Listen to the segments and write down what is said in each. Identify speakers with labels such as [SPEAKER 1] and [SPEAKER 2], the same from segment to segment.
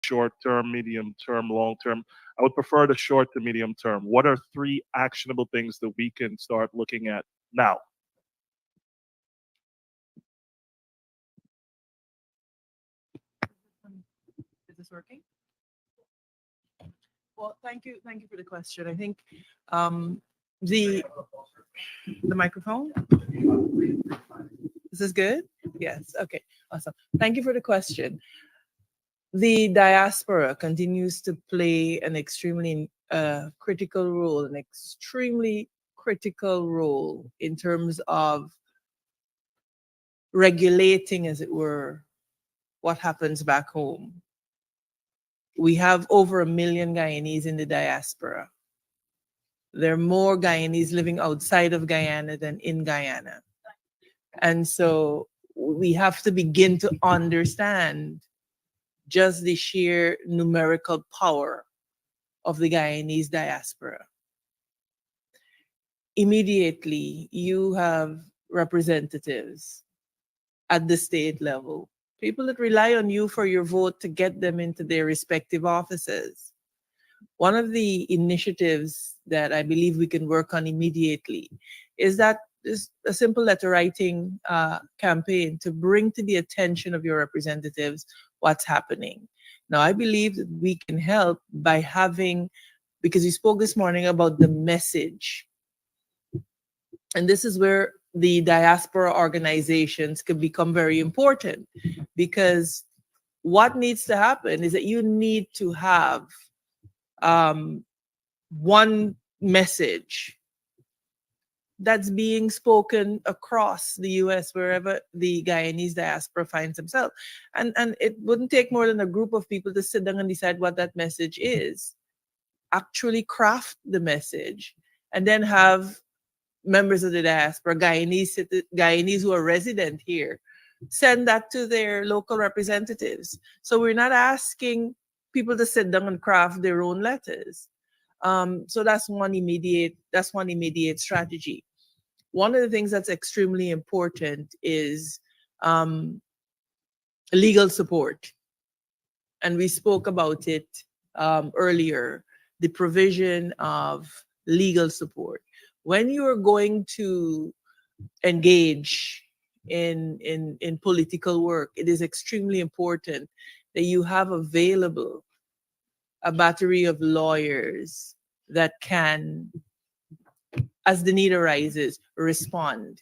[SPEAKER 1] short term, medium term, long term. I would prefer the short to medium term. What are three actionable things that we can start looking at now?
[SPEAKER 2] Is this working? Well, thank you for the question. I think the microphone. Is this good? Yes. Okay. Awesome. Thank you for the question. The diaspora continues to play an extremely critical role, in terms of regulating, as it were, what happens back home. We have over 1 million Guyanese in the diaspora. There are more Guyanese living outside of Guyana than in Guyana. And so we have to begin to understand just the sheer numerical power of the Guyanese diaspora. Immediately, you have representatives at the state level, people that rely on you for your vote to get them into their respective offices. One of the initiatives that I believe we can work on immediately is a simple letter writing campaign to bring to the attention of your representatives what's happening. Now, I believe that we can help by having, because you spoke this morning about the message, and this is where the diaspora organizations can become very important, because what needs to happen is that you need to have one message that's being spoken across the US, wherever the Guyanese diaspora finds themselves. And it wouldn't take more than a group of people to sit down and decide what that message is, actually craft the message, and then have members of the diaspora, Guyanese who are resident here, send that to their local representatives. So we're not asking people to sit down and craft their own letters. So that's one immediate strategy. One of the things that's extremely important is legal support. And we spoke about it earlier, the provision of legal support. When you are going to engage in political work, it is extremely important that you have available a battery of lawyers that can, as the need arises, respond.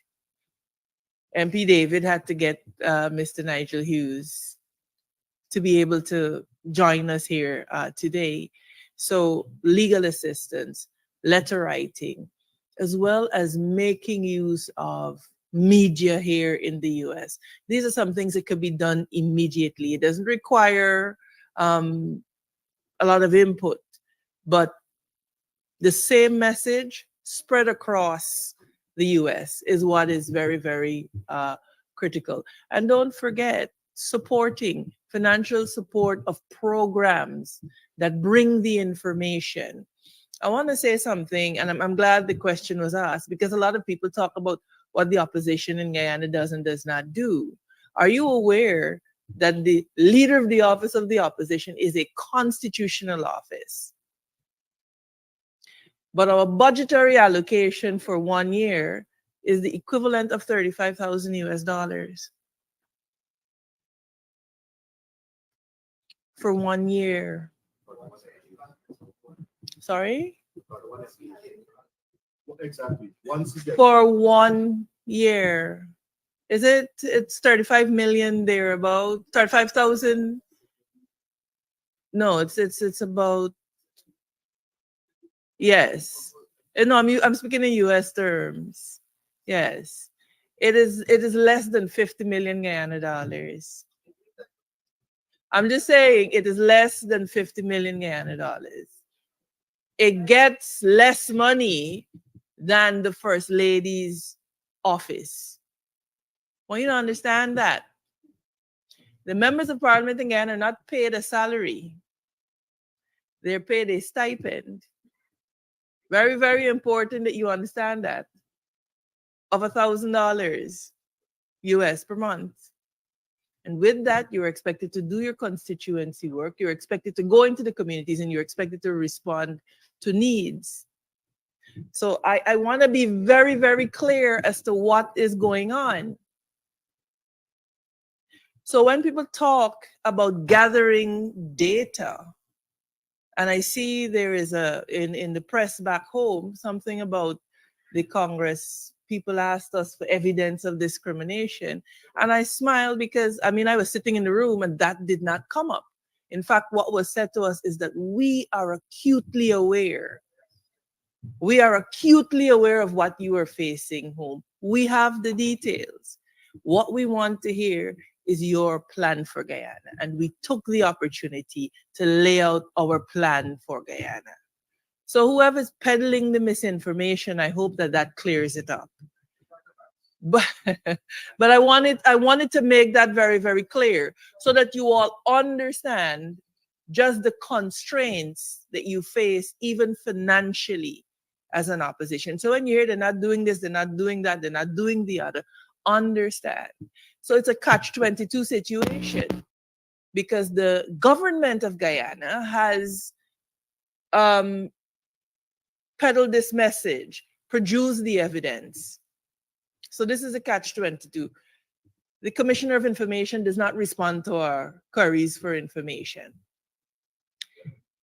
[SPEAKER 2] MP David had to get Mr. Nigel Hughes to be able to join us here today. So legal assistance, letter writing, as well as making use of media here in the US. These are some things that could be done immediately. It doesn't require a lot of input, but the same message spread across the US is what is very, very critical. And don't forget supporting, financial support of programs that bring the information. I want to say something, and I'm glad the question was asked, because a lot of people talk about what the opposition in Guyana does and does not do. Are you aware that the leader of the office of the opposition is a constitutional office? But our budgetary allocation for 1 year is the equivalent of 35,000 US dollars. For 1 year. Sorry?
[SPEAKER 1] Exactly.
[SPEAKER 2] For 1 year. It's 35 million thereabout, 35,000. No, it's about, yes. No, I'm speaking in US terms. Yes. It is less than 50 million Guyana dollars. I'm just saying it is less than 50 million Guyana dollars. It gets less money than the First Lady's office. Want you to understand that. The members of parliament in Guyana are not paid a salary. They're paid a stipend. Very, very important that you understand that. Of $1,000 US per month. And with that, you're expected to do your constituency work. You're expected to go into the communities and you're expected to respond to needs. So I want to be very, very clear as to what is going on. So when people talk about gathering data, and I see there is in the press back home, something about the Congress, people asked us for evidence of discrimination. And I smiled because, I mean, I was sitting in the room and that did not come up. In fact, what was said to us is that we are acutely aware. We are acutely aware of what you are facing home. We have the details. What we want to hear is your plan for Guyana. And we took the opportunity to lay out our plan for Guyana. So whoever's peddling the misinformation, I hope that that clears it up. But I wanted to make that very, very clear so that you all understand just the constraints that you face, even financially, as an opposition. So when you hear they're not doing this, they're not doing that, they're not doing the other, understand. So it's a catch-22 situation because the government of Guyana has peddled this message, produced the evidence. So this is a catch-22. The Commissioner of Information does not respond to our queries for information.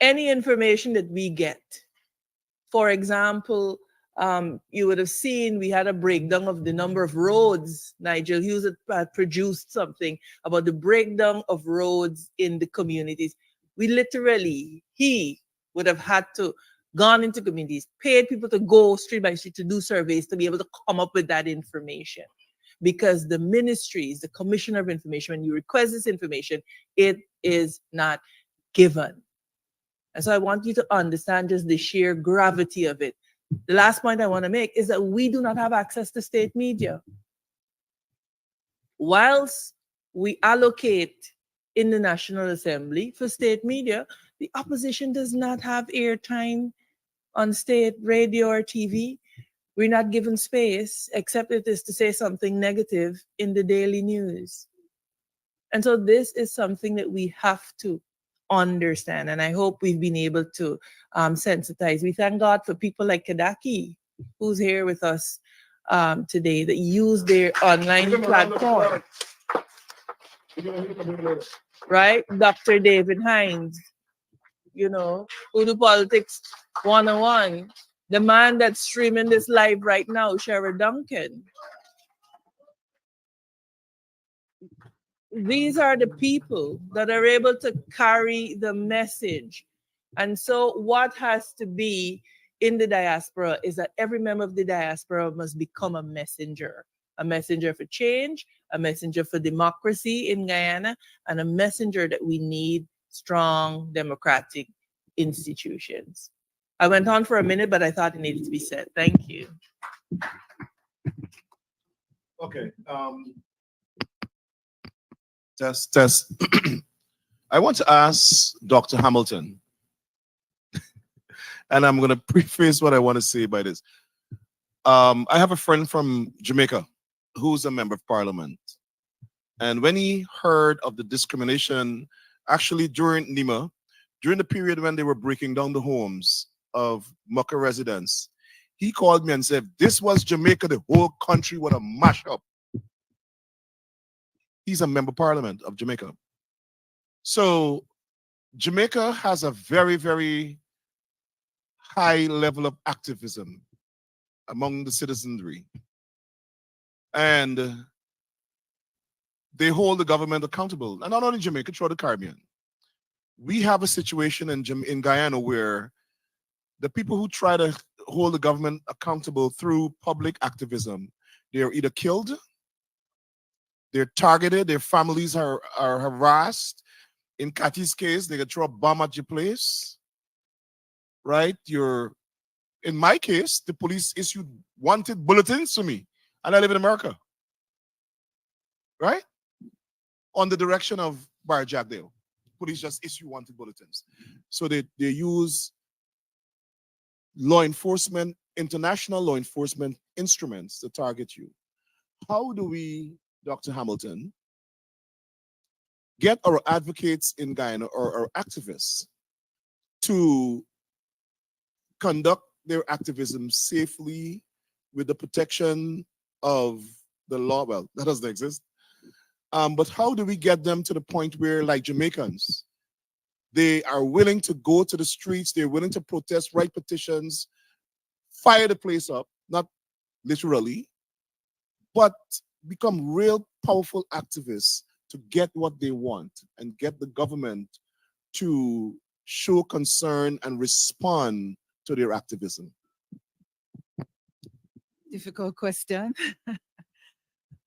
[SPEAKER 2] Any information that we get, for example, you would have seen we had a breakdown of the number of roads. Nigel Hughes had produced something about the breakdown of roads in the communities. We literally, he would have had to gone into communities, paid people to go street by street to do surveys to be able to come up with that information. Because the ministries, the Commissioner of Information, when you request this information, it is not given. And so I want you to understand just the sheer gravity of it. The last point I want to make is that we do not have access to state media. Whilst we allocate in the National Assembly for state media, the opposition does not have airtime on state radio or TV. We're not given space, except it is to say something negative in the daily news. And so this is something that we have to understand. And I hope we've been able to sensitize. We thank God for people like Kadaki, who's here with us today, that use their online platform. Right? Dr. David Hines, you know, who do politics 101. The man that's streaming this live right now, Shara Duncan. These are the people that are able to carry the message. And so what has to be in the diaspora is that every member of the diaspora must become a messenger for change, a messenger for democracy in Guyana, and a messenger that we need strong democratic institutions. I went on for a minute, but I thought it needed to be said. Thank you.
[SPEAKER 3] Okay. Test. I want to ask Dr. Hamilton, and I'm going to preface what I want to say by this. I have a friend from Jamaica who's a member of parliament. And when he heard of the discrimination, actually during NEMA, during the period when they were breaking down the homes of Mucka residents, he called me and said, this was Jamaica, the whole country would have mashed up. He's a member of parliament of Jamaica. So Jamaica has a very, very high level of activism among the citizenry. And they hold the government accountable. And not only Jamaica, throughout the Caribbean. We have a situation in Guyana where the people who try to hold the government accountable through public activism, they're either killed, they're targeted, their families are harassed. In Kati's case, they could throw a bomb at your place, right? In my case, the police issued wanted bulletins to me, and I live in America, right? On the direction of Bar Jackdale. Police just issue wanted bulletins. So they use law enforcement, international law enforcement instruments to target you. How do we, Dr. Hamilton, get our advocates in Guyana or our activists to conduct their activism safely with the protection of the law. Well, that doesn't exist. But how do we get them to the point where, like Jamaicans, they are willing to go to the streets, they're willing to protest, write petitions, fire the place up, not literally, but become real powerful activists to get what they want and get the government to show concern and respond to their activism?
[SPEAKER 4] Difficult question.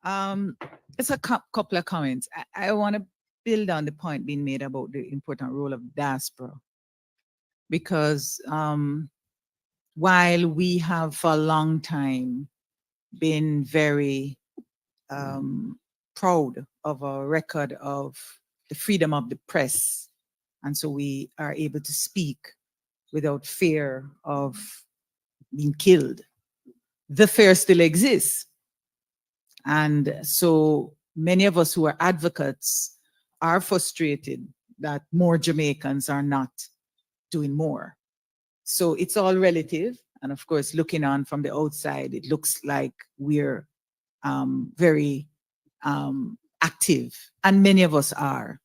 [SPEAKER 4] It's a couple of comments. I want to build on the point being made about the important role of diaspora, because while we have for a long time been very proud of our record of the freedom of the press, and so we are able to speak without fear of being killed, the fear still exists. And so many of us who are advocates are frustrated that more Jamaicans are not doing more. So it's all relative. And of course, looking on from the outside, it looks like we're very active, and many of us are.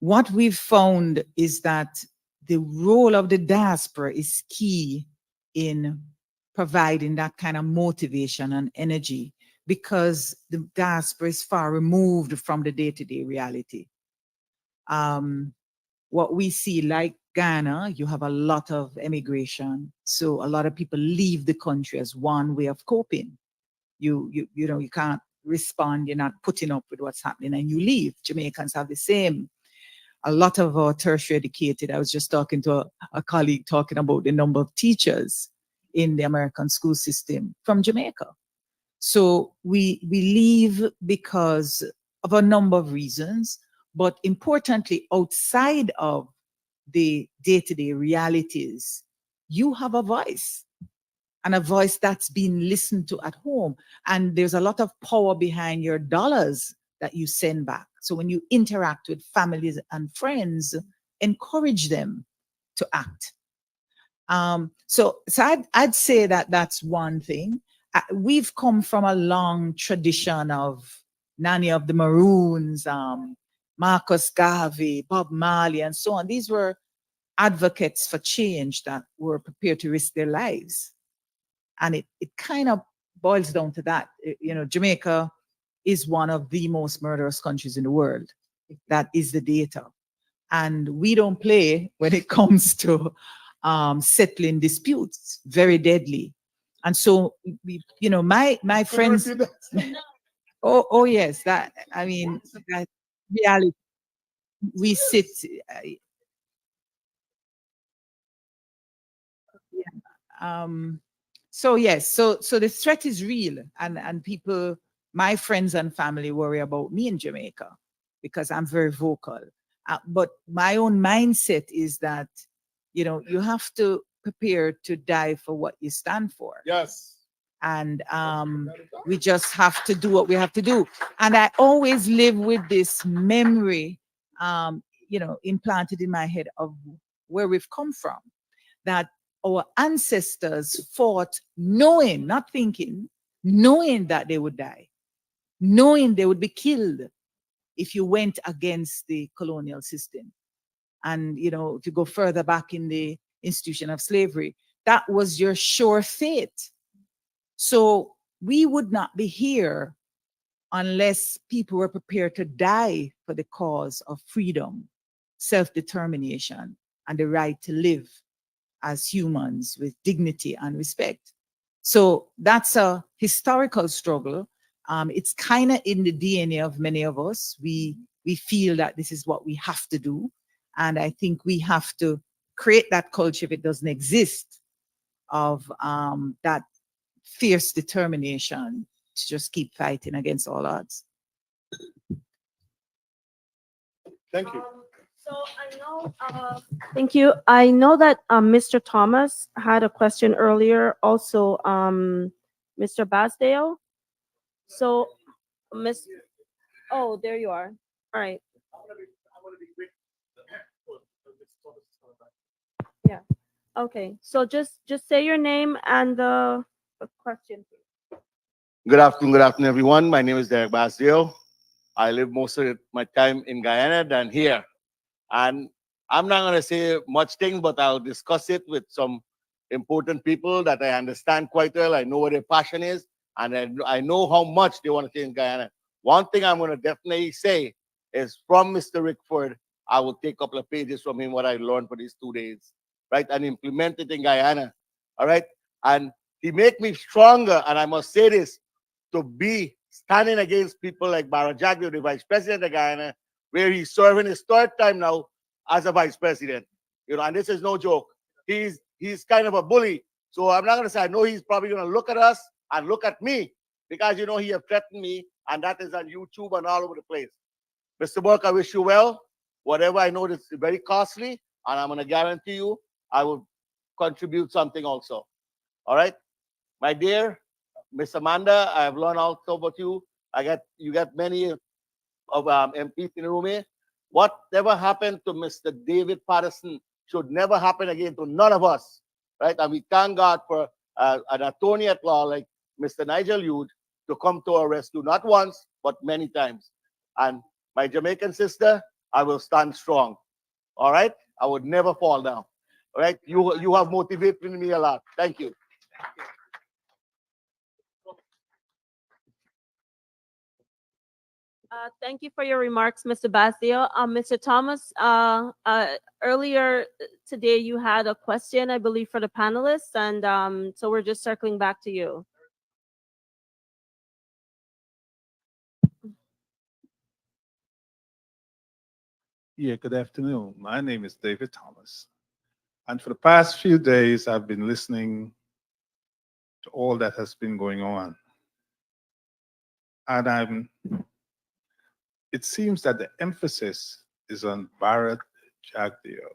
[SPEAKER 4] What we've found is that the role of the diaspora is key in providing that kind of motivation and energy, because the diaspora is far removed from the day-to-day reality. What we see, like Ghana, you have a lot of immigration. So a lot of people leave the country as one way of coping. You know, you can't respond, you're not putting up with what's happening, and you leave. Jamaicans have the same. A lot of our tertiary educated, I was just talking to a colleague talking about the number of teachers in the American school system from Jamaica. So we leave because of a number of reasons, but importantly, outside of the day-to-day realities, you have a voice, and a voice that's being listened to at home. And there's a lot of power behind your dollars that you send back. So when you interact with families and friends, encourage them to act. So I'd say that that's one thing. We've come from a long tradition of Nanny of the Maroons, Marcus Garvey, Bob Marley, and so on. These were advocates for change that were prepared to risk their lives. And it kind of boils down to that. You know, Jamaica is one of the most murderous countries in the world. That is the data. And we don't play when it comes to settling disputes, very deadly. And so, you know, my friends, oh yes, that, I mean, that reality, we sit, so yes, so the threat is real, and people, my friends and family worry about me in Jamaica because I'm very vocal. But my own mindset is that, you know, you have to prepare to die for what you stand for.
[SPEAKER 3] Yes.
[SPEAKER 4] And we just have to do what we have to do. And I always live with this memory, you know, implanted in my head of where we've come from, that our ancestors fought knowing, not thinking, knowing that they would die, knowing they would be killed if you went against the colonial system. And, you know, to go further back in the institution of slavery, that was your sure fate. So we would not be here unless people were prepared to die for the cause of freedom, self-determination, and the right to live as humans with dignity and respect. So that's a historical struggle. It's kind of in the DNA of many of us. We feel that this is what we have to do. And I think we have to create that culture, if it doesn't exist, of that fierce determination to just keep fighting against all odds.
[SPEAKER 3] Thank you.
[SPEAKER 5] So I know, thank you. I know that Mr. Thomas had a question earlier, also Mr. Basdale. So, oh, there you are. All right. Okay, so just say your name and the question.
[SPEAKER 6] Good afternoon, everyone. My name is Derek Basdeo. I live most of my time in Guyana than here. And I'm not going to say much things, but I'll discuss it with some important people that I understand quite well. I know what their passion is, and I know how much they want to change Guyana. One thing I'm going to definitely say is from Mr. Rickford, I will take a couple of pages from him, what I learned for these 2 days, right, and implement it in Guyana, all right? And he make me stronger, and I must say this, to be standing against people like Barajagio, the vice president of Guyana, where he's serving his third time now as a vice president. You know, and this is no joke. He's kind of a bully. So I'm not going to say, I know he's probably going to look at us and look at me because, you know, he have threatened me, and that is on YouTube and all over the place. Mr. Burke, I wish you well. Whatever I know is very costly, and I'm going to guarantee you I will contribute something also. All right? My dear Miss Amanda, I have learned also about you. You got many of MPs in the room here. Whatever happened to Mr. David Patterson should never happen again to none of us, right? And we thank God for an attorney at law like Mr. Nigel Yude to come to our rescue, not once, but many times. And my Jamaican sister, I will stand strong, all right? I would never fall down, all right? You have motivated me a lot. Thank you.
[SPEAKER 5] Thank you for your remarks, Mr. Basio. Mr. Thomas, earlier today you had a question, I believe, for the panelists, and so we're just circling back to you.
[SPEAKER 7] Yeah, good afternoon. My name is David Thomas. And for the past few days, I've been listening to all that has been going on. And it seems that the emphasis is on Bharat Jagdeo.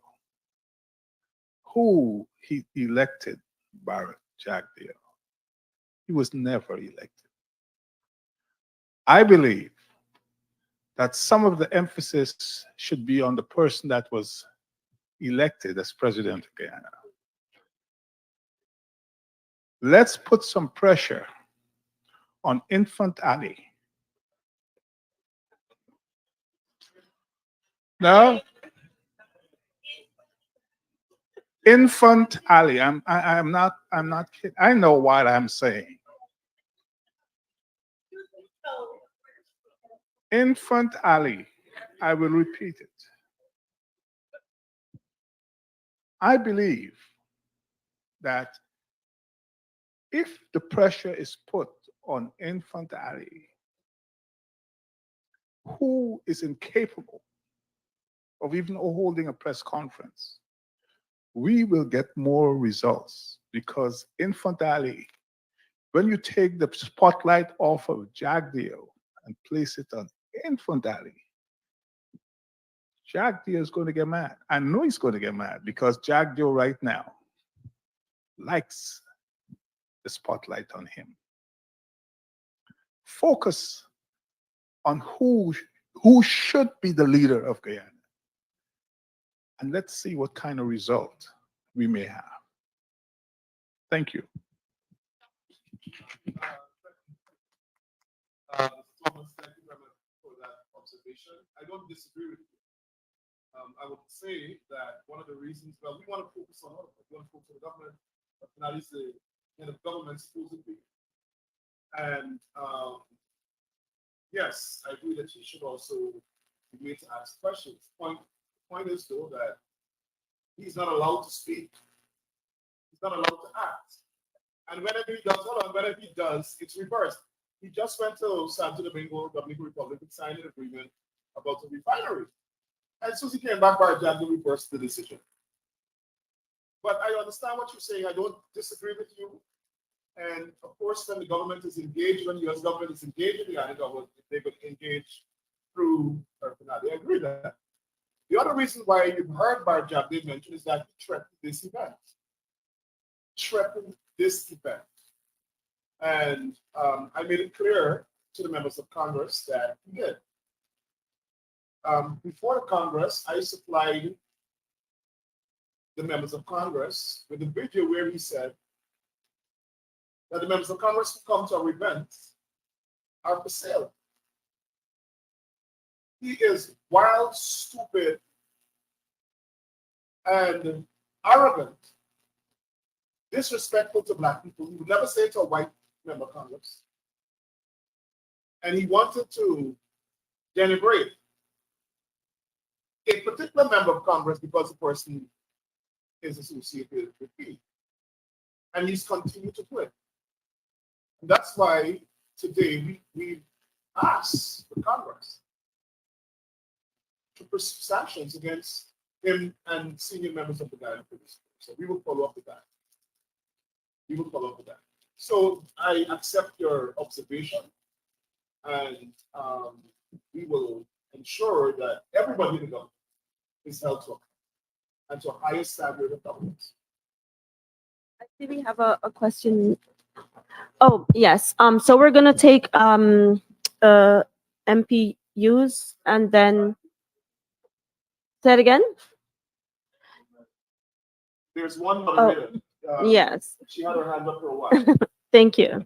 [SPEAKER 7] Who he elected Bharat Jagdeo? He was never elected. I believe that some of the emphasis should be on the person that was elected as president of Guyana. Let's put some pressure on Infant Ali. No? Infant Ali. I'm not kidding. I know what I'm saying. Infant Ali. I will repeat it. I believe that if the pressure is put on Infant Ali, who is incapable of even holding a press conference, we will get more results, because Infant Ali, when you take the spotlight off of Jagdeo and place it on Infant Ali, Jagdeo is going to get mad. I know he's going to get mad, because Jagdeo right now likes the spotlight on him. Focus on who should be the leader of Guyana. And let's see what kind of result we may have. Thank you.
[SPEAKER 3] Thomas, thank you very much for that observation. I don't disagree with you. I would say that one of the reasons, well, we want to focus on all of it. We want to focus on the government, but that is the kind of government supposed to be. And yes, I agree that he should also be made to ask questions. Point is, though, that he's not allowed to speak. He's not allowed to act. And whenever he does, whenever he does, it's reversed. He just went to Santo Domingo, Dominican Republic, and signed an agreement about the refinery. And as soon as he came back, Barajagio reversed the decision. But I understand what you're saying. I don't disagree with you. And of course, when the government is engaged, when the US government is engaged in the Guyana government, they would engage through Afternnon. I agree with that. The other reason why you've heard Barajagio mention is that he threatened this event. And I made it clear to the members of Congress that he did. Before the Congress, I supplied the members of Congress with a video where he said that the members of Congress who come to our events are for sale. He is wild, stupid, and arrogant, disrespectful to Black people. He would never say it to a white member of Congress. And he wanted to denigrate a particular member of Congress because the person is associated with me. And he's continued to do it. And that's why today we asked the Congress to pursue sanctions against him and senior members of the Guyana-Africa. So we will follow up with that. We will follow up with that. So I accept your observation, and we will ensure that everybody in the government is held to account and to a higher standard of governance.
[SPEAKER 5] I see we have a question. Oh, yes. So we're gonna take MPUs and then say it again.
[SPEAKER 3] There's one moderator.
[SPEAKER 5] Yes.
[SPEAKER 3] She had her hand up for a while.
[SPEAKER 5] Thank you.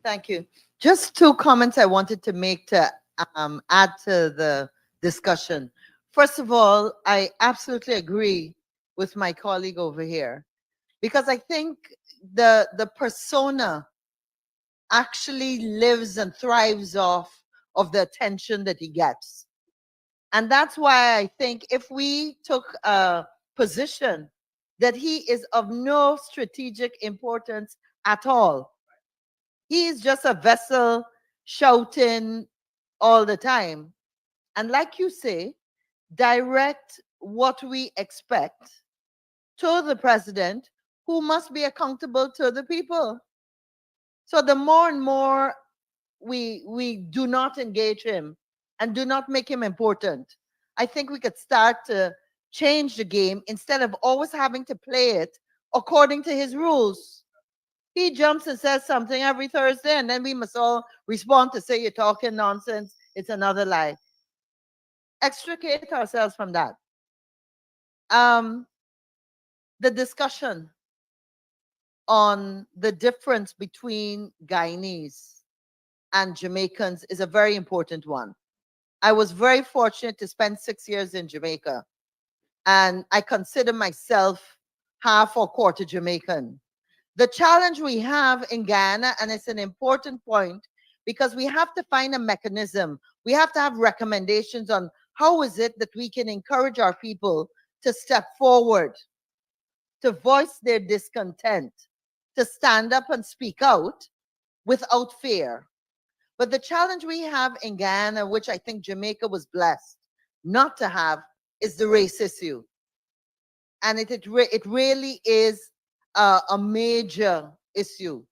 [SPEAKER 8] Thank you. Just two comments I wanted to make to add to the discussion. First of all, I absolutely agree with my colleague over here, because I think the persona actually lives and thrives off of the attention that he gets. And that's why I think if we took a position that he is of no strategic importance at all, he is just a vessel shouting all the time. And like you say, direct what we expect to the president, who must be accountable to the people. So the more and more we do not engage him and do not make him important, I think we could start to change the game instead of always having to play it according to his rules. He jumps and says something every Thursday, and then we must all respond to say, you're talking nonsense, it's another lie. Extricate ourselves from that. The discussion on the difference between Guyanese and Jamaicans is a very important one. I was very fortunate to spend 6 years in Jamaica, and I consider myself half or quarter Jamaican. The challenge we have in Guyana, and it's an important point, because we have to find a mechanism. We have to have recommendations on how is it that we can encourage our people to step forward, to voice their discontent, to stand up and speak out without fear. But the challenge we have in Guyana, which I think Jamaica was blessed not to have, is the race issue. And it really is a major issue.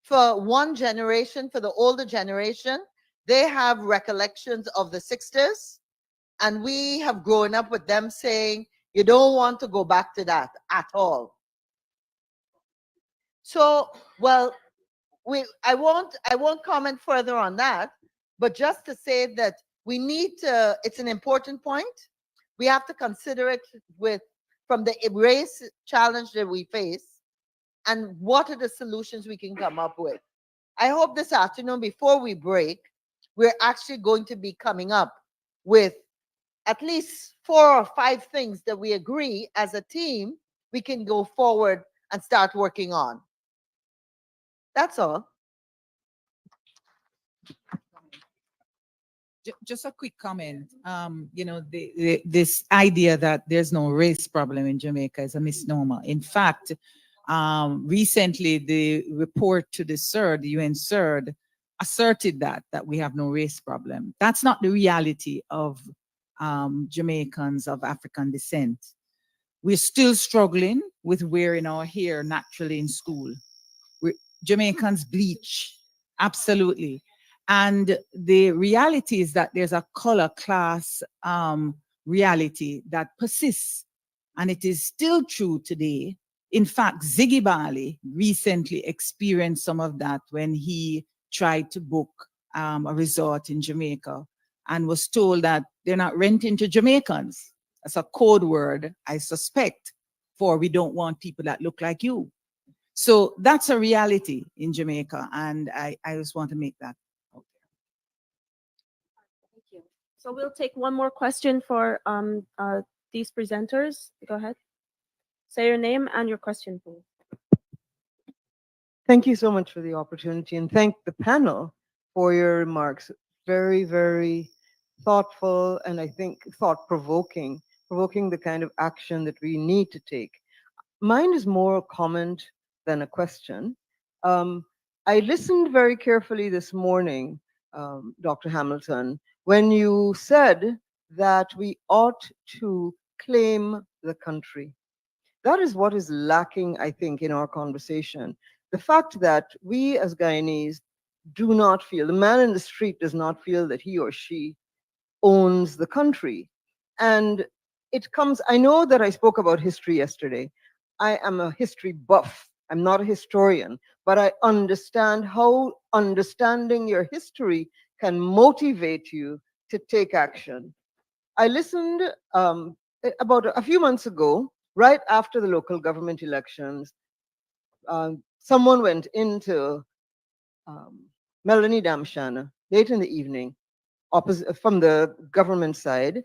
[SPEAKER 8] For one generation, for the older generation, they have recollections of the 60s, and we have grown up with them saying, you don't want to go back to that at all. So, well, I won't comment further on that, but just to say that we need to, it's an important point. We have to consider it from the race challenge that we face, and what are the solutions we can come up with. I hope this afternoon, before we break, we're actually going to be coming up with at least 4 or 5 things that we agree as a team we can go forward and start working on. That's all.
[SPEAKER 4] Just a quick comment. This idea that there's no race problem in Jamaica is a misnomer. In fact, recently the report to the CERD, the UN CERD, asserted that we have no race problem. That's not the reality of Jamaicans of African descent. We're still struggling with wearing our hair naturally in school. Jamaicans bleach, absolutely. And the reality is that there's a color class reality that persists. And it is still true today In fact, Ziggy Bali recently experienced some of that when he tried to book a resort in Jamaica and was told that they're not renting to Jamaicans. That's a code word, I suspect, for we don't want people that look like you. So that's a reality in Jamaica, and I just want to make that out there.
[SPEAKER 5] Thank you. So we'll take one more question for these presenters. Go ahead. Say your name and your question, please.
[SPEAKER 9] Thank you so much for the opportunity, and thank the panel for your remarks. Very, very thoughtful, and I think thought-provoking, provoking the kind of action that we need to take. Mine is more a comment than a question. I listened very carefully this morning, Dr. Hamilton, when you said that we ought to claim the country. That is what is lacking, I think, in our conversation. The fact that we as Guyanese do not feel, the man in the street does not feel that he or she owns the country. And it comes, I know that I spoke about history yesterday. I am a history buff. I'm not a historian, but I understand how understanding your history can motivate you to take action. I listened about a few months ago, right after the local government elections. Someone went into Melanie Damshana late in the evening, opposite from the government side,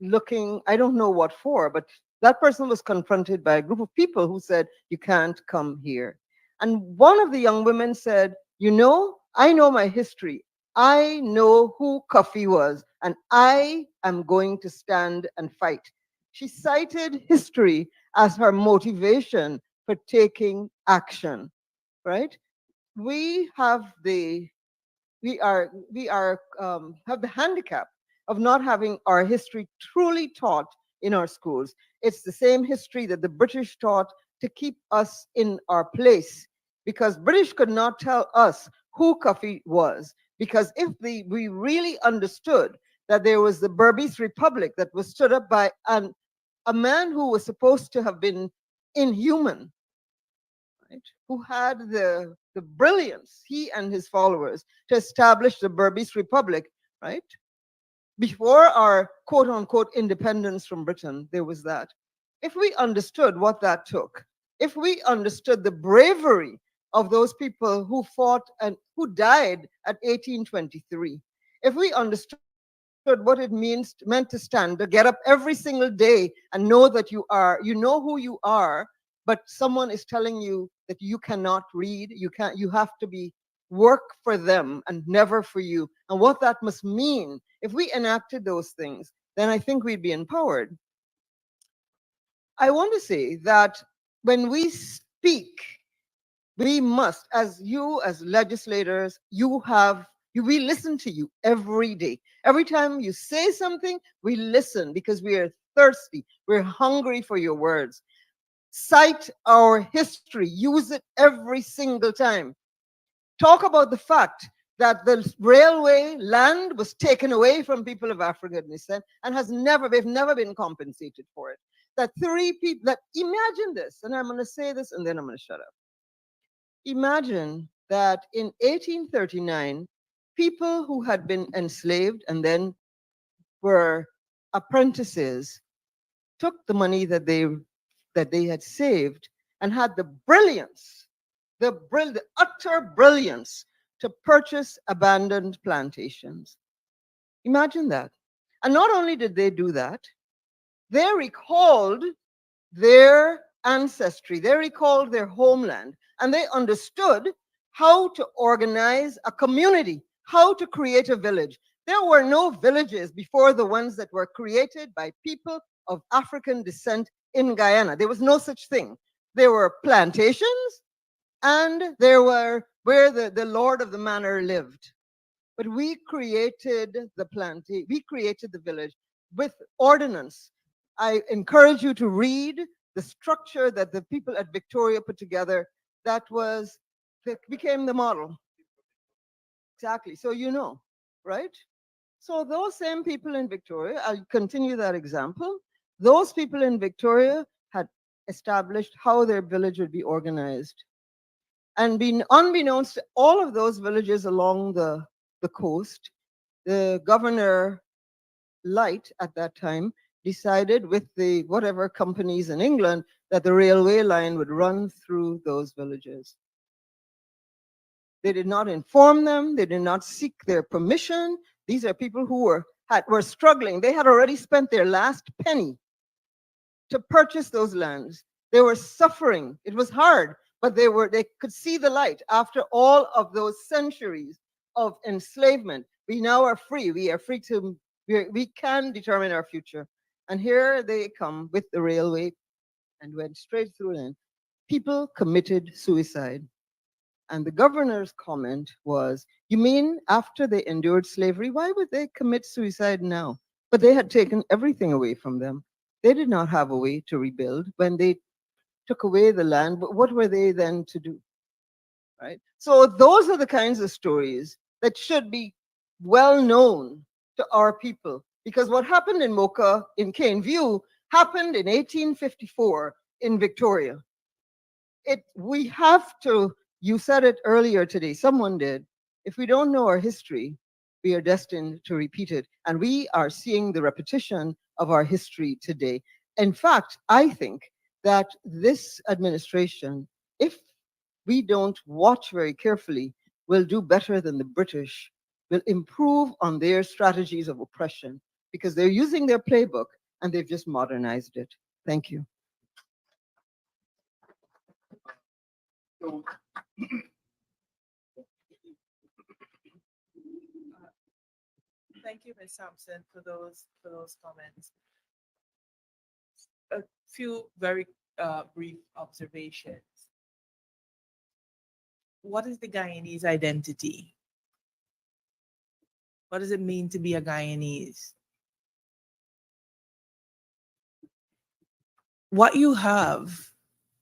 [SPEAKER 9] looking, I don't know what for, but that person was confronted by a group of people who said, you can't come here. And one of the young women said, you know, I know my history. I know who Kofi was, and I am going to stand and fight. She cited history as her motivation for taking action, right? We have the handicap of not having our history truly taught in our schools. It's the same history that the British taught to keep us in our place, because British could not tell us who Kofi was, because if we really understood that there was the Berbice Republic that was stood up by a man who was supposed to have been inhuman, right? Who had the brilliance, he and his followers, to establish the Berbice Republic, right? Before our quote unquote independence from Britain, there was that. If we understood what that took, if we understood the bravery of those people who fought and who died at 1823, if we understood what it meant to stand, to get up every single day and know that you know who you are, but someone is telling you that you cannot read, you have to work for them and never for you, and what that must mean. If we enacted those things, then I think we'd be empowered. I want to say that when we speak, we must, as legislators, we listen to you every day. Every time you say something, we listen because we are thirsty. We're hungry for your words. Cite our history. Use it every single time. Talk about the fact that the railway land was taken away from people of African descent and they've never been compensated for it. That imagine this, and I'm going to say this and then I'm going to shut up. Imagine that in 1839, people who had been enslaved and then were apprentices took the money that they had saved and had the brilliance, the utter brilliance to purchase abandoned plantations. Imagine that. And not only did they do that, they recalled their ancestry, they recalled their homeland, and they understood how to organize a community, how to create a village. There were no villages before the ones that were created by people of African descent in Guyana. There was no such thing. There were plantations, and there were where the lord of the manor lived. But we created the village with ordinance. I encourage you to read the structure that the people at Victoria put together that became the model. Exactly. So you know, right? So those same people in Victoria, I'll continue that example. Those people in Victoria had established how their village would be organized. And being unbeknownst to all of those villages along the coast, the governor Light at that time decided with the whatever companies in England that the railway line would run through those villages. They did not inform them. They did not seek their permission. These are people who were struggling. They had already spent their last penny to purchase those lands. They were suffering. It was hard, but they could see the light after all of those centuries of enslavement. We now are free. We are free to, we can determine our future. And here they come with the railway and went straight through them. People committed suicide. And the governor's comment was, you mean after they endured slavery, why would they commit suicide now? But they had taken everything away from them. They did not have a way to rebuild. When they took away the land, but what were they then to do? Right? So those are the kinds of stories that should be well known to our people. Because what happened in Mocha, in Cane View, happened in 1854 in Victoria. We have to, you said it earlier today, someone did. If we don't know our history, we are destined to repeat it. And we are seeing the repetition of our history today. In fact, I think that this administration, if we don't watch very carefully, will do better than the British, will improve on their strategies of oppression because they're using their playbook and they've just modernized it. Thank you.
[SPEAKER 2] Thank you, Ms. Sampson, for those comments. A few very brief observations. What is the Guyanese identity? What does it mean to be a Guyanese? What you have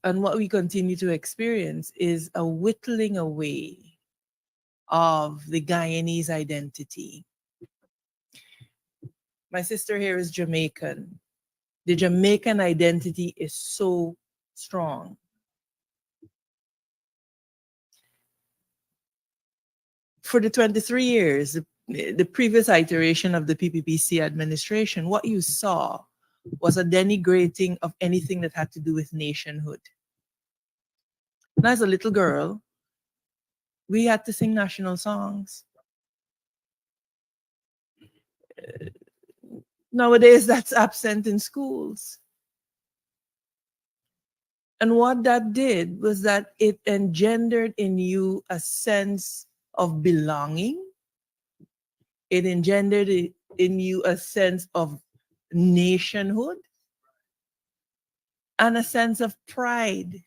[SPEAKER 2] and what we continue to experience is a whittling away of the Guyanese identity. My sister here is Jamaican. The Jamaican identity is so strong. For the 23 years, the previous iteration of the PPPC administration, what you saw was a denigrating of anything that had to do with nationhood. And as a little girl, we had to sing national songs. Nowadays, that's absent in schools. And what that did was that it engendered in you a sense of belonging. It engendered in you a sense of nationhood and a sense of pride.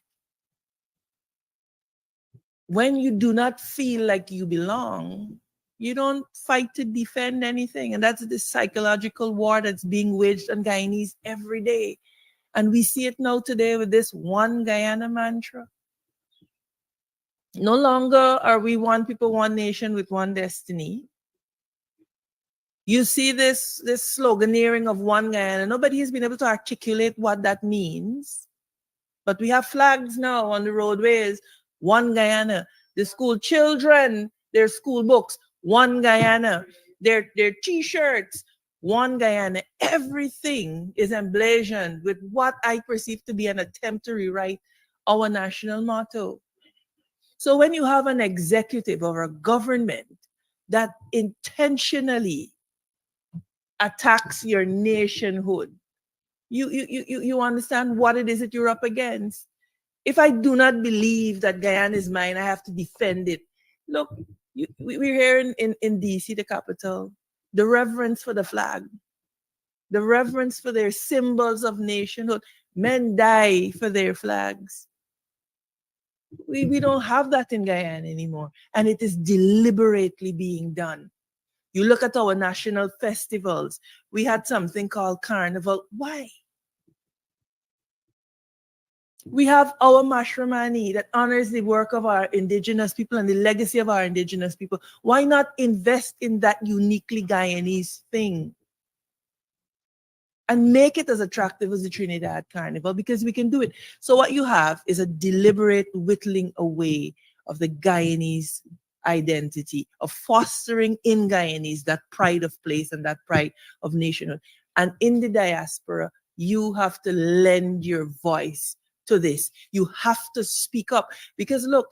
[SPEAKER 2] When you do not feel like you belong, you don't fight to defend anything. And that's the psychological war that's being waged on Guyanese every day. And we see it now today with this one Guyana mantra. No longer are we one people, one nation with one destiny. You see this sloganeering of one Guyana. Nobody has been able to articulate what that means. But we have flags now on the roadways, one Guyana. The school children, their school books, one Guyana. Their t-shirts, one Guyana. Everything is emblazoned with what I perceive to be an attempt to rewrite our national motto. So when you have an executive or a government that intentionally attacks your nationhood, you understand what it is that you're up against. If I do not believe that Guyana is mine, I have to defend it. Look, we're here in DC, the capital. The reverence for the flag, the reverence for their symbols of nationhood. Men die for their flags. We don't have that in Guyana anymore. And it is deliberately being done. You look at our national festivals. We had something called Carnival. Why? We have our Mashramani that honors the work of our indigenous people and the legacy of our indigenous people. Why not invest in that uniquely Guyanese thing? and make it as attractive as the Trinidad Carnival, because we can do it. So what you have is a deliberate whittling away of the Guyanese identity, of fostering in Guyanese that pride of place and that pride of nationhood. And in the diaspora, you have to lend your voice to this. You have to speak up, because look,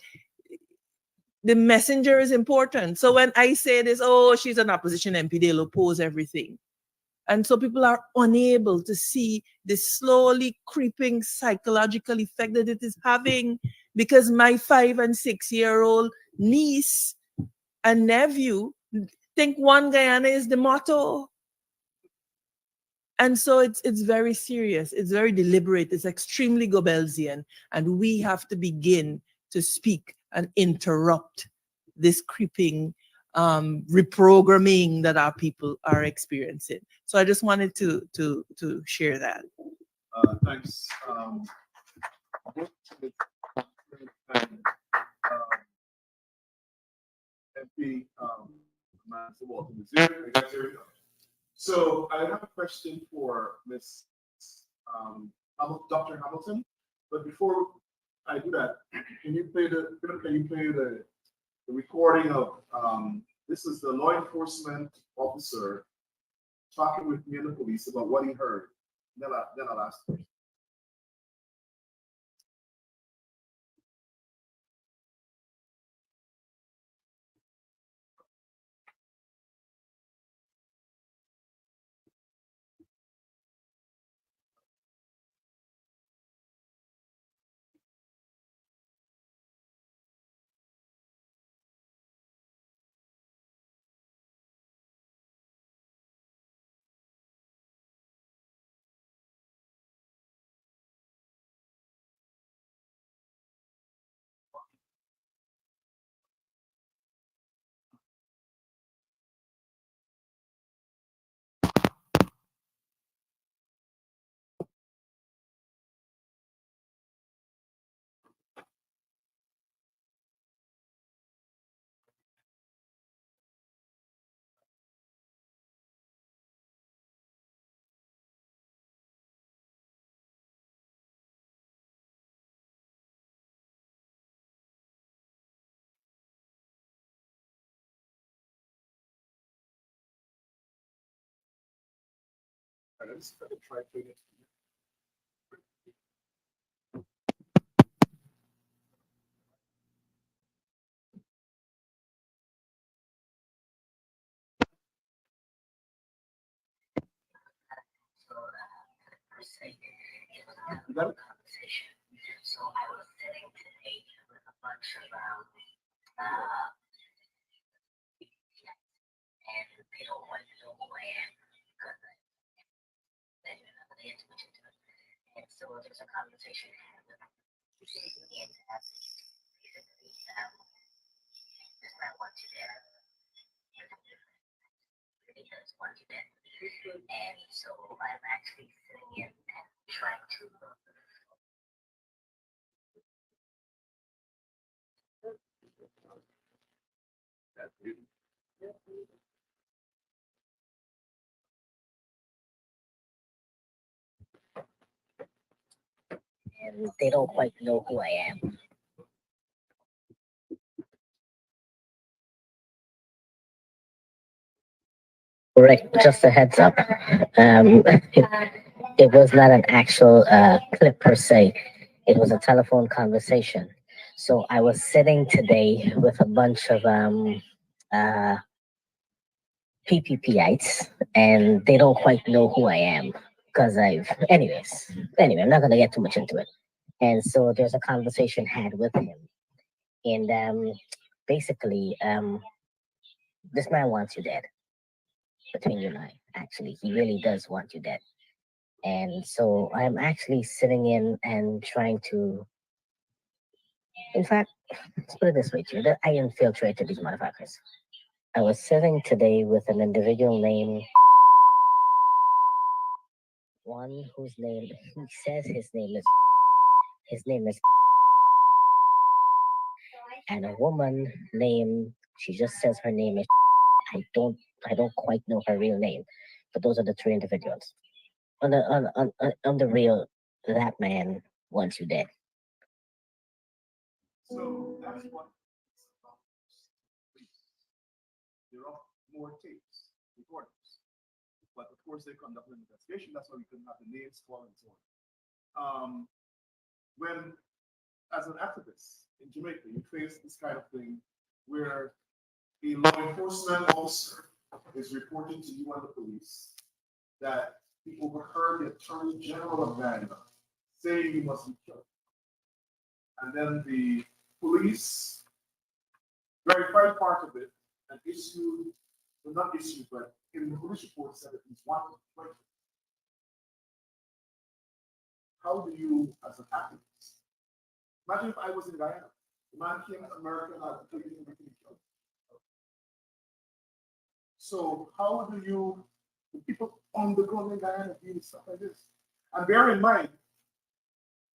[SPEAKER 2] the messenger is important. So when I say this, oh, she's an opposition MP, they'll oppose everything. And so people are unable to see the slowly creeping psychological effect that it is having, because my 5- and 6-year-old niece and nephew think one Guyana is the motto. And so it's very serious. It's very deliberate. It's extremely Goebbelsian. And we have to begin to speak and interrupt this creeping reprogramming that our people are experiencing. So I just wanted to share that.
[SPEAKER 3] Thanks. MP Walton is here. So I have a question for Ms. Dr. Hamilton. But before I do that, can you play the recording of this is the law enforcement officer talking with me and the police about what he heard. Then I'll ask you. Let's try playing it. You got it?
[SPEAKER 10] So I was sitting today with a bunch of and they don't want to know who I am because they had too much into it. And so there's a conversation with them. And basically, does not want you there. Really does want you there. And so I'm actually sitting in and trying to and they don't quite know who I am. Correct. Just a heads up. It was not an actual clip per se. It was a telephone conversation. So I was sitting today with a bunch of PPPites, and they don't quite know who I am because anyway, I'm not going to get too much into it. And so there's a conversation had with him. And basically, this man wants you dead. Between you and I, actually, he really does want you dead. And so I'm actually sitting in and trying to, in fact, let's put it this way, too, that I infiltrated these motherfuckers. I was sitting today with an individual named one whose name, he says his name is, and a woman named, she just says her name is, I don't quite know her real name, but those are the three individuals. on the real, that man wants you dead.
[SPEAKER 3] So that's what there are more tapes, recordings. But of course, they conduct an investigation. That's why we couldn't have the names called and so on. When, as an activist in Jamaica, you face this kind of thing where a law enforcement officer is reporting to you and the police that he overheard the Attorney General of Guyana saying he must be killed. And then the police verified part of it and issued, well, not issued, but in the police report said that he's wanted. How do you, as an activist, imagine if I was in Guyana, the man came to America and advocated for being killed. So how do you, the people on the ground in Guyana deal with stuff like this? And bear in mind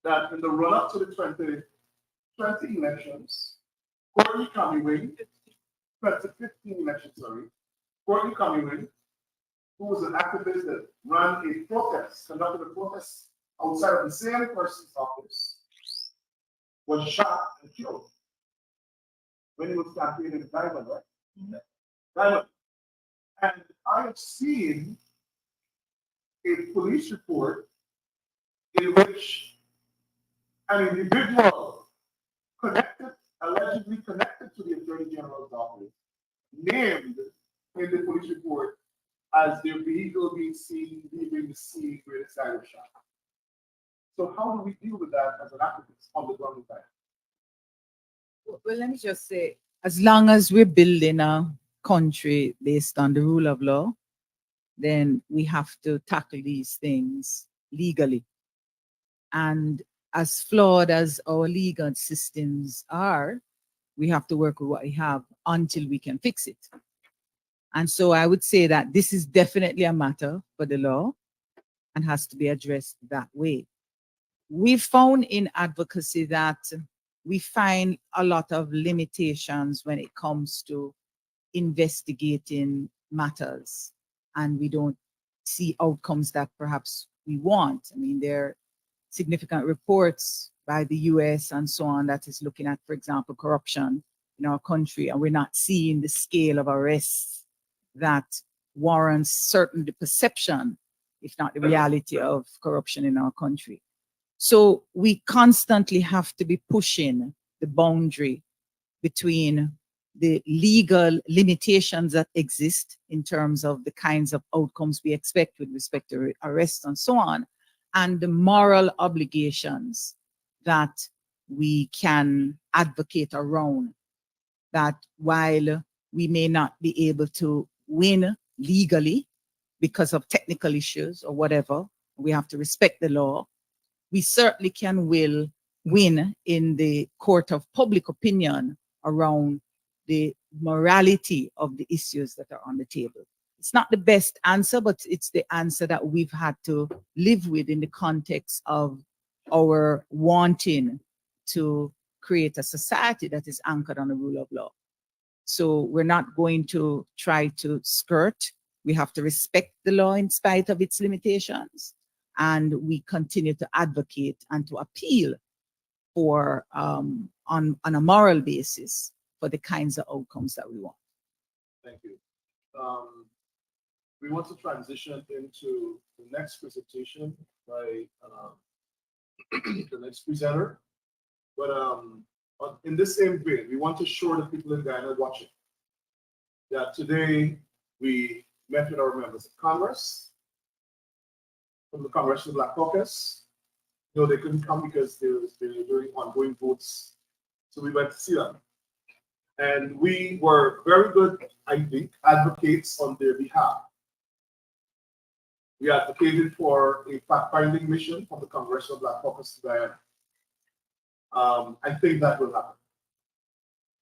[SPEAKER 3] that in the run-up to the 2020 elections, Courtney Cumming, 2015 elections, sorry, Courtney Cumming, who was an activist that ran a protest, conducted a protest outside of the same person's office, was shot and killed when he was campaigning in Diamond, right? Mm-hmm. Diamond. And I have seen a police report in which an individual allegedly connected to the Attorney General's office, named in the police report as their vehicle being seen leaving the scene where the guy was shot. So how do we deal with that as an activist on the ground?
[SPEAKER 4] Well, let me just say, as long as we're building a country based on the rule of law, then we have to tackle these things legally. And as flawed as our legal systems are, we have to work with what we have until we can fix it. And so I would say that this is definitely a matter for the law and has to be addressed that way. We found in advocacy that we find a lot of limitations when it comes to investigating matters, and we don't see outcomes that perhaps we want. I mean, there are significant reports by the US and so on that is looking at, for example, corruption in our country, and we're not seeing the scale of arrests that warrants certain the perception, if not the reality, of corruption in our country. So we constantly have to be pushing the boundary between the legal limitations that exist in terms of the kinds of outcomes we expect with respect to arrests and so on, and the moral obligations that we can advocate around, that while we may not be able to win legally because of technical issues or whatever, we have to respect the law, we certainly can win in the court of public opinion around the morality of the issues that are on the table. It's not the best answer, but it's the answer that we've had to live with in the context of our wanting to create a society that is anchored on the rule of law. So we're not going to try to skirt. We have to respect the law in spite of its limitations. And we continue to advocate and to appeal for, on a moral basis, for the kinds of outcomes that we want.
[SPEAKER 3] Thank you. We want to transition into the next presentation by the next presenter. But in the same vein, we want to show the people in Guyana watching that today we met with our members of Congress from the Congressional Black Caucus. No, they couldn't come because they were doing ongoing votes. So we went to see them. And we were very good, I think, advocates on their behalf. We advocated for a fact-finding mission from the Congressional Black Caucus to Guyana. I think that will happen.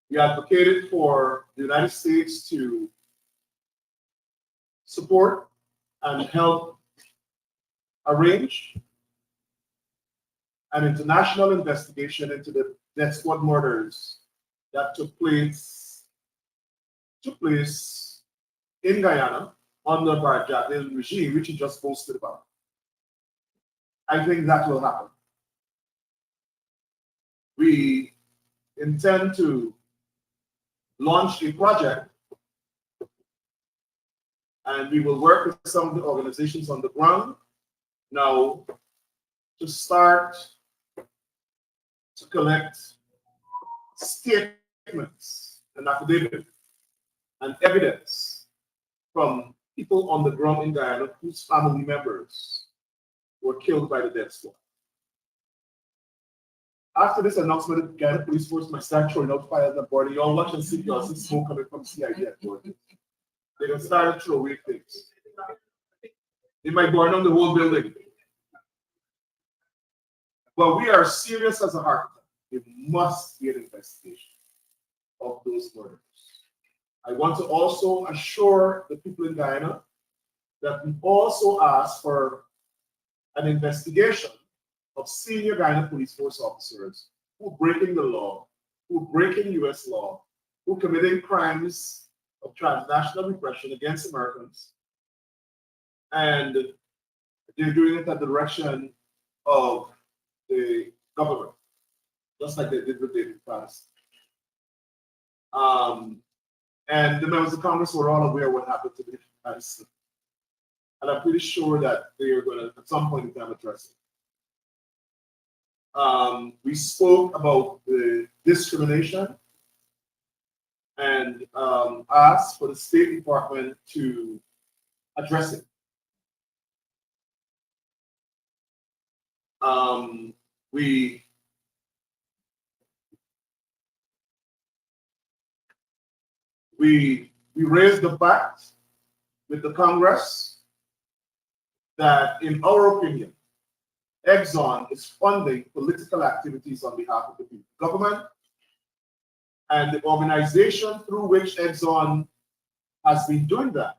[SPEAKER 3] We advocated for the United States to support and help arrange an international investigation into the death squad murders that took place in Guyana under Barjatlin regime, which he just boasted about. I think that will happen. We intend to launch a project, and we will work with some of the organizations on the ground now to start to collect statements and affidavit and evidence from people on the ground in Guyana whose family members were killed by the death squad. After this announcement, the Guyana Police Force might start throwing out fires at border. Y'all watch and see, y'all see smoke coming from CID at border. They're going to start to throw away things. They might burn down the whole building. But we are serious as a heart. It must be an investigation of those murders. I want to also assure the people in Guyana that we also ask for an investigation of senior Guyana Police Force officers who are breaking the law, who are breaking US law, who are committing crimes of transnational repression against Americans. And they're doing it at the direction of the government, just like they did with David Fast. And the members of Congress were all aware of what happened to David Fast. And I'm pretty sure that they are going to, at some point in time, address it. We spoke about the discrimination and asked for the State Department to address it. We raised the fact with the Congress that, in our opinion, Exxon is funding political activities on behalf of the people. Government and the organization through which Exxon has been doing that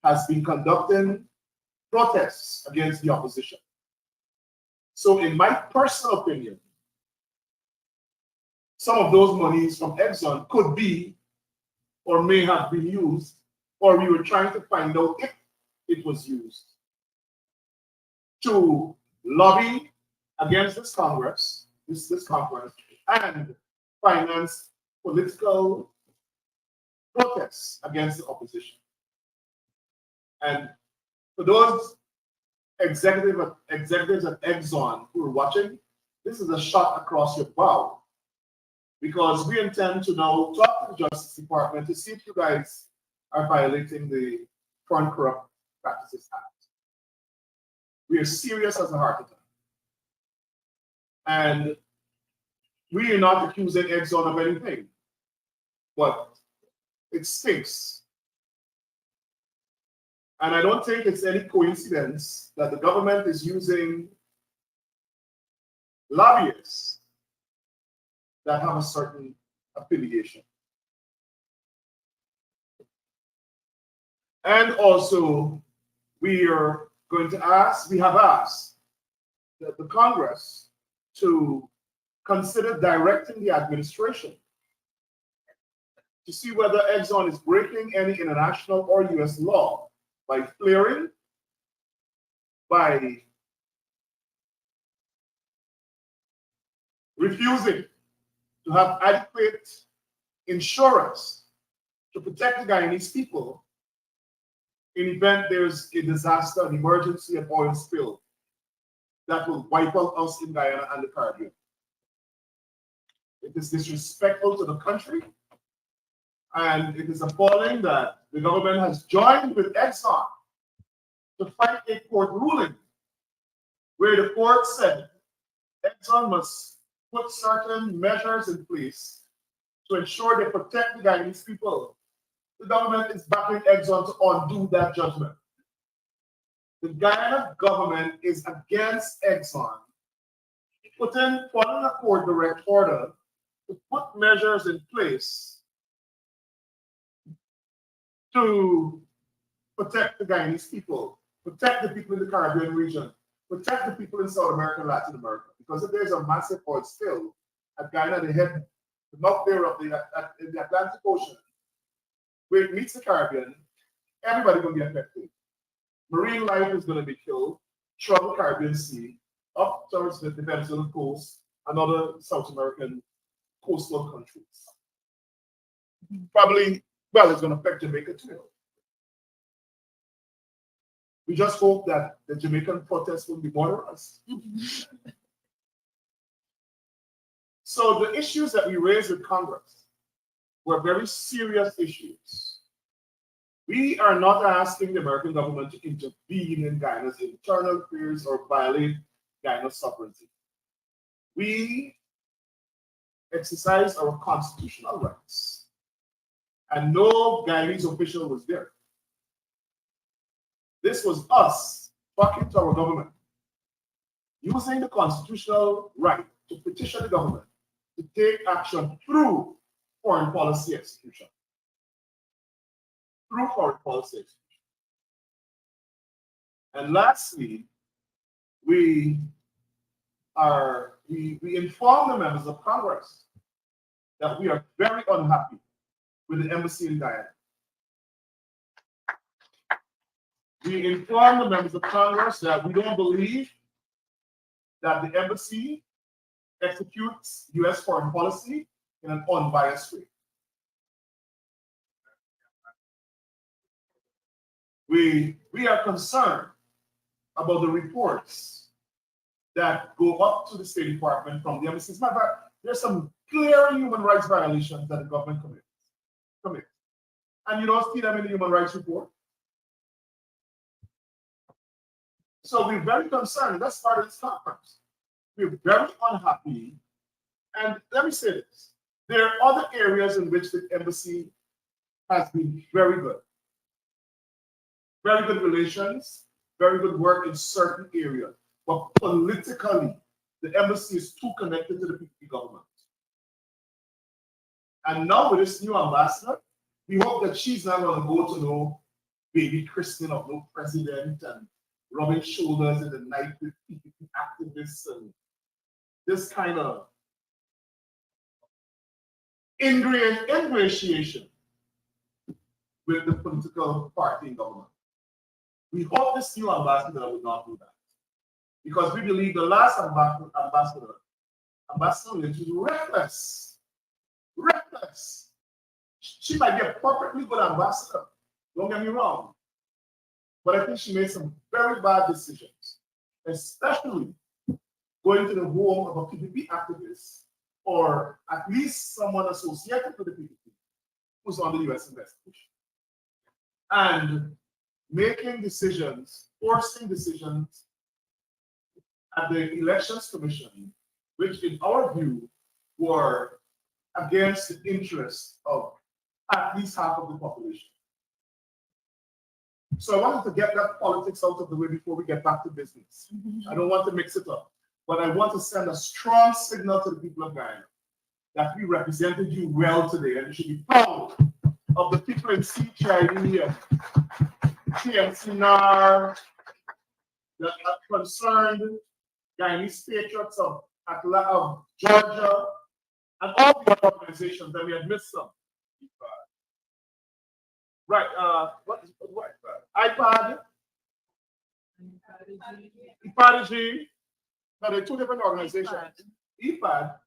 [SPEAKER 3] has been conducting protests against the opposition. So in my personal opinion, some of those monies from Exxon could be or may have been used, or we were trying to find out if it was used to lobby against this Congress, this conference, and finance political protests against the opposition. And for those executives at Exxon who are watching, this is a shot across your bow, because we intend to now talk to the Justice Department to see if you guys are violating the Foreign Corrupt Practices Act. We are serious as a heart attack. And we are not accusing Exxon of anything, but it stinks. And I don't think it's any coincidence that the government is using lobbyists that have a certain affiliation. And also, we are going to ask, we have asked the Congress to consider directing the administration to see whether Exxon is breaking any international or US law by flaring, by refusing to have adequate insurance to protect the Guyanese people in event there's a disaster, an emergency, an oil spill that will wipe out us in Guyana and the Caribbean. It is disrespectful to the country, and it is appalling that the government has joined with Exxon to fight a court ruling where the court said Exxon must put certain measures in place to ensure they protect the Guyanese people. The government is backing Exxon to undo that judgment. The Guyana government is against Exxon following a court direct order to put measures in place to protect the Guyanese people, protect the people in the Caribbean region, protect the people in South America and Latin America. Because if there's a massive oil spill at Guyana, the north there of in the Atlantic Ocean, where it meets the Caribbean, everybody's going to be affected. Marine life is going to be killed.
[SPEAKER 1] throughout the Caribbean Sea, up towards the Venezuelan coast, and other South American coastal countries. Probably, well, it's going to affect Jamaica too. We just hope that the Jamaican protests will be moderate. So the issues that we raised with Congress were very serious issues. We are not asking the American government to intervene in Guyana's internal affairs or violate Guyana's sovereignty. We exercise our constitutional rights, and no Guyanese official was there. This was us talking to our government, using the constitutional right to petition the government to take action through foreign policy execution. Through foreign policy execution. And lastly, we inform the members of Congress that we are very unhappy with the embassy in Guyana. We inform the members of Congress that we don't believe that the embassy executes U.S. foreign policy in an unbiased way. We are concerned about the reports that go up to the State Department from the embassy. As a matter of fact, there's some clear human rights violations that the government commits. And you don't see them in the human rights report. So we're very concerned. That's part of this conference. We're very unhappy. And let me say this. There are other areas in which the embassy has been very good. Very good relations, very good work in certain areas. But politically, the embassy is too connected to the PPP government. And now with this new ambassador, we hope that she's not going to go to no baby christening of no president and rubbing shoulders in the night with PPP activists and this kind of ingratiation with the political party in government. We hope this new ambassador will not do that. Because we believe the last ambassador Lynch, was reckless. Reckless. She might be a perfectly good ambassador, don't get me wrong. But I think she made some very bad decisions, especially going to the home of a PPP activist, or at least someone associated with the PPP who's on the U.S. investigation. And making decisions, forcing decisions at the Elections Commission, which in our view were against the interests of at least half of the population. So I wanted to get that politics out of the way before we get back to business. I don't want to mix it up, but I want to send a strong signal to the people of Guyana that we represented you well today, and you should be proud of the people in CHID and TMC NAR, the concerned Guyanese patriots of Georgia, and all the other organizations that we had missed some. Right, what iPad? IPADG. Now they're two different organizations. IPAD.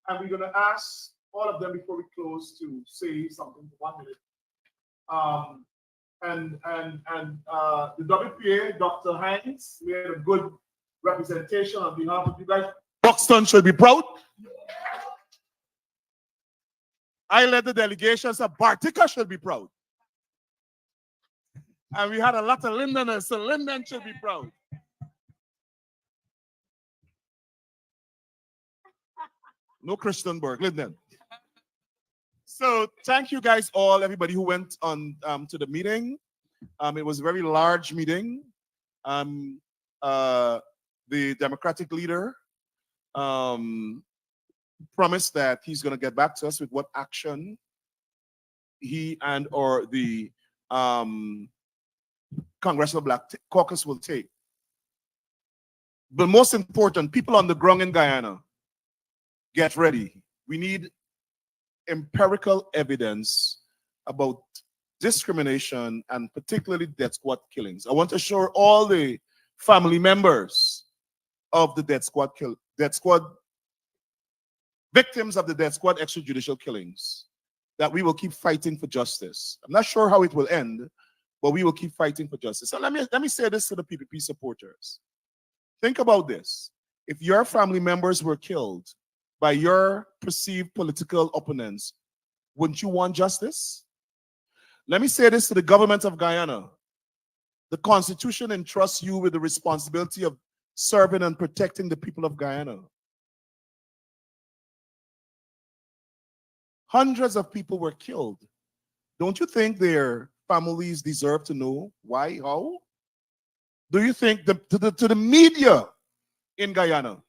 [SPEAKER 1] And we're gonna ask all of them before we close to say something for 1 minute. The WPA, Dr. Hines, made a good representation on behalf of you guys.
[SPEAKER 3] Buxton should be proud. I led the delegation, so Bartica should be proud. And we had a lot of Lindoners, so Linden should be proud. No Christianburg, Linden. So thank you guys all, everybody who went on to the meeting. It was a very large meeting. The Democratic leader promised that he's going to get back to us with what action he and or the Congressional Black Caucus will take. But most important, people on the ground in Guyana, get ready. We need empirical evidence about discrimination and particularly death squad killings. I want to assure all the family members of the death squad victims of the death squad extrajudicial killings, that we will keep fighting for justice. I'm not sure how it will end, but we will keep fighting for justice. So let me say this to the PPP supporters. Think about this. If your family members were killed by your perceived political opponents, wouldn't you want justice? Let me say this to the government of Guyana. The Constitution entrusts you with the responsibility of serving and protecting the people of Guyana. Hundreds of people were killed. Don't you think their families deserve to know why, how? Do you think to the media in Guyana,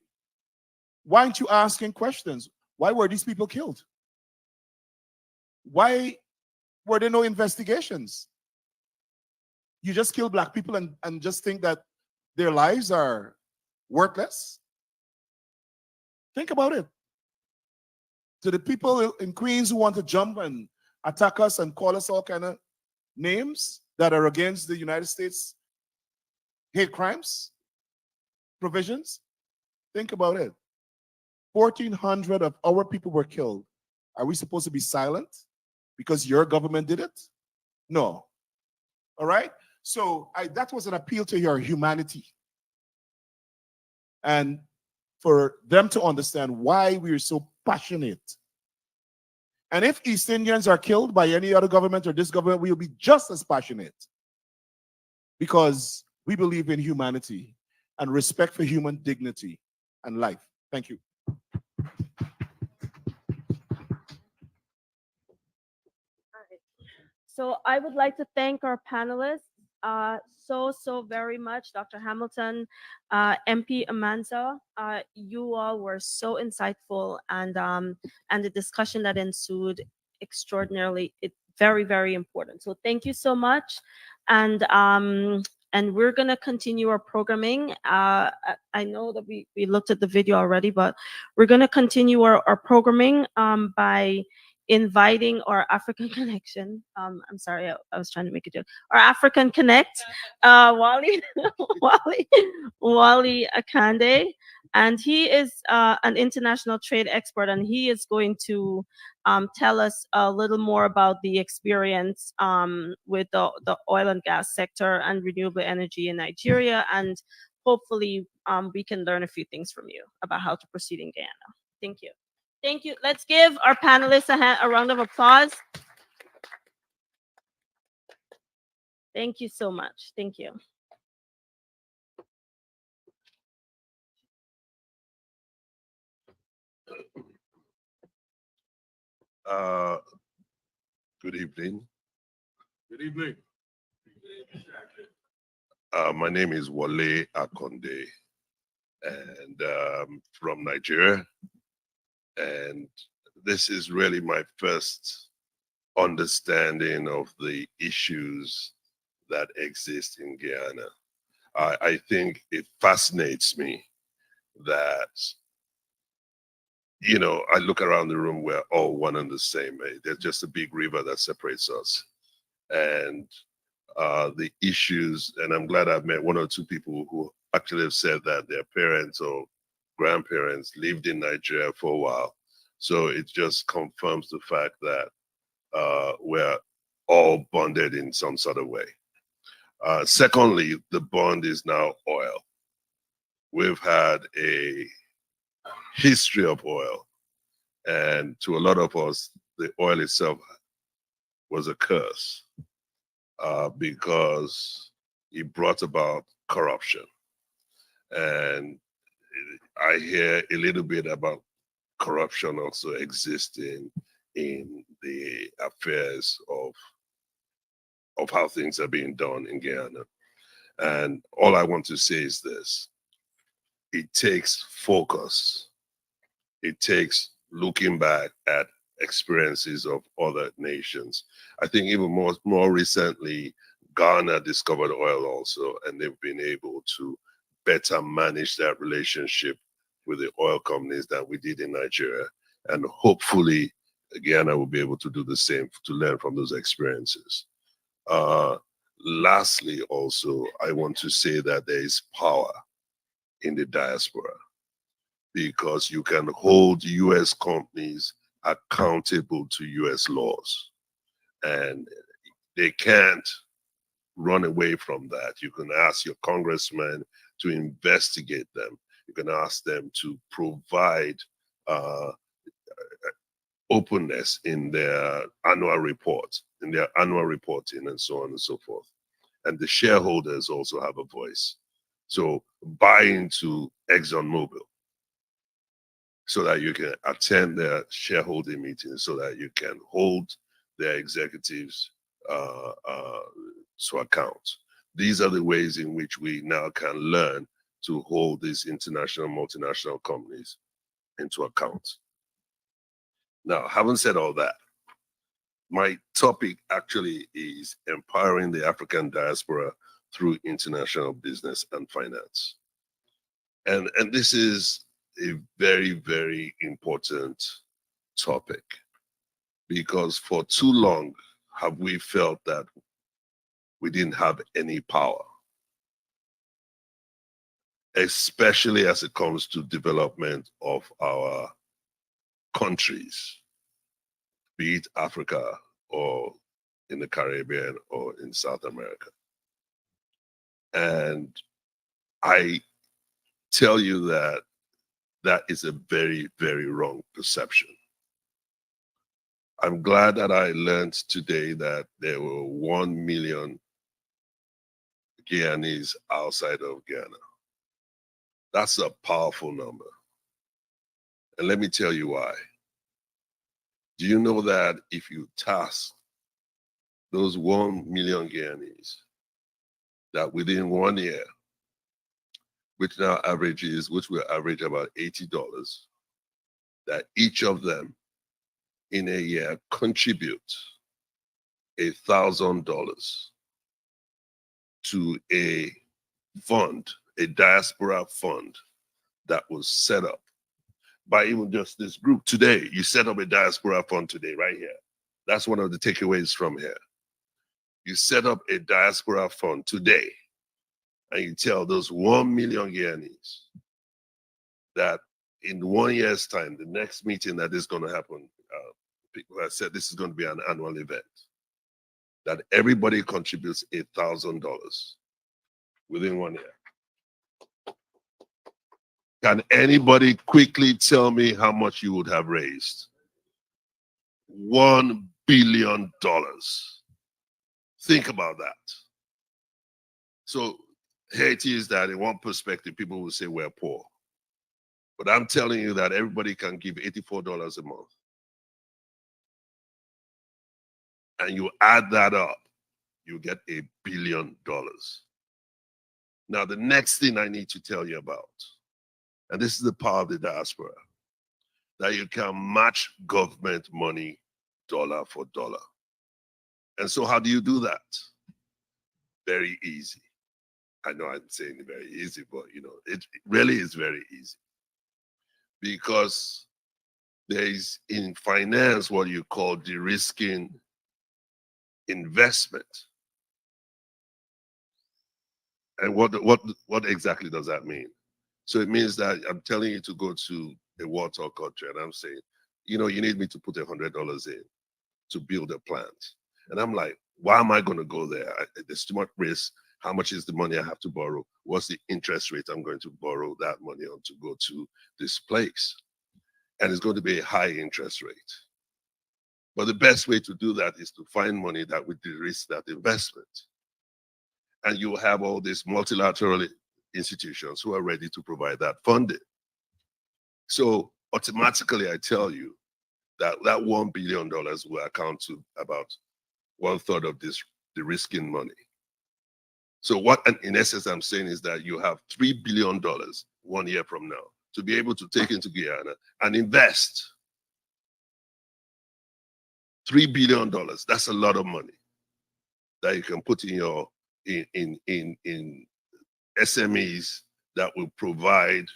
[SPEAKER 3] why aren't you asking questions? Why were these people killed? Why were there no investigations? You just kill black people and just think that their lives are worthless? Think about it. To the people in Queens who want to jump and attack us and call us all kind of names that are against the United States hate crimes provisions, think about it. 1,400 of our people were killed. Are we supposed to be silent because your government did it? No. All right? So that was an appeal to your humanity. And for them to understand why we are so passionate. And if East Indians are killed by any other government or this government, we will be just as passionate. Because we believe in humanity and respect for human dignity and life. Thank you.
[SPEAKER 5] So I would like to thank our panelists so very much. Dr. Hamilton, MP Amanza, you all were so insightful, and the discussion that ensued extraordinarily, very important. So thank you so much, and we're gonna continue our programming. I know that we looked at the video already, but we're gonna continue our programming by inviting our African connection. I'm sorry, I was trying to make a joke. Our African Connect, Wally Akande, and he is an international trade expert, and he is going to tell us a little more about the experience with the oil and gas sector and renewable energy in Nigeria, and hopefully we can learn a few things from you about how to proceed in Guyana. Thank you. Thank you. Let's give our panelists a round of applause. Thank you so much. Thank you.
[SPEAKER 11] Good evening.
[SPEAKER 3] Good evening.
[SPEAKER 11] My name is Wale Akonde, and from Nigeria. And this is really my first understanding of the issues that exist in Guyana. I think it fascinates me that, you know, I look around the room, we're all one and the same. There's just a big river that separates us. And the issues, and I'm glad I've met one or two people who actually have said that their parents or grandparents lived in Nigeria for a while. So it just confirms the fact that we're all bonded in some sort of way. Secondly, the bond is now oil. We've had a history of oil, and to a lot of us, the oil itself was a curse because it brought about corruption. And I hear a little bit about corruption also existing in the affairs of how things are being done in Guyana. And all I want to say is this: it takes focus. It takes looking back at experiences of other nations. I think even more recently, Ghana discovered oil also, and they've been able to better manage that relationship with the oil companies than we did in Nigeria. And hopefully, Guyana will be able to do the same to learn from those experiences. lastly, also, I want to say that there is power in the diaspora because you can hold US companies accountable to US laws, and they can't run away from that. You can ask your congressman to investigate them. You can ask them to provide openness in their annual report, in their annual reporting, and so on and so forth. And the shareholders also have a voice. So buy into ExxonMobil so that you can attend their shareholding meetings, so that you can hold their executives to account. These are the ways in which we now can learn to hold these international, multinational companies into account. Now, having said all that, my topic actually is empowering the African diaspora through international business and finance. And this is a very, very important topic because for too long have we felt that we didn't have any power, especially as it comes to development of our countries, be it Africa or in the Caribbean or in South America. And I tell you that that is a very, very wrong perception. I'm glad that I learned today that there were 1 million Guyanese outside of Guyana. That's a powerful number. And let me tell you why. Do you know that if you task those 1 million Guyanese, that within 1 year, which will average about $80, that each of them in a year contribute $1,000 to a fund, a diaspora fund that was set up by even just this group today. You set up a diaspora fund today, right here. That's one of the takeaways from here. You set up a diaspora fund today, and you tell those 1 million Guyanese that in 1 year's time, the next meeting that is going to happen, people have said this is going to be an annual event, that everybody contributes $1,000 within 1 year. Can anybody quickly tell me how much you would have raised? $1 billion. Think about that. So Haiti is that in one perspective, people will say we're poor. But I'm telling you that everybody can give $84 a month. And you add that up, you get $1 billion. Now, the next thing I need to tell you about, and this is the power of the diaspora, that you can match government money dollar for dollar. And so how do you do that? Very easy. I know I'm saying very easy, but it really is very easy. Because there is in finance what you call de-risking investment. And what exactly does that mean? So it means that I'm telling you to go to a war-torn country, and I'm saying, you need me to put $100 in to build a plant. And I'm like, why am I going to go there? There's too much risk. How much is the money I have to borrow? What's the interest rate I'm going to borrow that money on to go to this place? And it's going to be a high interest rate. But the best way to do that is to find money that would de-risk that investment. And you have all these multilateral institutions who are ready to provide that funding. So automatically, I tell you that that $1 billion will account to about 1/3 of this de-risking money. So what, in essence, I'm saying is that you have $3 billion 1 year from now to be able to take into Guyana and invest. $3 billion, that's a lot of money that you can put in your in SMEs that will provide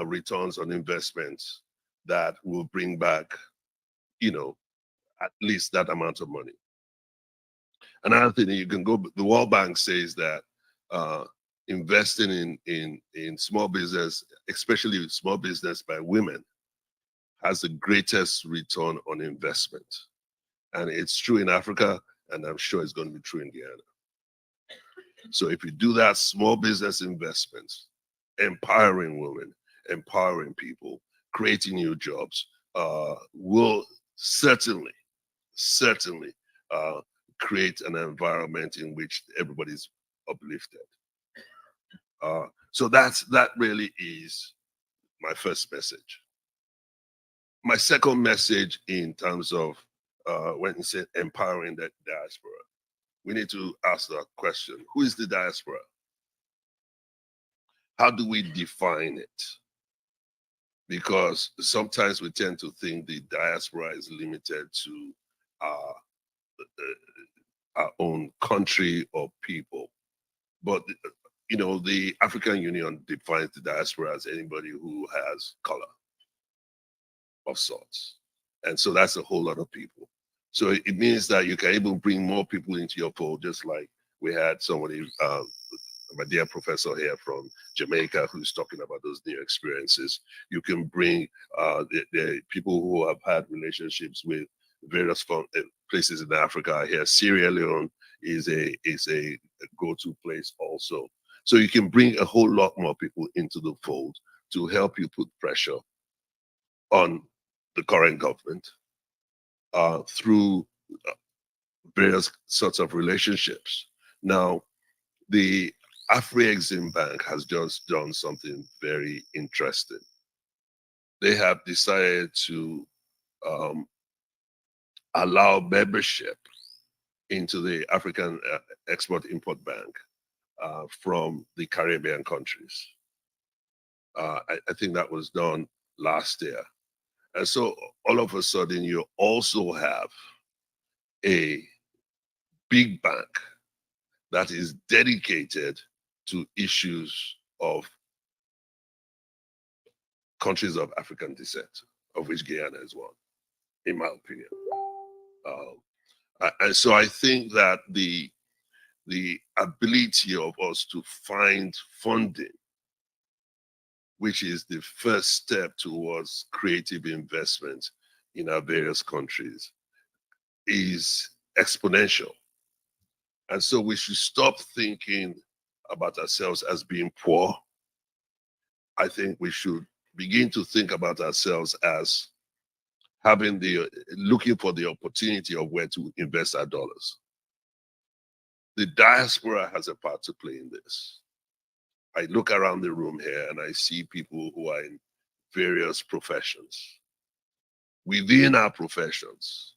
[SPEAKER 11] returns on investments that will bring back, at least that amount of money. Another thing you can go, the World Bank says that investing in small business, especially small business by women, has the greatest return on investment. And it's true in Africa, and I'm sure it's going to be true in Guyana. So if you do that small business investments, empowering women, empowering people, creating new jobs, will certainly create an environment in which everybody's uplifted. So that really is my first message. My second message in terms of when you say empowering the diaspora, we need to ask that question: who is the diaspora? How do we define it? Because sometimes we tend to think the diaspora is limited to our own country or people. But you know, the African Union defines the diaspora as anybody who has color of sorts. And so that's a whole lot of people. So it means that you can even bring more people into your fold, just like we had somebody, my dear professor here from Jamaica, who's talking about those new experiences. You can bring the people who have had relationships with various places in Africa here. Sierra Leone is a go-to place also. So you can bring a whole lot more people into the fold to help you put pressure on the current government through various sorts of relationships. Now, the Afri-Exim Bank has just done something very interesting. They have decided to allow membership into the African Export-Import Bank from the Caribbean countries. I think that was done last year. And so all of a sudden, you also have a big bank that is dedicated to issues of countries of African descent, of which Guyana is one, in my opinion. And so I think that the ability of us to find funding, which is the first step towards creative investment in our various countries, is exponential. And so we should stop thinking about ourselves as being poor. I think we should begin to think about ourselves as looking for the opportunity of where to invest our dollars. The diaspora has a part to play in this. I look around the room here and I see people who are in various professions. Within our professions,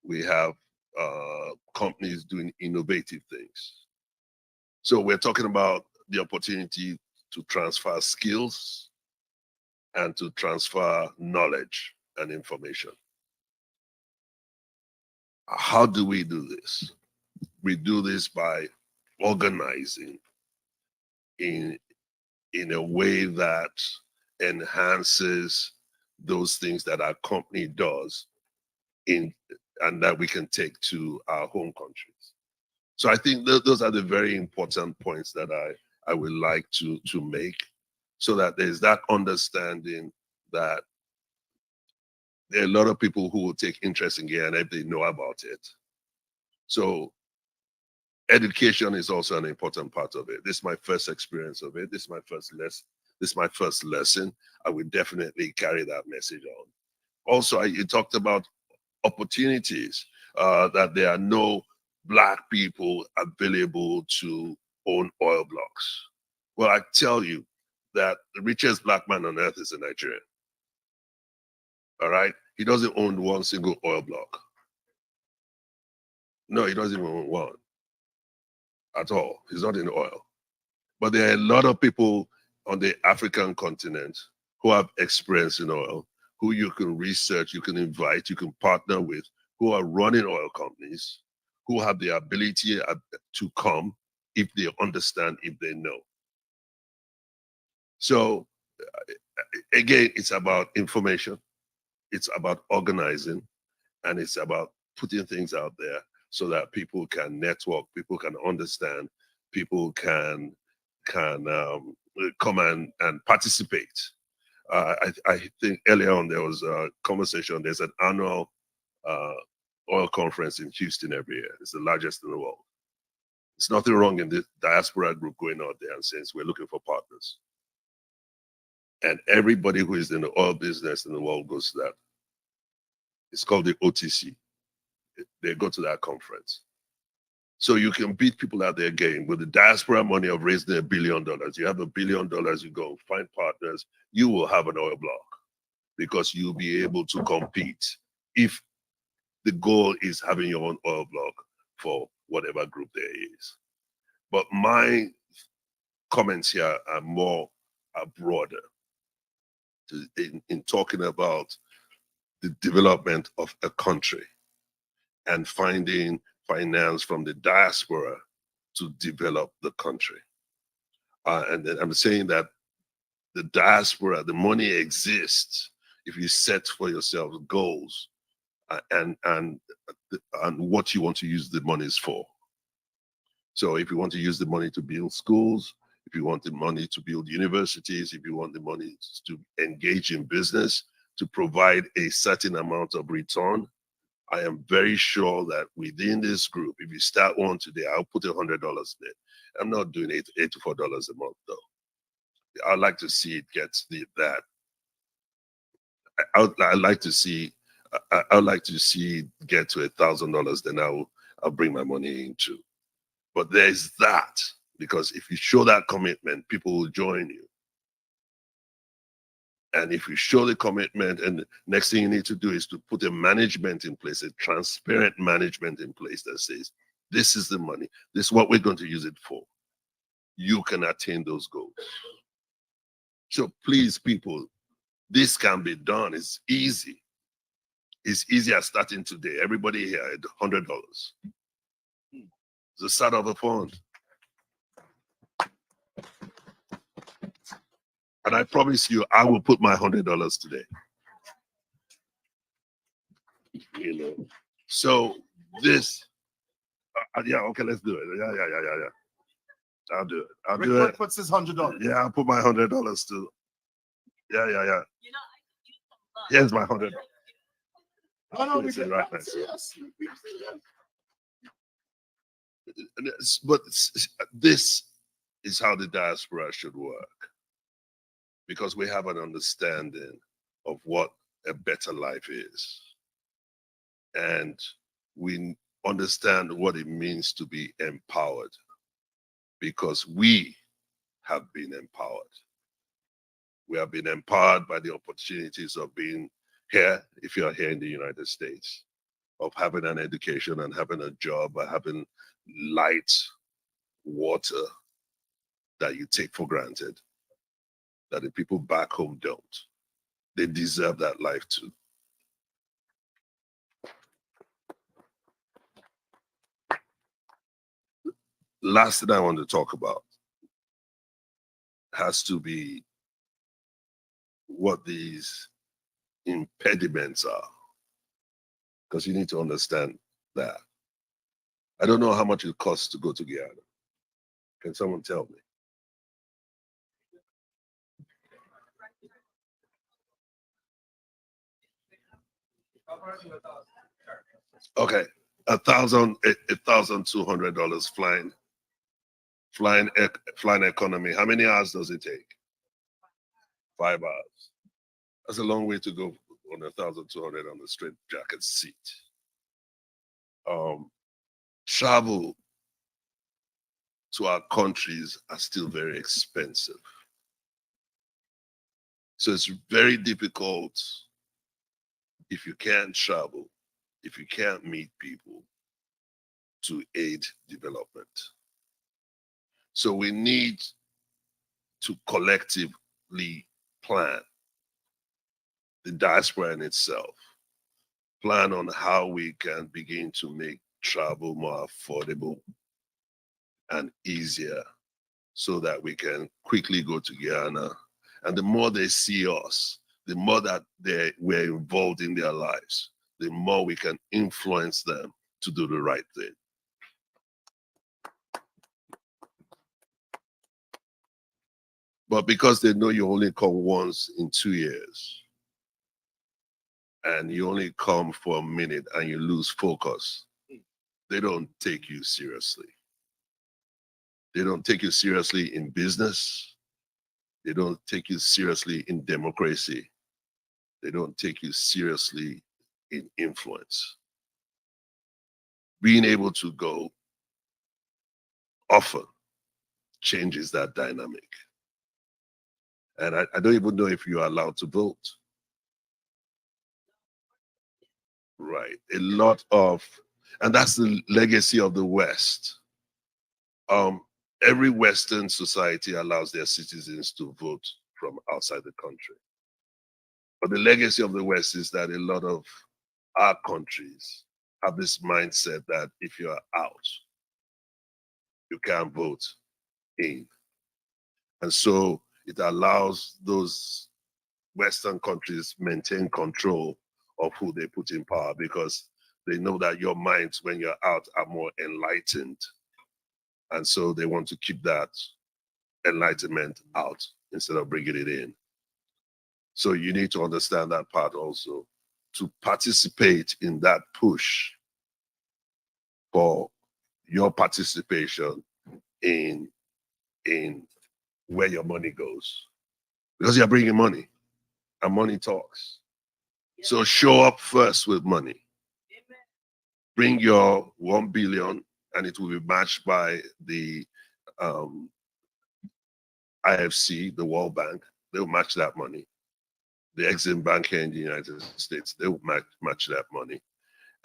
[SPEAKER 11] we have companies doing innovative things. So we're talking about the opportunity to transfer skills and to transfer knowledge and information. How do we do this? We do this by organizing in a way that enhances those things that our company does and that we can take to our home countries. So I think those are the very important points that I would like to make, so that there's that understanding that there are a lot of people who will take interest in Guyana if they know about it. So education is also an important part of it. This is my first experience of it. This is my first lesson. I will definitely carry that message on. Also, you talked about opportunities, that there are no Black people available to own oil blocks. Well, I tell you that the richest Black man on earth is a Nigerian. All right? He doesn't own one single oil block. No, he doesn't even own one at all. He's not in oil. But there are a lot of people on the African continent who have experience in oil, who you can research, you can invite, you can partner with, who are running oil companies, who have the ability to come if they understand, if they know. So again, it's about information, it's about organizing, and it's about putting things out there. so that people can network, people can understand, people can come and participate. I think earlier on there was a conversation. There's an annual oil conference in Houston every year. It's the largest in the world. There's nothing wrong in the diaspora group going out there and saying we're looking for partners. And everybody who is in the oil business in the world goes to that. It's called the OTC. They go to that conference. So you can beat people at their game. With the diaspora money of raising $1 billion, you have $1 billion, you go find partners, you will have an oil block because you'll be able to compete if the goal is having your own oil block for whatever group there is. But my comments here are broader in talking about the development of a country and finding finance from the diaspora to develop the country. And then I'm saying that the diaspora, the money exists if you set for yourself goals and what you want to use the monies for. So if you want to use the money to build schools, if you want the money to build universities, if you want the money to engage in business, to provide a certain amount of return, I am very sure that within this group, if you start one today, I'll put $100 there. I'm not doing $84 a month though. I'd like to see it get that. I'd like to see it get to $1,000. Then I'll bring my money in too. But there's that, because if you show that commitment, people will join you. And if you show the commitment, and the next thing you need to do is to put a management in place, a transparent management in place that says, this is the money, this is what we're going to use it for. You can attain those goals. So please, people, this can be done. It's easy. It's easy as starting today. Everybody here at $100. It's the start of a fund. And I promise you, I will put my $100 today. You know, so this, yeah, okay, let's do it. Yeah. I'll do it. I'll do
[SPEAKER 1] Rick
[SPEAKER 11] it.
[SPEAKER 1] puts his $100.
[SPEAKER 11] Yeah, I'll put my $100 too. Yeah. Here's my $100.
[SPEAKER 1] No,
[SPEAKER 11] It's right next.
[SPEAKER 1] yes.
[SPEAKER 11] But this is how the diaspora should work, because we have an understanding of what a better life is. And we understand what it means to be empowered, because we have been empowered. We have been empowered by the opportunities of being here, if you're here in the United States, of having an education and having a job, and having light, water that you take for granted, that the people back home don't. They deserve that life too. Last thing I want to talk about has to be what these impediments are, because you need to understand that. I don't know how much it costs to go to Guyana. Can someone tell me? Okay, $1,200 flying economy. How many hours does it take? 5 hours. That's a long way to go on 1,200 on the straight jacket seat. Travel to our countries are still very expensive. So it's very difficult if you can't travel, if you can't meet people, to aid development. So we need to collectively plan, the diaspora in itself, plan on how we can begin to make travel more affordable and easier, so that we can quickly go to Guyana. And the more they see us, the more that we're involved in their lives, the more we can influence them to do the right thing. But because they know you only come once in 2 years, and you only come for a minute and you lose focus, they don't take you seriously. They don't take you seriously in business. They don't take you seriously in democracy. They don't take you seriously in influence. Being able to go often changes that dynamic. And I don't even know if you're allowed to vote. Right. A lot of, and that's the legacy of the West. Every Western society allows their citizens to vote from outside the country. But the legacy of the West is that a lot of our countries have this mindset that if you're out, you can't vote in. And so it allows those Western countries maintain control of who they put in power, because they know that your minds when you're out are more enlightened. And so they want to keep that enlightenment out instead of bringing it in. So you need to understand that part also, to participate in that push for your participation in where your money goes. Because you're bringing money, and money talks. So show up first with money. Bring your 1 billion, and it will be matched by the IFC, the World Bank. They'll match that money. The Exim Bank here in the United States, they will match that money.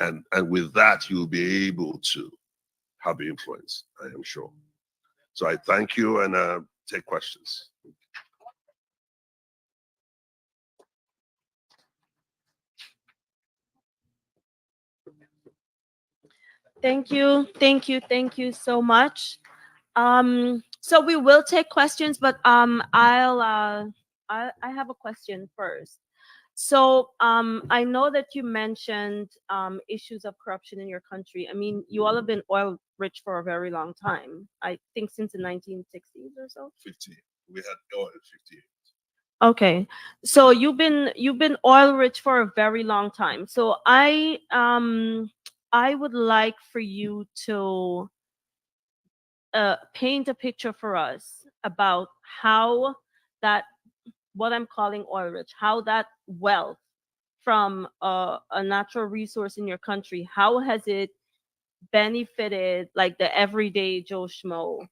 [SPEAKER 11] And with that, you'll be able to have influence, I am sure. So I thank you, and take questions.
[SPEAKER 5] Thank you, thank you, thank you so much. So we will take questions, but I have a question first. So I know that you mentioned issues of corruption in your country. I mean, you all have been oil rich for a very long time. I think since the 1960s or so.
[SPEAKER 11] 50. We had oil at 50.
[SPEAKER 5] Okay, so you've been oil rich for a very long time. So I would like for you to paint a picture for us about how that, what I'm calling oil rich, how that wealth from a natural resource in your country, how has it benefited like the everyday Joe Schmo?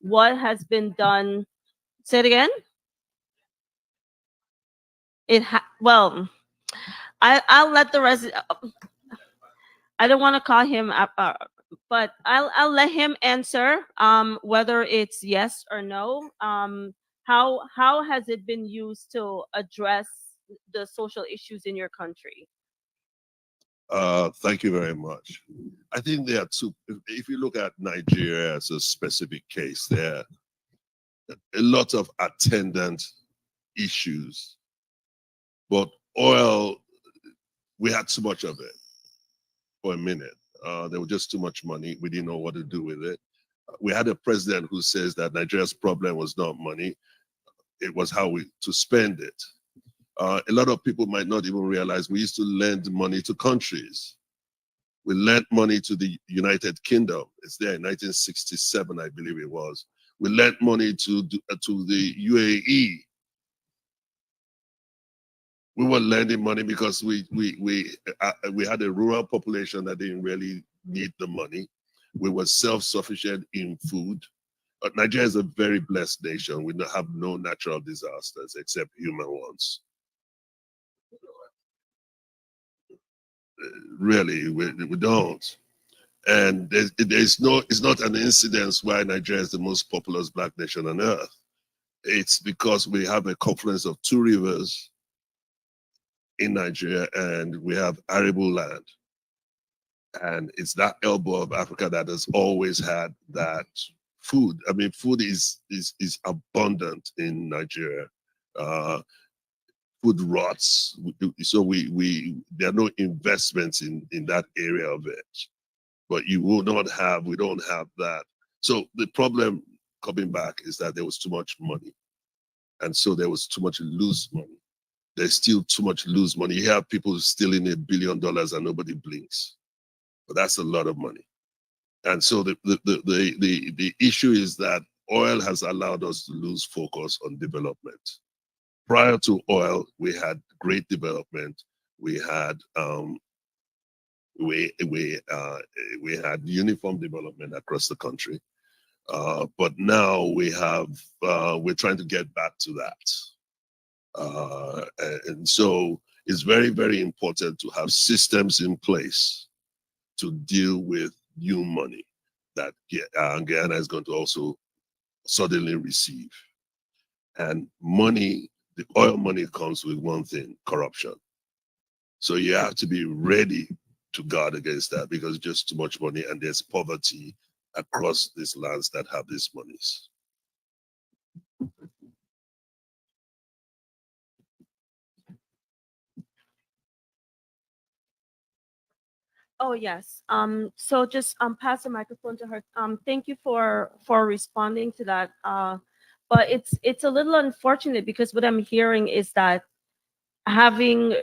[SPEAKER 5] What has been done? Say it again. Well, I'll let the rest. I don't want to call him up, but I'll let him answer. Whether it's yes or no. How has it been used to address the social issues in your country?
[SPEAKER 11] Thank you very much. I think there are two. If you look at Nigeria as a specific case, there are a lot of attendant issues. But oil, we had too much of it for a minute. There was just too much money. We didn't know what to do with it. We had a president who says that Nigeria's problem was not money. It was how to spend it. A lot of people might not even realize we used to lend money to countries. We lent money to the United Kingdom. It's there in 1967, I believe it was. We lent money to the UAE. We were lending money because we had a rural population that didn't really need the money. We were self-sufficient in food. Nigeria is a very blessed nation. We have no natural disasters except human ones. Really, we don't. And it's not an incidence why Nigeria is the most populous black nation on earth. It's because we have a confluence of two rivers in Nigeria, and we have arable land. And it's that elbow of Africa that has always had that food. I mean, food is abundant in Nigeria. food rots. So there are no investments in that area of it. But we don't have that. So the problem coming back is that there was too much money. And so there was too much loose money. There's still too much loose money. You have people stealing $1 billion and nobody blinks. But that's a lot of money. And so the issue is that oil has allowed us to lose focus on development. Prior to oil, we had great development. We had we had uniform development across the country, but now we're trying to get back to that, and so it's very, very important to have systems in place to deal with new money that Guyana is going to also suddenly receive. And money, the oil money comes with one thing: corruption. So you have to be ready to guard against that, because just too much money, and there's poverty across these lands that have these monies.
[SPEAKER 5] Oh, yes. So just pass the microphone to her. Thank you for responding to that. But it's a little unfortunate, because what I'm hearing is that having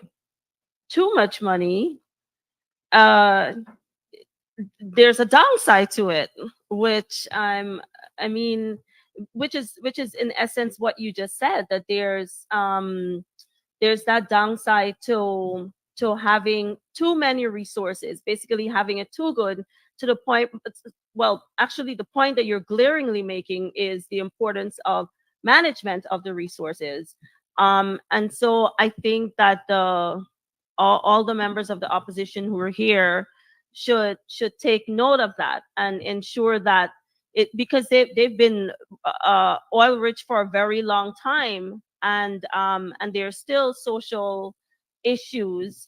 [SPEAKER 5] too much money, there's a downside to it, which I mean, which is in essence what you just said, that there's that downside to having too many resources, basically having it too good, to the point, well, actually the point that you're glaringly making is the importance of management of the resources. And so I think that all the members of the opposition who are here should take note of that and ensure that because they've been oil rich for a very long time, and there's still social issues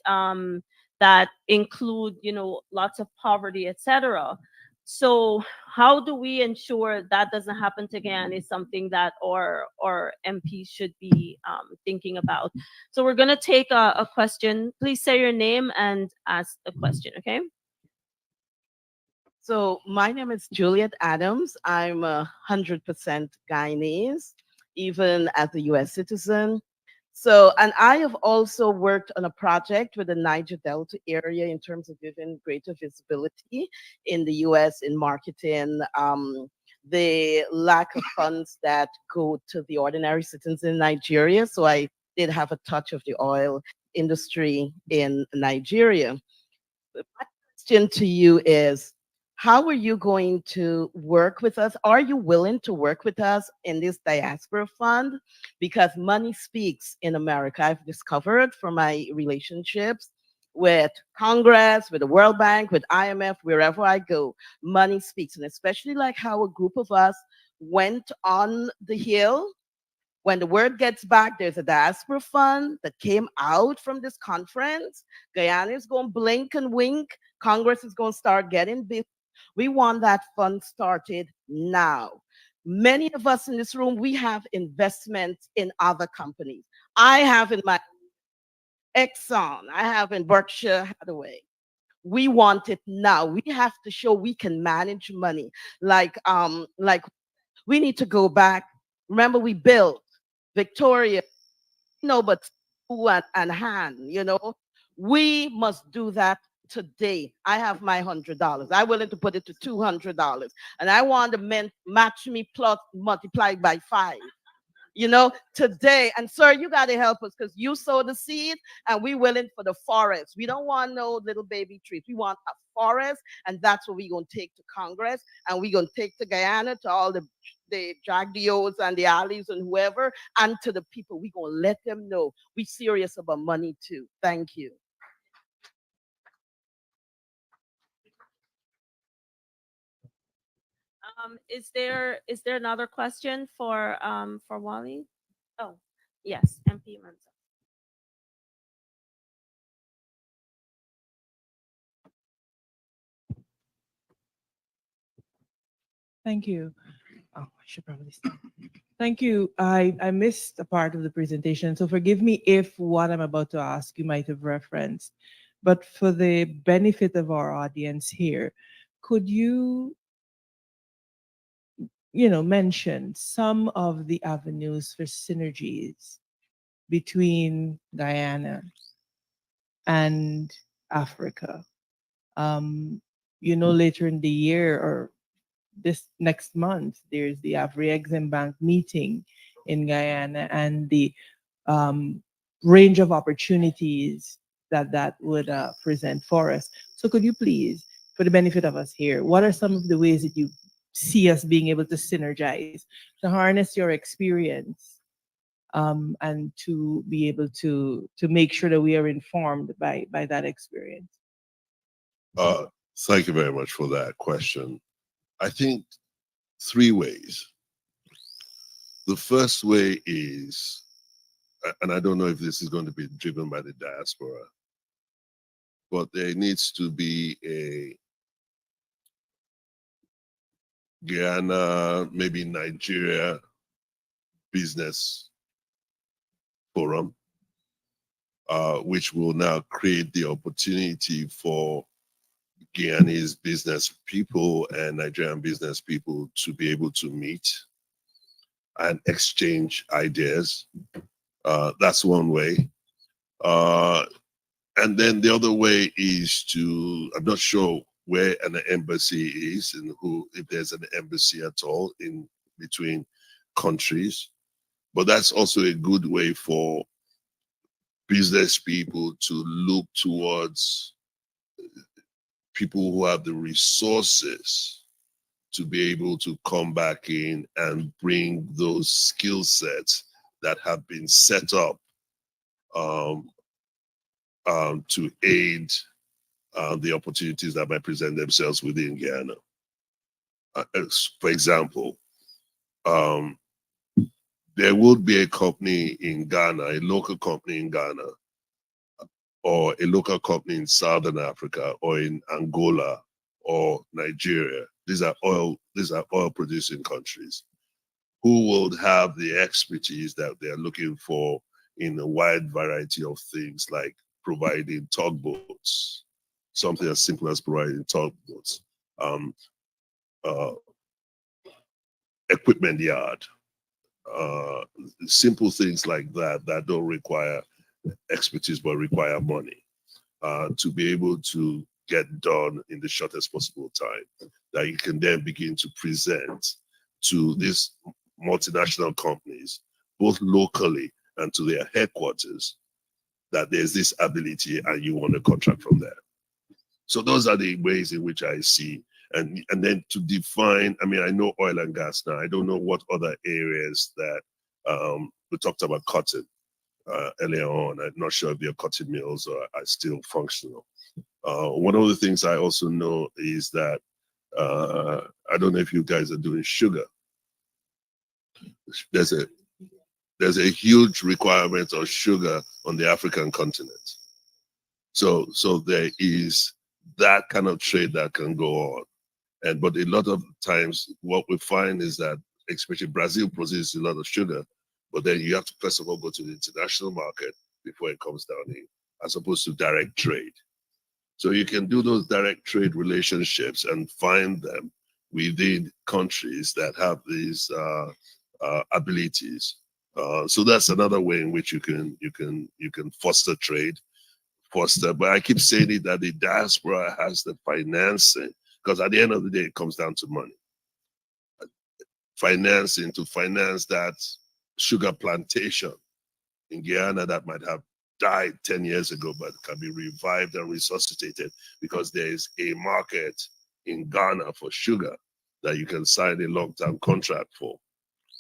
[SPEAKER 5] that include, lots of poverty, etc. So how do we ensure that doesn't happen again is something that our MPs should be thinking about. So we're going to take a question. Please say your name and ask the question, okay?
[SPEAKER 12] So my name is Juliet Adams. I'm 100% Guyanese, even as a US citizen. So, and I have also worked on a project with the Niger Delta area in terms of giving greater visibility in the US in marketing the lack of funds that go to the ordinary citizens in Nigeria. So I did have a touch of the oil industry in Nigeria. My question to you is, how are you going to work with us? Are you willing to work with us in this diaspora fund? Because money speaks in America. I've discovered from my relationships with Congress, with the World Bank, with IMF, wherever I go, money speaks. And especially like how a group of us went on the Hill. When the word gets back, there's a diaspora fund that came out from this conference. Guyana is going to blink and wink. Congress is going to start getting big. We want that fund started now. Many of us in this room, we have investments in other companies. I have in my Exxon, I have in Berkshire Hathaway. We want it now. We have to show we can manage money. Like we need to go back. Remember, we built Victoria, but and hand, we must do that today. I have my $100. I'm willing to put it to $200, and I want to match me plus multiplied by 5. Today. And sir, you got to help us, because you sow the seed and we willing for the forest. We don't want no little baby trees. We want a forest, and that's what we're going to take to Congress, and we're going to take to Guyana, to all the Jagdios and the Alis and whoever, and to the people. We're going to let them know we serious about money too. Thank you.
[SPEAKER 5] Is there another question for Wally? Oh, yes, MP Manzo.
[SPEAKER 2] Thank you. Oh, I should probably stop. Thank you. I missed a part of the presentation, so forgive me if what I'm about to ask you might have referenced. But for the benefit of our audience here, could you, mention some of the avenues for synergies between Guyana and Africa? Later in the year or this next month, there's the Afri-Exim Bank meeting in Guyana and the range of opportunities that would present for us. So could you please, for the benefit of us here, what are some of the ways that you see us being able to synergize, to harness your experience, and to be able to make sure that we are informed by that experience?
[SPEAKER 11] Thank you very much for that question. I think three ways. The first way is, and I don't know if this is going to be driven by the diaspora, but there needs to be a Guyana, maybe Nigeria business forum, which will now create the opportunity for Guyanese business people and Nigerian business people to be able to meet and exchange ideas. That's one way. And then the other way is to, I'm not sure where an embassy is and if there's an embassy at all in between countries, but that's also a good way for business people to look towards people who have the resources to be able to come back in and bring those skill sets that have been set up to aid the opportunities that might present themselves within Guyana. For example, there would be a company in Ghana, a local company in Ghana, or a local company in Southern Africa, or in Angola, or Nigeria. These are oil producing countries who would have the expertise that they're looking for in a wide variety of things, like providing tugboats, something as simple as providing tugboats, equipment yard, simple things like that don't require expertise but require money to be able to get done in the shortest possible time, that you can then begin to present to these multinational companies, both locally and to their headquarters, that there's this ability and you want a contract from there. So those are the ways in which I see. And then to define, I mean, I know oil and gas now. I don't know what other areas that we talked about cotton earlier on. I'm not sure if your cotton mills are still functional. One of the things I also know is that I don't know if you guys are doing sugar. There's a huge requirement of sugar on the African continent. So there is that kind of trade that can go on. But a lot of times what we find is that, especially Brazil produces a lot of sugar, but then you have to first of all go to the international market before it comes down here, as opposed to direct trade. So you can do those direct trade relationships and find them within countries that have these abilities. So that's another way in which you can foster trade, But I keep saying it that the diaspora has the financing, because at the end of the day, it comes down to money. Financing to finance that sugar plantation in Guyana that might have died 10 years ago, but can be revived and resuscitated because there is a market in Ghana for sugar that you can sign a long-term contract for.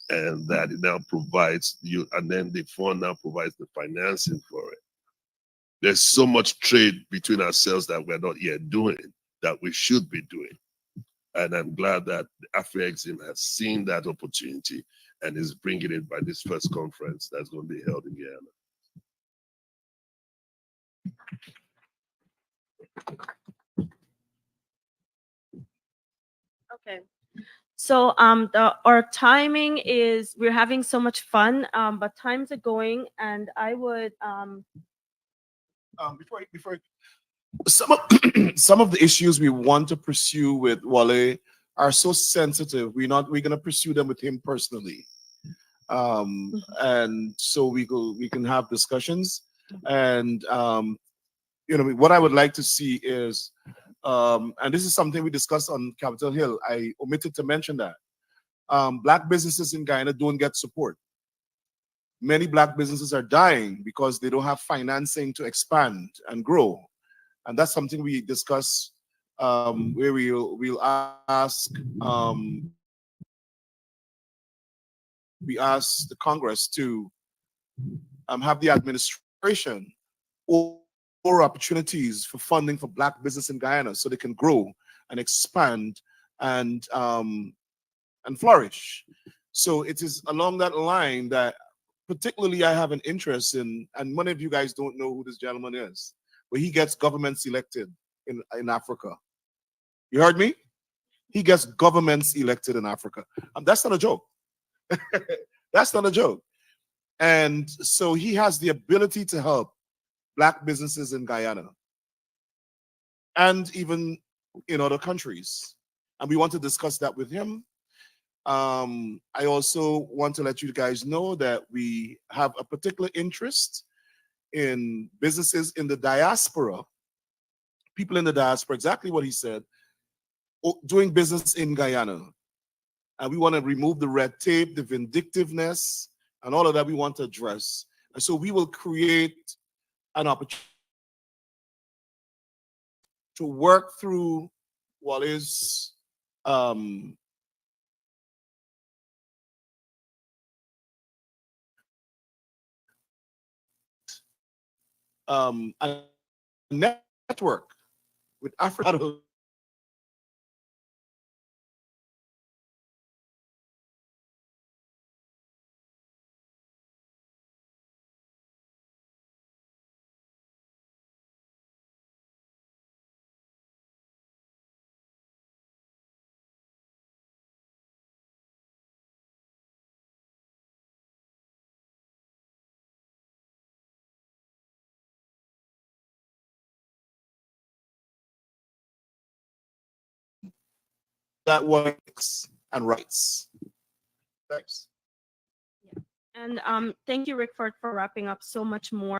[SPEAKER 11] And that it now provides you, and then the fund now provides the financing for it. There's so much trade between ourselves that we're not yet doing that we should be doing. And I'm glad that Afri-Exim has seen that opportunity and is bringing it by this first conference that's going to be held in Guyana.
[SPEAKER 5] Okay. So our timing is, we're having so much fun, but times are going, and I would
[SPEAKER 3] Before some of some of the issues we want to pursue with Wale are so sensitive. We're gonna pursue them with him personally. And so we can have discussions. And what I would like to see is and this is something we discussed on Capitol Hill. I omitted to mention that Black businesses in Guyana don't get support. Many Black businesses are dying because they don't have financing to expand and grow. And that's something we discuss where we'll ask we ask the Congress to have the administration or opportunities for funding for Black business in Guyana so they can grow and expand and flourish. So it is along that line that particularly I have an interest in, and many of you guys don't know who this gentleman is, but he gets governments elected in Africa. You heard me? He gets governments elected in Africa. That's not a joke. That's not a joke. And so he has the ability to help Black businesses in Guyana and even in other countries. And we want to discuss that with him. I also want to let you guys know that we have a particular interest in businesses in the diaspora, people in the diaspora, exactly what he said, doing business in Guyana. And we want to remove the red tape, the vindictiveness, and all of that we want to address. And so we will create an opportunity to work through what is a network with Africa that works and rights. Thanks.
[SPEAKER 5] and thank you, Rick, for wrapping up so much more.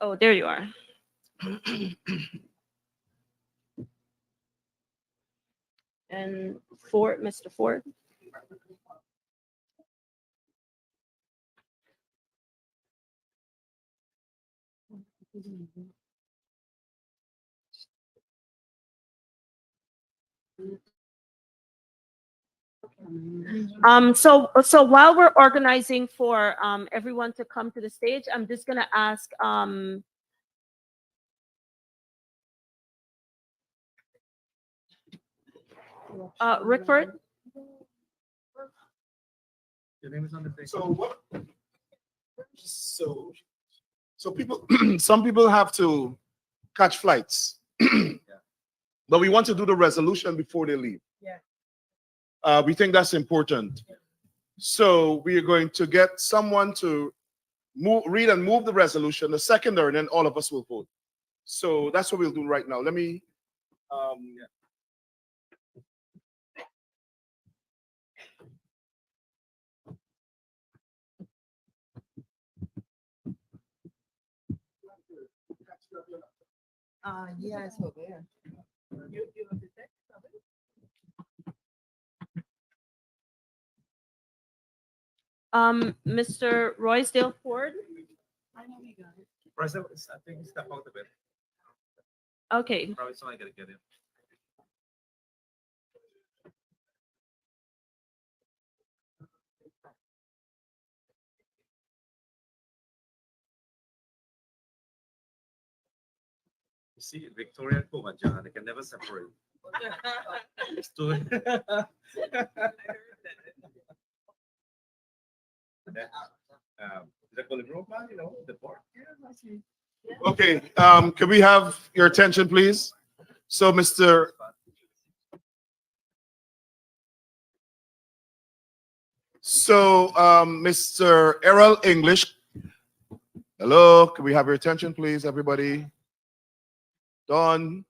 [SPEAKER 5] Oh, there you are. And Ford, Mr. Ford. So while we're organizing for everyone to come to the stage, I'm just gonna ask Rickford.
[SPEAKER 1] Your name is on the thing. So what?
[SPEAKER 3] So people, some people have to catch flights, but we want to do the resolution before they leave.
[SPEAKER 2] Yeah.
[SPEAKER 3] We think that's important. So we are going to get someone to read and move the resolution, the seconder, and then all of us will vote. So that's what we'll do right now. Let me.
[SPEAKER 8] Yeah, it's over there.
[SPEAKER 5] Mr. Roysdale Ford.
[SPEAKER 1] Bryce, I think you step out a bit.
[SPEAKER 5] Okay.
[SPEAKER 1] Probably somebody gotta get in. You see, Victoria and Coma, John, they can never separate. It's too. The Colibro man, you know, the board. Yeah, I see.
[SPEAKER 3] Okay, can we have your attention, please? So, Mr. Errol English. Hello, can we have your attention, please, everybody? Don.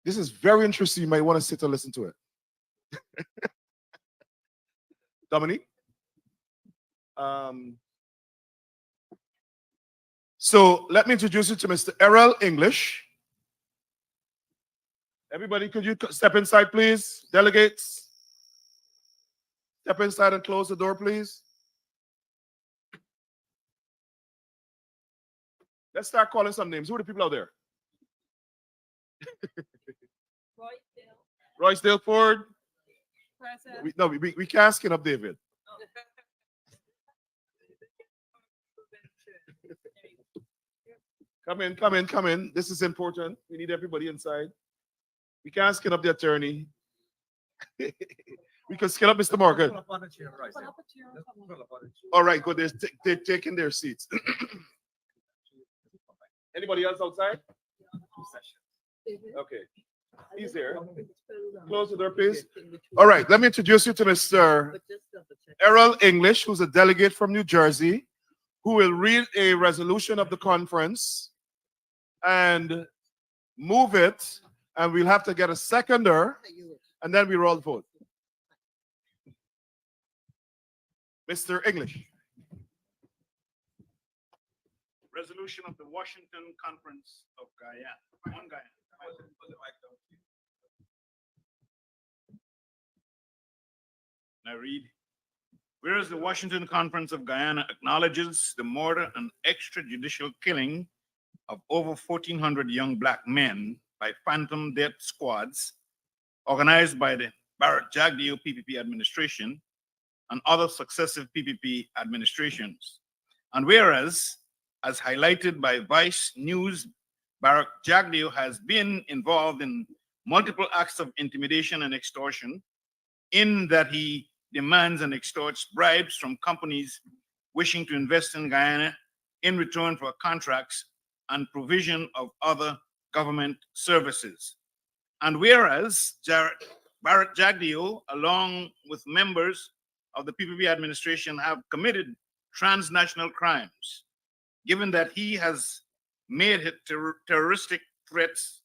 [SPEAKER 3] This is very interesting. You might want to sit and listen to it. Dominique? So let me introduce you to Mr. Errol English. Everybody, could you step inside, please? Delegates, step inside and close the door, please. Let's start calling some names. Who are the people out there? Roysdale Ford. We can't skin up David. Come in. This is important. We need everybody inside. We can't skin up the attorney. We can skin up Mr. Morgan. All right, good. They're taking their seats. Anybody else outside? Okay. He's there. Close the door, please. All right, let me introduce you to Mr. Errol English, who's a delegate from New Jersey, who will read a resolution of the conference and move it, and we'll have to get a seconder, and then we roll the vote. Mr. English.
[SPEAKER 13] Resolution of the Washington Conference of Guyana. On Guyana. I read, whereas the Washington Conference of Guyana acknowledges the murder and extrajudicial killing of over 1,400 young Black men by phantom death squads organized by the Barrett Jagdeo PPP administration and other successive PPP administrations. And whereas, as highlighted by Vice News, Barrett Jagdeo has been involved in multiple acts of intimidation and extortion, in that he demands and extorts bribes from companies wishing to invest in Guyana in return for contracts and provision of other government services. And whereas Barrett Jagdeo, along with members of the PPP administration, have committed transnational crimes, given that he has made terroristic threats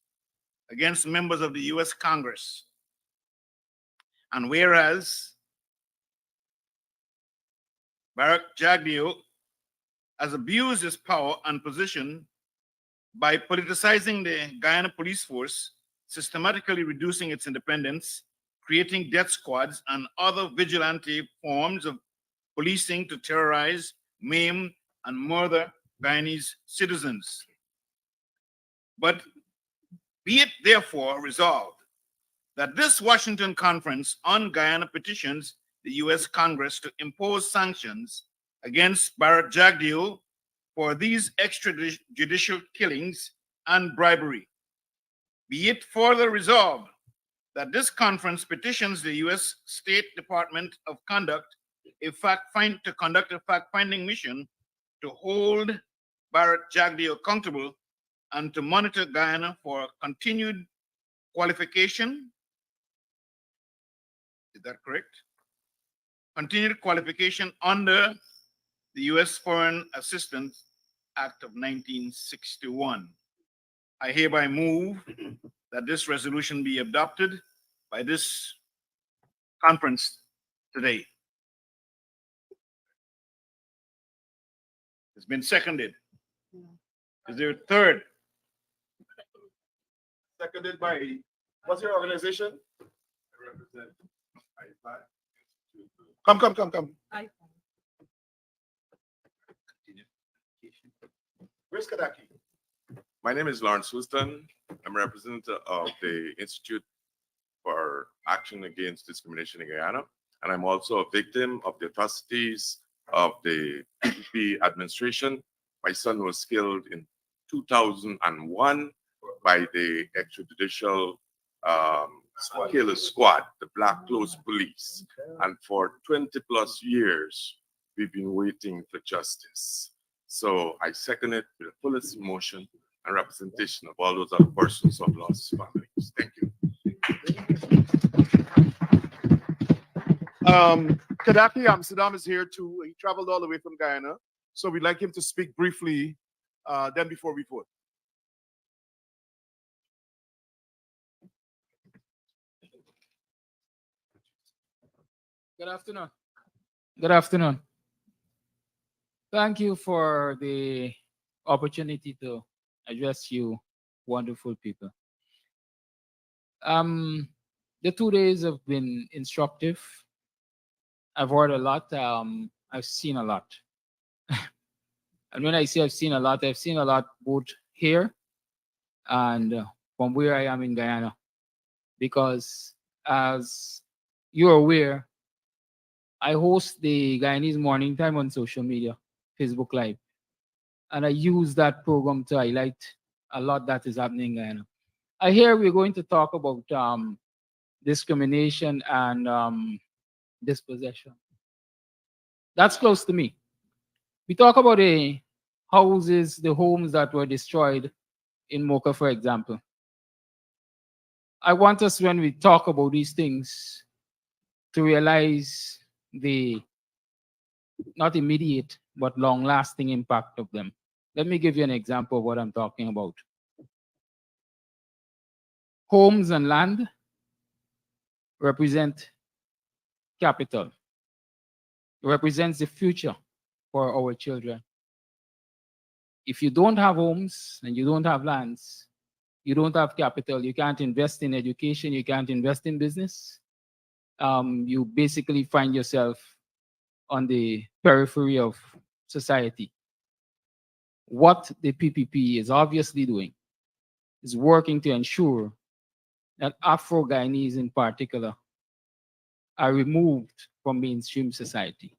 [SPEAKER 13] against members of the US Congress. And whereas Barrett Jagdeo has abused his power and position by politicizing the Guyana police force, systematically reducing its independence, creating death squads and other vigilante forms of policing to terrorize, maim, and murder Guyanese citizens. But be it therefore resolved that this Washington Conference on Guyana petitions the U.S. Congress to impose sanctions against Barrett Jagdeo for these extrajudicial killings and bribery. Be it further resolved that this conference petitions the U.S. State Department of Conduct to conduct a fact-finding mission to hold Barrett Jagdeo accountable and to monitor Guyana for continued qualification. Is that correct? Continued qualification under the U.S. Foreign Assistance Act of 1961. I hereby move that this resolution be adopted by this conference today. It's been seconded. Is there a third?
[SPEAKER 1] Seconded by, what's your organization? I represent IFI.
[SPEAKER 3] Come.
[SPEAKER 1] Where's Kadaki?
[SPEAKER 14] My name is Lawrence Houston. I'm a representative of the Institute for Action Against Discrimination in Guyana, and I'm also a victim of the atrocities of the PPP administration. My son was killed in 2001 by the extrajudicial killer squad, the Black Clothes Police. And for 20 plus years, we've been waiting for justice. So I second it with the fullest emotion and representation of all those other persons who have lost families. Thank you.
[SPEAKER 3] Kadaki Amsterdam is here too. He traveled all the way from Guyana. So we'd like him to speak briefly then before we vote.
[SPEAKER 15] Good afternoon. Good afternoon. Thank you for the opportunity to address you wonderful people. The 2 days have been instructive. I've heard a lot. I've seen a lot. And when I say I've seen a lot both here and from where I am in Guyana. Because as you're aware, I host the Guyanese Morning Time on social media, Facebook Live. And I use that program to highlight a lot that is happening in Guyana. I hear we're going to talk about discrimination and dispossession. That's close to me. We talk about the houses, the homes that were destroyed in Mocha, for example. I want us, when we talk about these things, to realize the not immediate but long-lasting impact of them. Let me give you an example of what I'm talking about. Homes and land represent capital. It represents the future for our children. If you don't have homes and you don't have lands, you don't have capital, you can't invest in education, you can't invest in business. You basically find yourself on the periphery of society. What the PPP is obviously doing is working to ensure that Afro-Guyanese in particular are removed from mainstream society.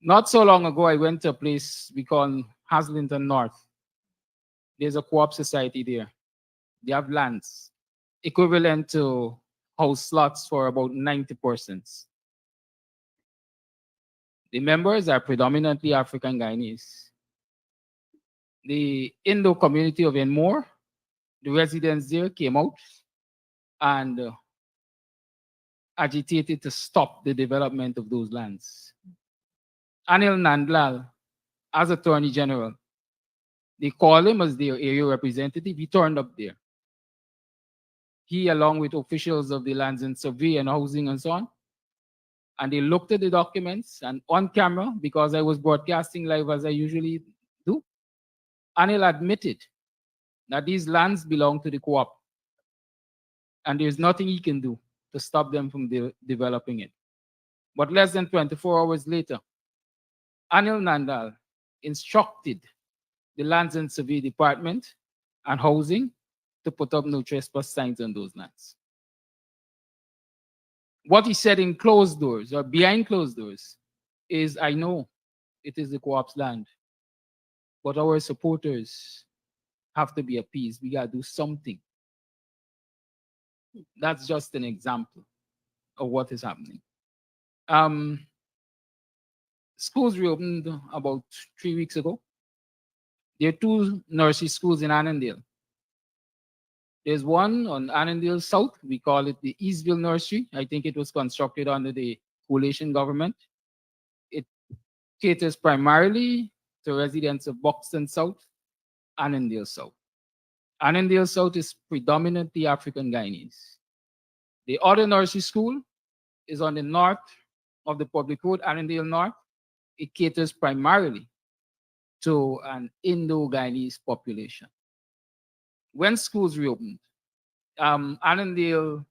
[SPEAKER 15] Not so long ago, I went to a place we call Haslington North. There's a co-op society there. They have lands equivalent to house slots for about 90 persons. The members are predominantly African Guyanese. The Indo community of Enmore, the residents there came out and agitated to stop the development of those lands. Anil Nandlal, as Attorney General, they called him as their area representative. He turned up there. He, along with officials of the Lands and Survey and Housing and so on, And they looked at the documents, and on camera, because I was broadcasting live as I usually do, Anil admitted that these lands belong to the co-op. And there's nothing he can do to stop them from developing it. But less than 24 hours later, Anil Nandal instructed the Lands and Survey Department and Housing to put up no trespass signs on those lands. What he said in closed doors or behind closed doors is, I know it is the co-op's land, but our supporters have to be appeased. We gotta do something. That's just an example of what is happening. Schools reopened about 3 weeks ago. There are 2 nursery schools in Annandale. There's one on Annandale South. We call it the Eastville Nursery. I think it was constructed under the coalition government. It caters primarily to residents of Buxton South, Annandale South. Annandale South is predominantly African Guyanese. The other nursery school is on the north of the public road, Annandale North. It caters primarily to an Indo-Guyanese population. When schools reopened, Annandale,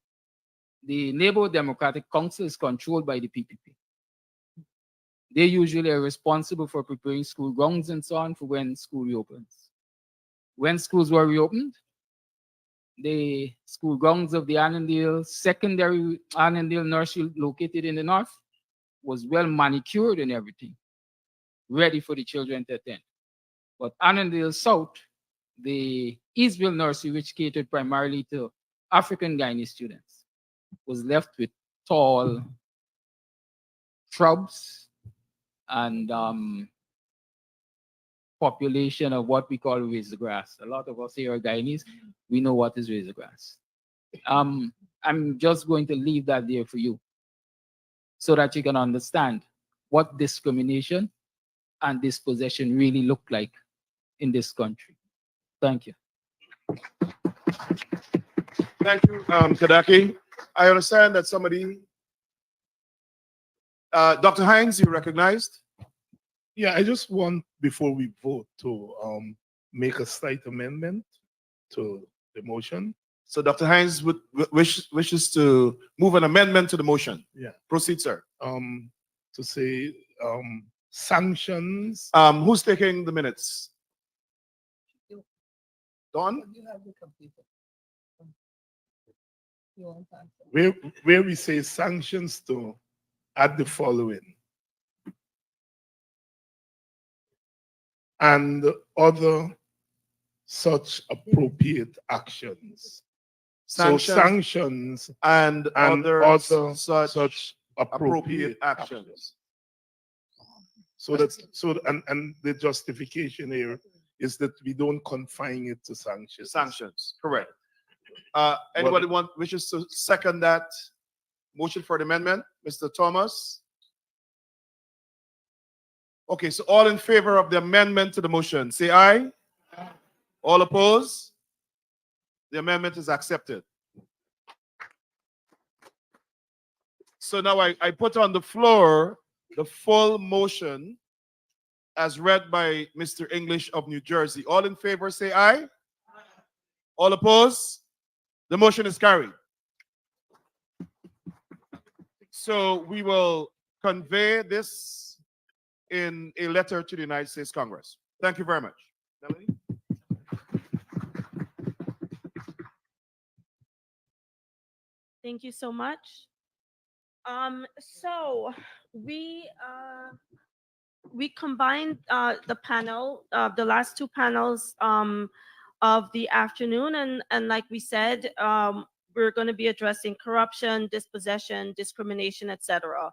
[SPEAKER 15] the Neighborhood Democratic Council is controlled by the PPP. They usually are responsible for preparing school grounds and so on for when school reopens. When schools were reopened, the school grounds of the Annandale Secondary Annandale Nursery located in the north was well manicured and everything, ready for the children to attend. But Annandale South, the Eastville Nursery, which catered primarily to African Guyanese students, was left with tall shrubs and population of what we call razor grass. A lot of us here are Guyanese. We know what is razor grass. I'm just going to leave that there for you so that you can understand what discrimination and dispossession really look like in this country. Thank you.
[SPEAKER 3] Thank you, Kadaki. I understand that somebody, Dr. Hines, you recognized?
[SPEAKER 7] Yeah, I just want, before we vote, to make a slight amendment to the motion.
[SPEAKER 3] So Dr. Hines wishes to move an amendment to the motion.
[SPEAKER 7] Yeah.
[SPEAKER 3] Proceed, sir.
[SPEAKER 7] To say sanctions.
[SPEAKER 3] Who's taking the minutes? Don?
[SPEAKER 7] Where we say sanctions to add the following. And other such appropriate actions. Sanctions
[SPEAKER 3] and other such
[SPEAKER 7] appropriate
[SPEAKER 3] actions.
[SPEAKER 7] So that's and the justification here is that we don't confine it to sanctions.
[SPEAKER 3] Sanctions, correct. Anybody wishes to second that motion for the amendment? Mr. Thomas? Okay, so all in favor of the amendment to the motion, say aye. Aye. All opposed? The amendment is accepted. So now I put on the floor the full motion as read by Mr. English of New Jersey. All in favor, say aye. Aye. All opposed? The motion is carried. So we will convey this in a letter to the United States Congress. Thank you very much. Melanie?
[SPEAKER 5] Thank you so much. So we combined the panel, the last 2 panels of the afternoon, and like we said, we're going to be addressing corruption, dispossession, discrimination, etc.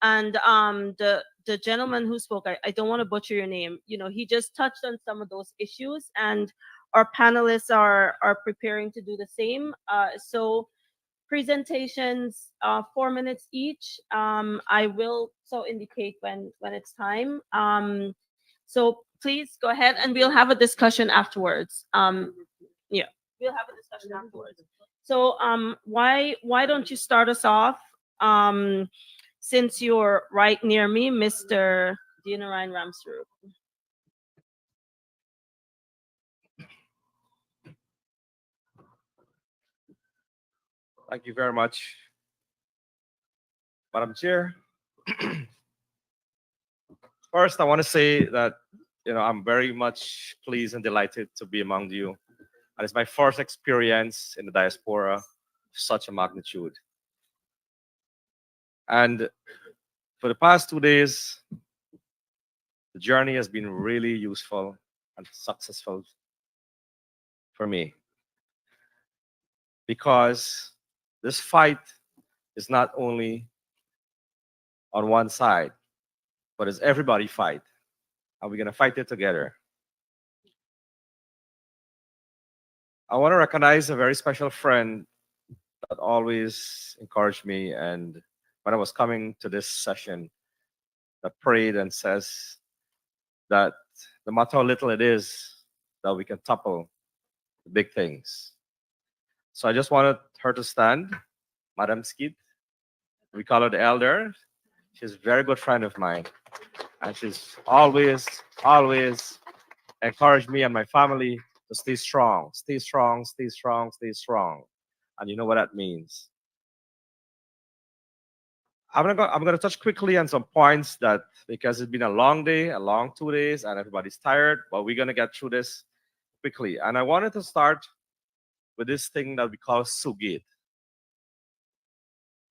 [SPEAKER 5] And the gentleman who spoke, I don't want to butcher your name, he just touched on some of those issues, and our panelists are preparing to do the same. So presentations, 4 minutes each. I will so indicate when it's time. So please go ahead, and we'll have a discussion afterwards. Yeah, we'll have a discussion afterwards. So why don't you start us off? since you're right near me, Mr. Dina Ryan Ramsrud.
[SPEAKER 16] Thank you very much, Madam Chair. First, I want to say that I'm very much pleased and delighted to be among you, and it's my first experience in the diaspora of such a magnitude. And for the past 2 days, the journey has been really useful and successful for me, because this fight is not only on one side, but it's everybody fight, and we're going to fight it together. I want to recognize a very special friend that always encouraged me, and when I was coming to this session, that prayed and says that no matter how little it is, that we can topple the big things. So I just wanted her to stand, Madam Skid. We call her the elder. She's a very good friend of mine, and she's always encouraged me and my family to stay strong, stay strong, stay strong, stay strong. And you know what that means. I'm gonna touch quickly on some points that, because it's been a long day, a long 2 days, and everybody's tired, but we're gonna get through this quickly. And I wanted to start with this thing that we call Sugate.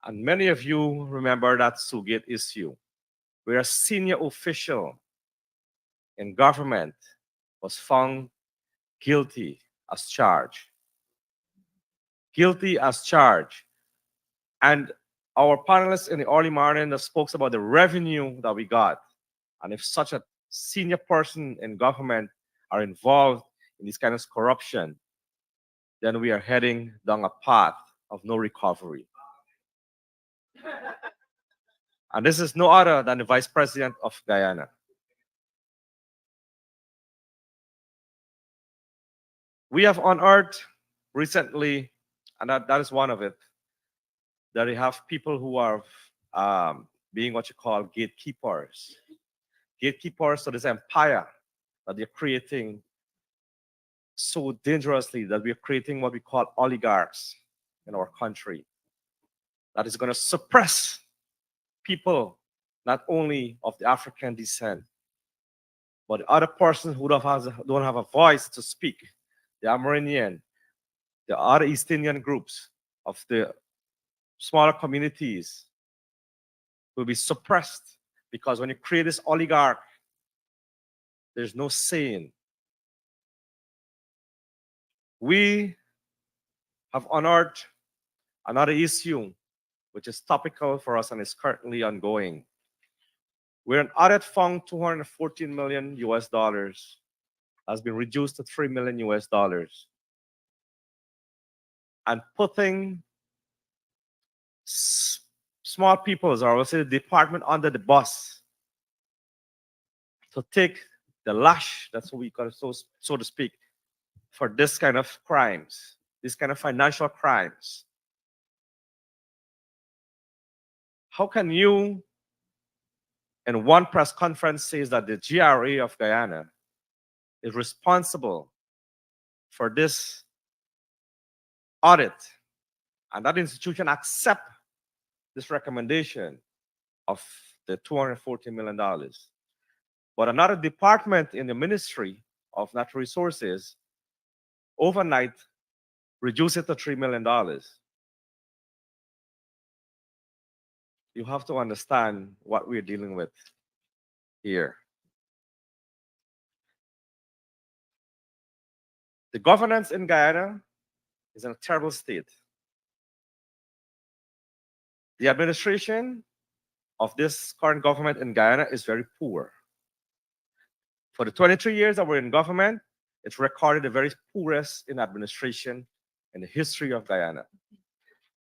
[SPEAKER 16] And many of you remember that Sugate issue, where a senior official in government was found guilty as charged. Guilty as charged. And our panelists in the early morning spoke about the revenue that we got. And if such a senior person in government are involved in this kind of corruption, then we are heading down a path of no recovery. And this is no other than the Vice President of Guyana. We have unearthed recently, and that is one of it, that we have people who are being what you call gatekeepers. Gatekeepers to this empire that they're creating so dangerously, that we're creating what we call oligarchs in our country. That is going to suppress people, not only of the African descent, but the other persons who don't have a voice to speak, the Amerindian, the other East Indian groups of the smaller communities will be suppressed, because when you create this oligarch, there's no saying. We have unearthed another issue which is topical for us and is currently ongoing, where an audit found $214 million has been reduced to $3 million, and putting small peoples, or I would say the department, under the bus to take the lash, that's what we call it, so to speak, for this kind of crimes, this kind of financial crimes. How can you, in one press conference, say that the GRA of Guyana is responsible for this audit, and that institution accept this recommendation of the $240 million? But another department in the Ministry of Natural Resources overnight reduce it to $3 million. You have to understand what we're dealing with here. The governance in Guyana is in a terrible state. The administration of this current government in Guyana is very poor. For the 23 years that we're in government, it's recorded the very poorest in administration in the history of Guyana.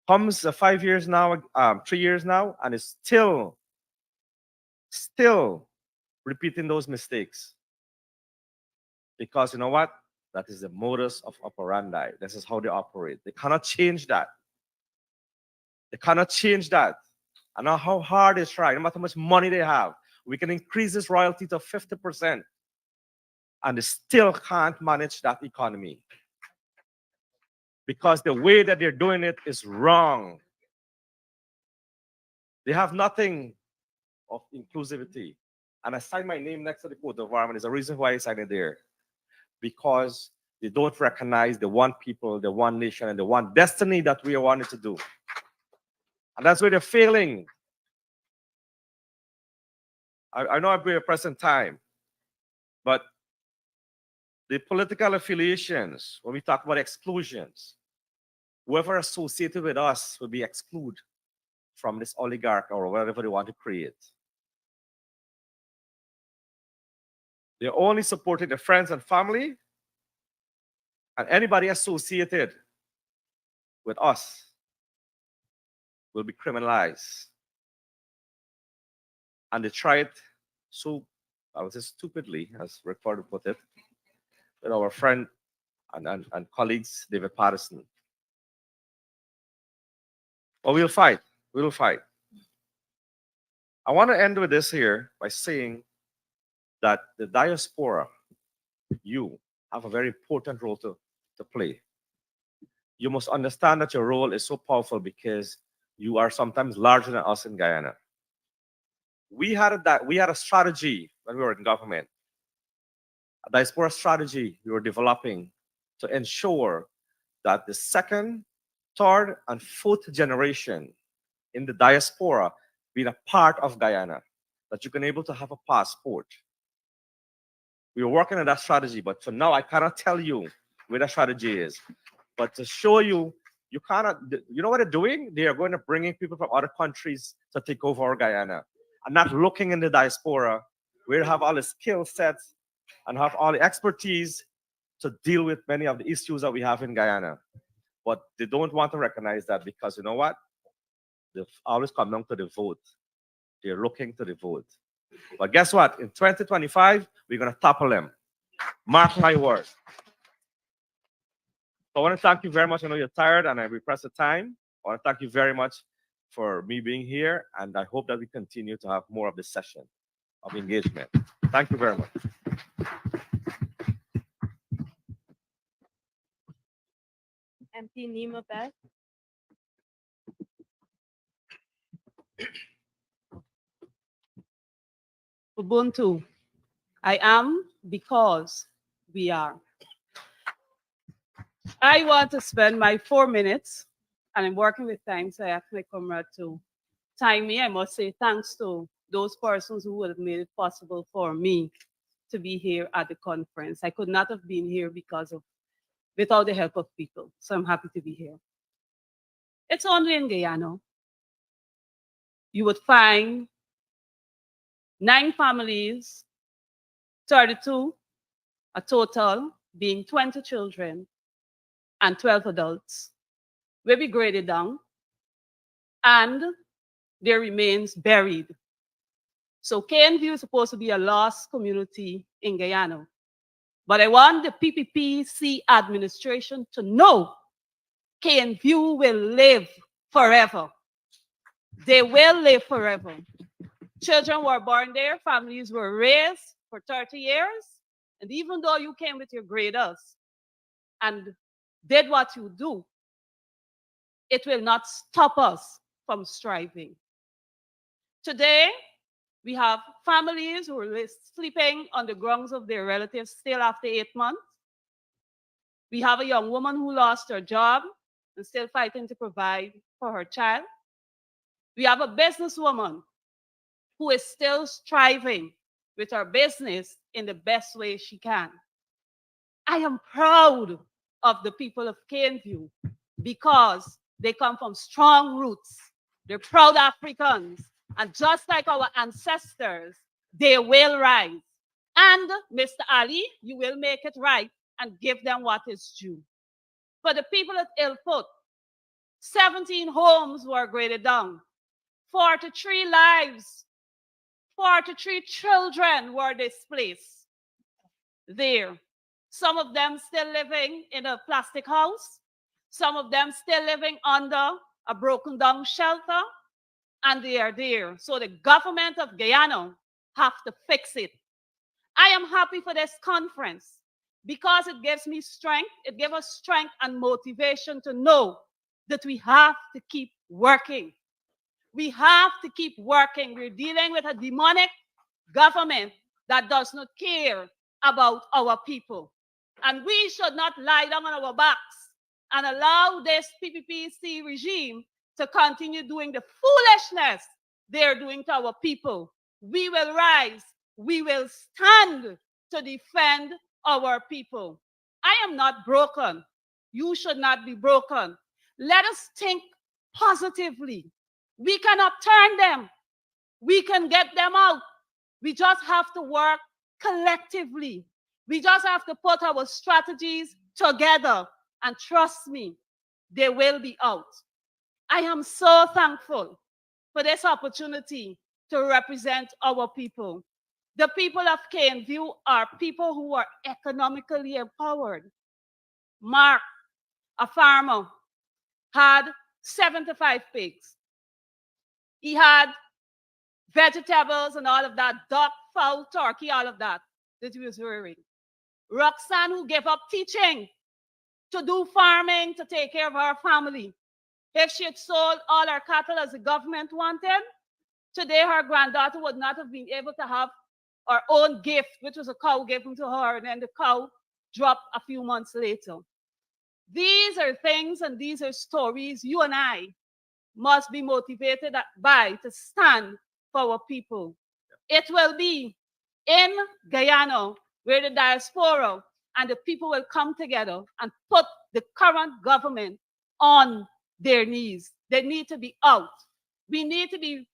[SPEAKER 16] Comes 5 years now, 3 years now, and it's still repeating those mistakes. Because you know what? That is the modus of operandi. This is how they operate. They cannot change that. They cannot change that. I know how hard they try, no matter how much money they have. We can increase this royalty to 50%, and they still can't manage that economy because the way that they're doing it is wrong. They have nothing of inclusivity. And I signed my name next to the coat of arms, and there's a reason why I signed it there. Because they don't recognize the one people, the one nation, and the one destiny that we wanted to do. And that's where they're failing. I know I'm at present time, but the political affiliations, when we talk about exclusions, whoever associated with us will be excluded from this oligarch or whatever they want to create. They're only supporting their friends and family, and anybody associated with us will be criminalized. And they try it so, I would say stupidly, as Rick Ford put it, with our friend and colleagues, David Patterson. But we'll fight. We'll fight. I want to end with this here by saying that the diaspora, you have a very important role to play. You must understand that your role is so powerful because you are sometimes larger than us in Guyana. We had a strategy when we were in government, a diaspora strategy we were developing to ensure that the second, third, and fourth generation in the diaspora being a part of Guyana, that you can able to have a passport. We were working on that strategy, but for now, I cannot tell you where that strategy is. But to show you, you cannot, you know what they're doing? They are going to bring in people from other countries to take over our Guyana. And not looking in the diaspora, where they have all the skill sets and have all the expertise to deal with many of the issues that we have in Guyana. But they don't want to recognize that because you know what? They always come down to the vote. They're looking to the vote. But guess what? In 2025, we're going to topple them. Mark my words. So I want to thank you very much. I know you're tired and I repressed the time. I want to thank you very much for me being here. And I hope that we continue to have more of this session of engagement. Thank you very much.
[SPEAKER 5] MP Nima Beth.
[SPEAKER 12] Ubuntu. I am because we are. I want to spend my 4 minutes, and I'm working with time, so I ask my comrade to time me. I must say thanks to those persons who would have made it possible for me to be here at the conference. I could not have been here without the help of people, so I'm happy to be here. It's only in Guyana. You would find 9 families, 32, a total being 20 children and 12 adults, will be graded down and their remains buried. So KNView is supposed to be a lost community in Guyana. But I want the PPPC administration to know KNView will live forever. They will live forever. Children were born there, families were raised for 30 years, and even though you came with your graders and did what you do, it will not stop us from striving. Today, we have families who are sleeping on the grounds of their relatives still after 8 months. We have a young woman who lost her job and still fighting to provide for her child. We have a businesswoman who is still striving with her business in the best way she can. I am proud of the people of KNView because they come from strong roots. They're proud Africans. And just like our ancestors, they will rise. And Mr. Ali, you will make it right and give them what is due. For the people at Ilfut, 17 homes were graded down. 43 lives, 43 children were displaced there. Some of them still living in a plastic house. Some of them still living under a broken down shelter.
[SPEAKER 17] and they are there. So the government of Guyana have to fix it. I am happy for this conference because it gives me strength. It gives us strength and motivation to know that we have to keep working. We have to keep working. We're dealing with a demonic government that does not care about our people. And we should not lie down on our backs and allow this PPPC regime to continue doing the foolishness they're doing to our people. We will rise. We will stand to defend our people. I am not broken. You should not be broken. Let us think positively. We can upturn them. We can get them out. We just have to work collectively. We just have to put our strategies together. And trust me, they will be out. I am so thankful for this opportunity to represent our people. The people of Caneview are people who are economically empowered. Mark, a farmer, had 75 pigs. He had vegetables and all of that, duck, fowl, turkey, all of that he was rearing. Roxanne, who gave up teaching to do farming, to take care of her family. If she had sold all her cattle as the government wanted, today her granddaughter would not have been able to have her own gift, which was a cow given to her, and then the cow dropped a few months later. These are things and these are stories you and I must be motivated by to stand for our people. It will be in Guyana where the diaspora and the people will come together and put the current government on their knees. They need to be out. We need to be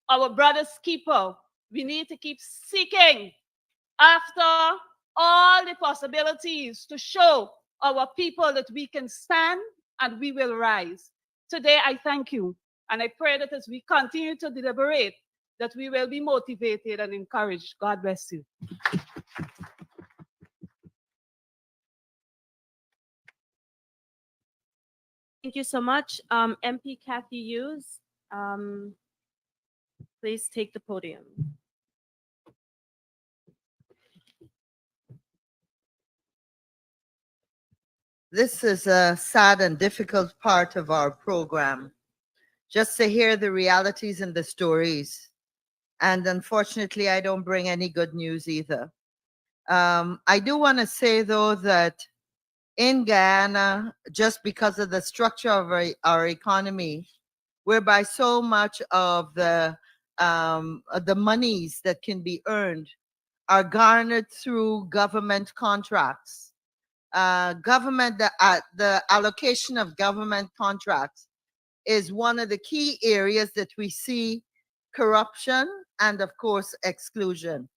[SPEAKER 17] our brother's keeper. We need to keep seeking after all the possibilities to show our people that we can stand and we will rise. Today, I thank you. And I pray that as we continue to deliberate, that we will be motivated and encouraged. God bless you.
[SPEAKER 5] Thank you so much. MP Kathy Hughes, please take the podium.
[SPEAKER 8] This is a sad and difficult part of our program, just to hear the realities and the stories. And unfortunately, I don't bring any good news either. I do want to say, though, that in Guyana, just because of the structure of our economy, whereby so much of the monies that can be earned are garnered through government contracts. The allocation of government contracts is one of the key areas that we see corruption and, of course, exclusion.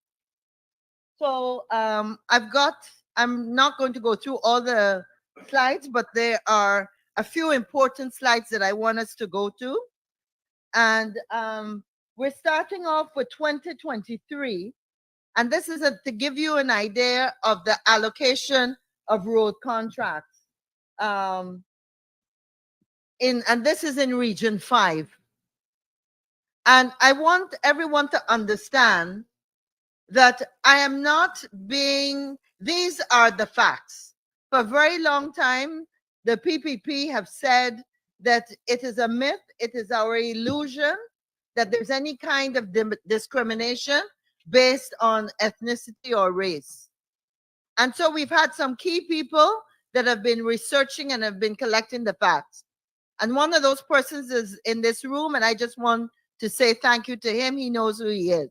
[SPEAKER 8] So I'm not going to go through all the slides, but there are a few important slides that I want us to go to. And we're starting off with 2023. And this is to give you an idea of the allocation of road contracts. And this is in Region 5. And I want everyone to understand that I am not being, these are the facts. For a very long time, the PPP have said that it is a myth, it is our illusion that there's any kind of discrimination based on ethnicity or race. And so we've had some key people that have been researching and have been collecting the facts. And one of those persons is in this room, and I just want to say thank you to him. He knows who he is.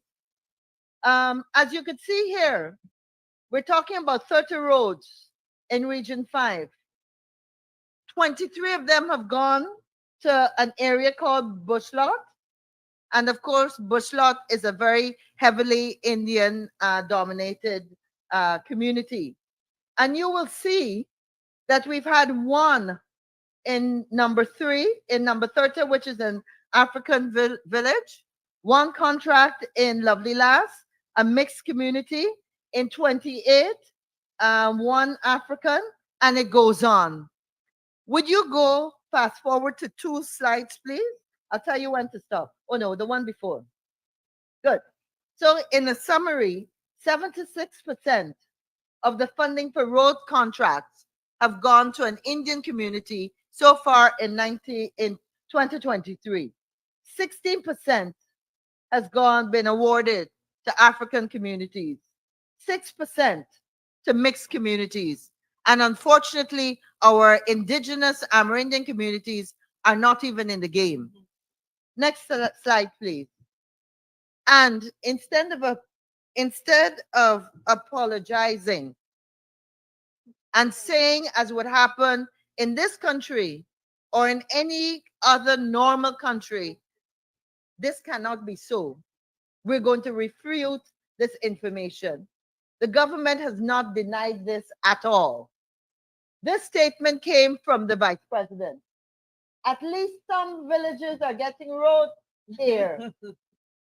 [SPEAKER 8] As you can see here, we're talking about 30 roads in Region 5. 23 of them have gone to an area called Bushlot. And of course, Bushlot is a very heavily Indian dominated community. And you will see that we've had one in number 3, in number 30, which is an African village, one contract in Lovely Lass, a mixed community in 28, one African, and it goes on. Would you go fast forward to 2 slides, please? I'll tell you when to stop. Oh no, the one before. Good. So in a summary, 76% of the funding for road contracts have gone to an Indian community so far in 2023. 16% has been awarded to African communities, 6% to mixed communities. And unfortunately, our indigenous Amerindian communities are not even in the game. Next slide, please. And instead of apologizing and saying, as would happen in this country or in any other normal country, this cannot be so, we're going to refute this information. The government has not denied this at all. This statement came from the vice president. At least some villages are getting roads here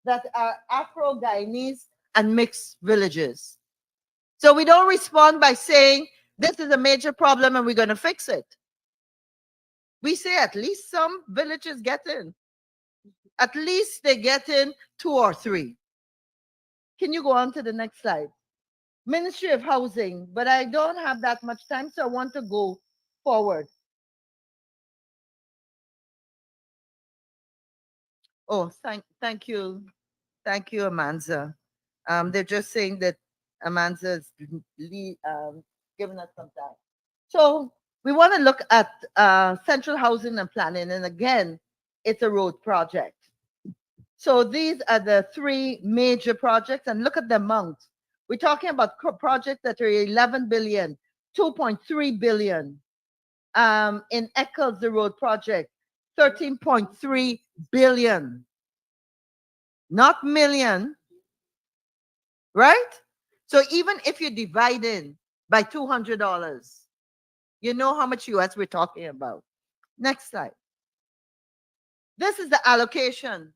[SPEAKER 8] that are Afro-Guyanese and mixed villages. So we don't respond by saying, this is a major problem and we're going to fix it. We say at least some villages get in. At least they get in 2 or 3. Can you go on to the next slide? Ministry of Housing, but I don't have that much time, so I want to go forward. Oh, thank you. Thank you, Amanza. They're just saying that Amanza's given us some time. So we want to look at central housing and planning. And again, it's a road project. So these are the 3 major projects, and look at the amount. We're talking about projects that are 11 billion, 2.3 billion. In Eccles, the road project, 13.3 billion. Not million, right? So even if you divide in by $200, you know how much US we're talking about. Next slide. This is the allocation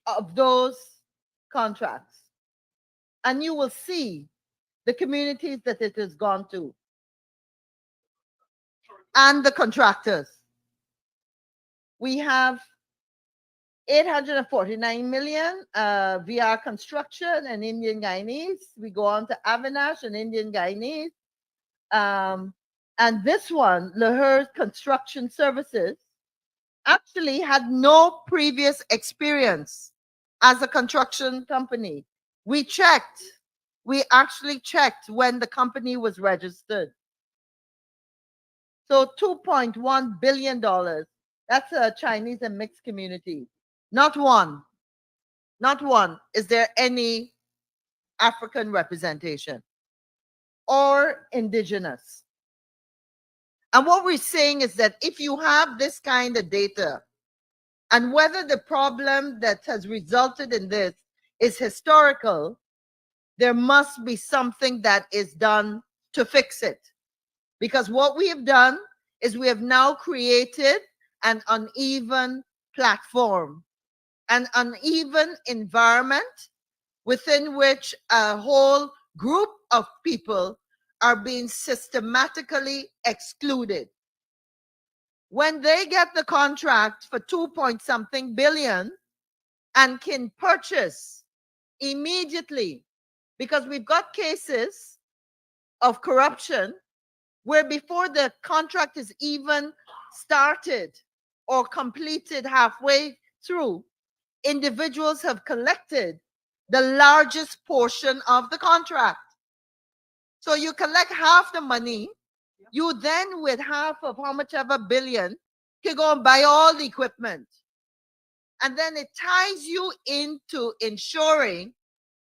[SPEAKER 8] of those contracts. And you will see the communities that it has gone to and the contractors. We have 849 million VR construction and Indian Guyanese. We go on to Avinash and Indian Guyanese. And this one, Lahore Construction Services, actually had no previous experience as a construction company. We actually checked when the company was registered. So $2.1 billion, that's a Chinese and mixed community. Not one is there any African representation or indigenous. And what we're saying is that if you have this kind of data, and whether the problem that has resulted in this is historical, there must be something that is done to fix it. Because what we have done is we have now created an uneven platform, an uneven environment within which a whole group of people are being systematically excluded. When they get the contract for 2-point-something billion and can purchase immediately, because we've got cases of corruption where before the contract is even started or completed halfway through, individuals have collected the largest portion of the contract. So you collect half the money, you then with half of how much ever billion can go and buy all the equipment. And then it ties you into ensuring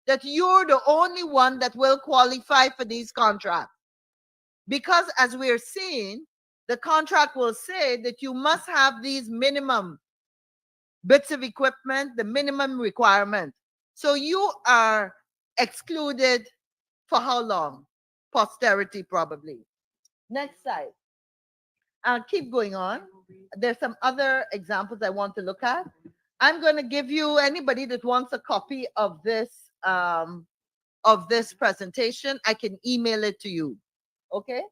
[SPEAKER 8] that you're the only one that will qualify for these contracts. Because as we're seeing, the contract will say that you must have these minimum bits of equipment, the minimum requirement. So you are excluded for how long? Posterity, probably. Next slide. I'll keep going on. There's some other examples I want to look at. I'm going to give you anybody that wants a copy of this presentation. I can email it to you. Okay.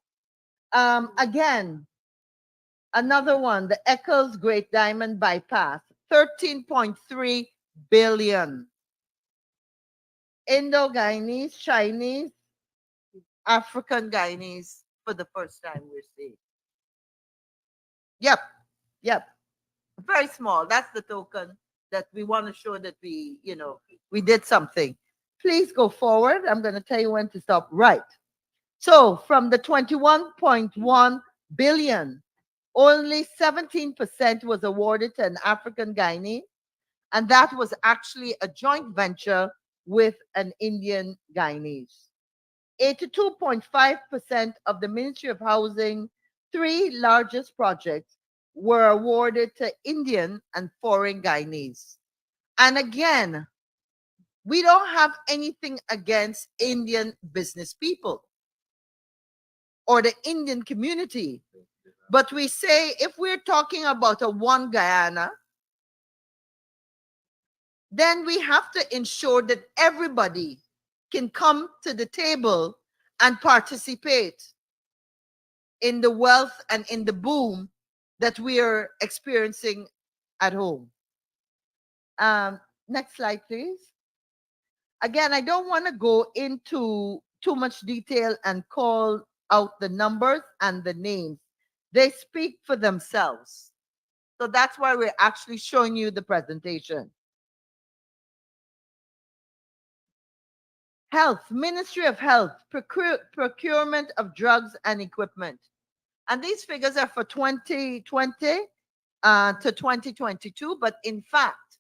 [SPEAKER 8] Again, Another one, the Eccles Great Diamond Bypass, 13.3 billion. Indo-Guyanese, Chinese, African Guyanese for the first time we're seeing. Yep, yep. Very small. That's the token that we want to show that we, we did something. Please go forward. I'm going to tell you when to stop. Right. So from the 21.1 billion, only 17% was awarded to an African Guyanese, and that was actually a joint venture with an Indian Guyanese. 82.5% of the Ministry of Housing, 3 largest projects were awarded to Indian and foreign Guyanese. And again, we don't have anything against Indian business people or the Indian community. But we say if we're talking about a one Guyana, then we have to ensure that everybody can come to the table and participate in the wealth and in the boom that we are experiencing at home. Next slide, please. Again, I don't want to go into too much detail and call out the numbers and the names. They speak for themselves. So that's why we're actually showing you the presentation. Health, Ministry of Health, procurement of drugs and equipment. And these figures are for 2020 to 2022, but in fact,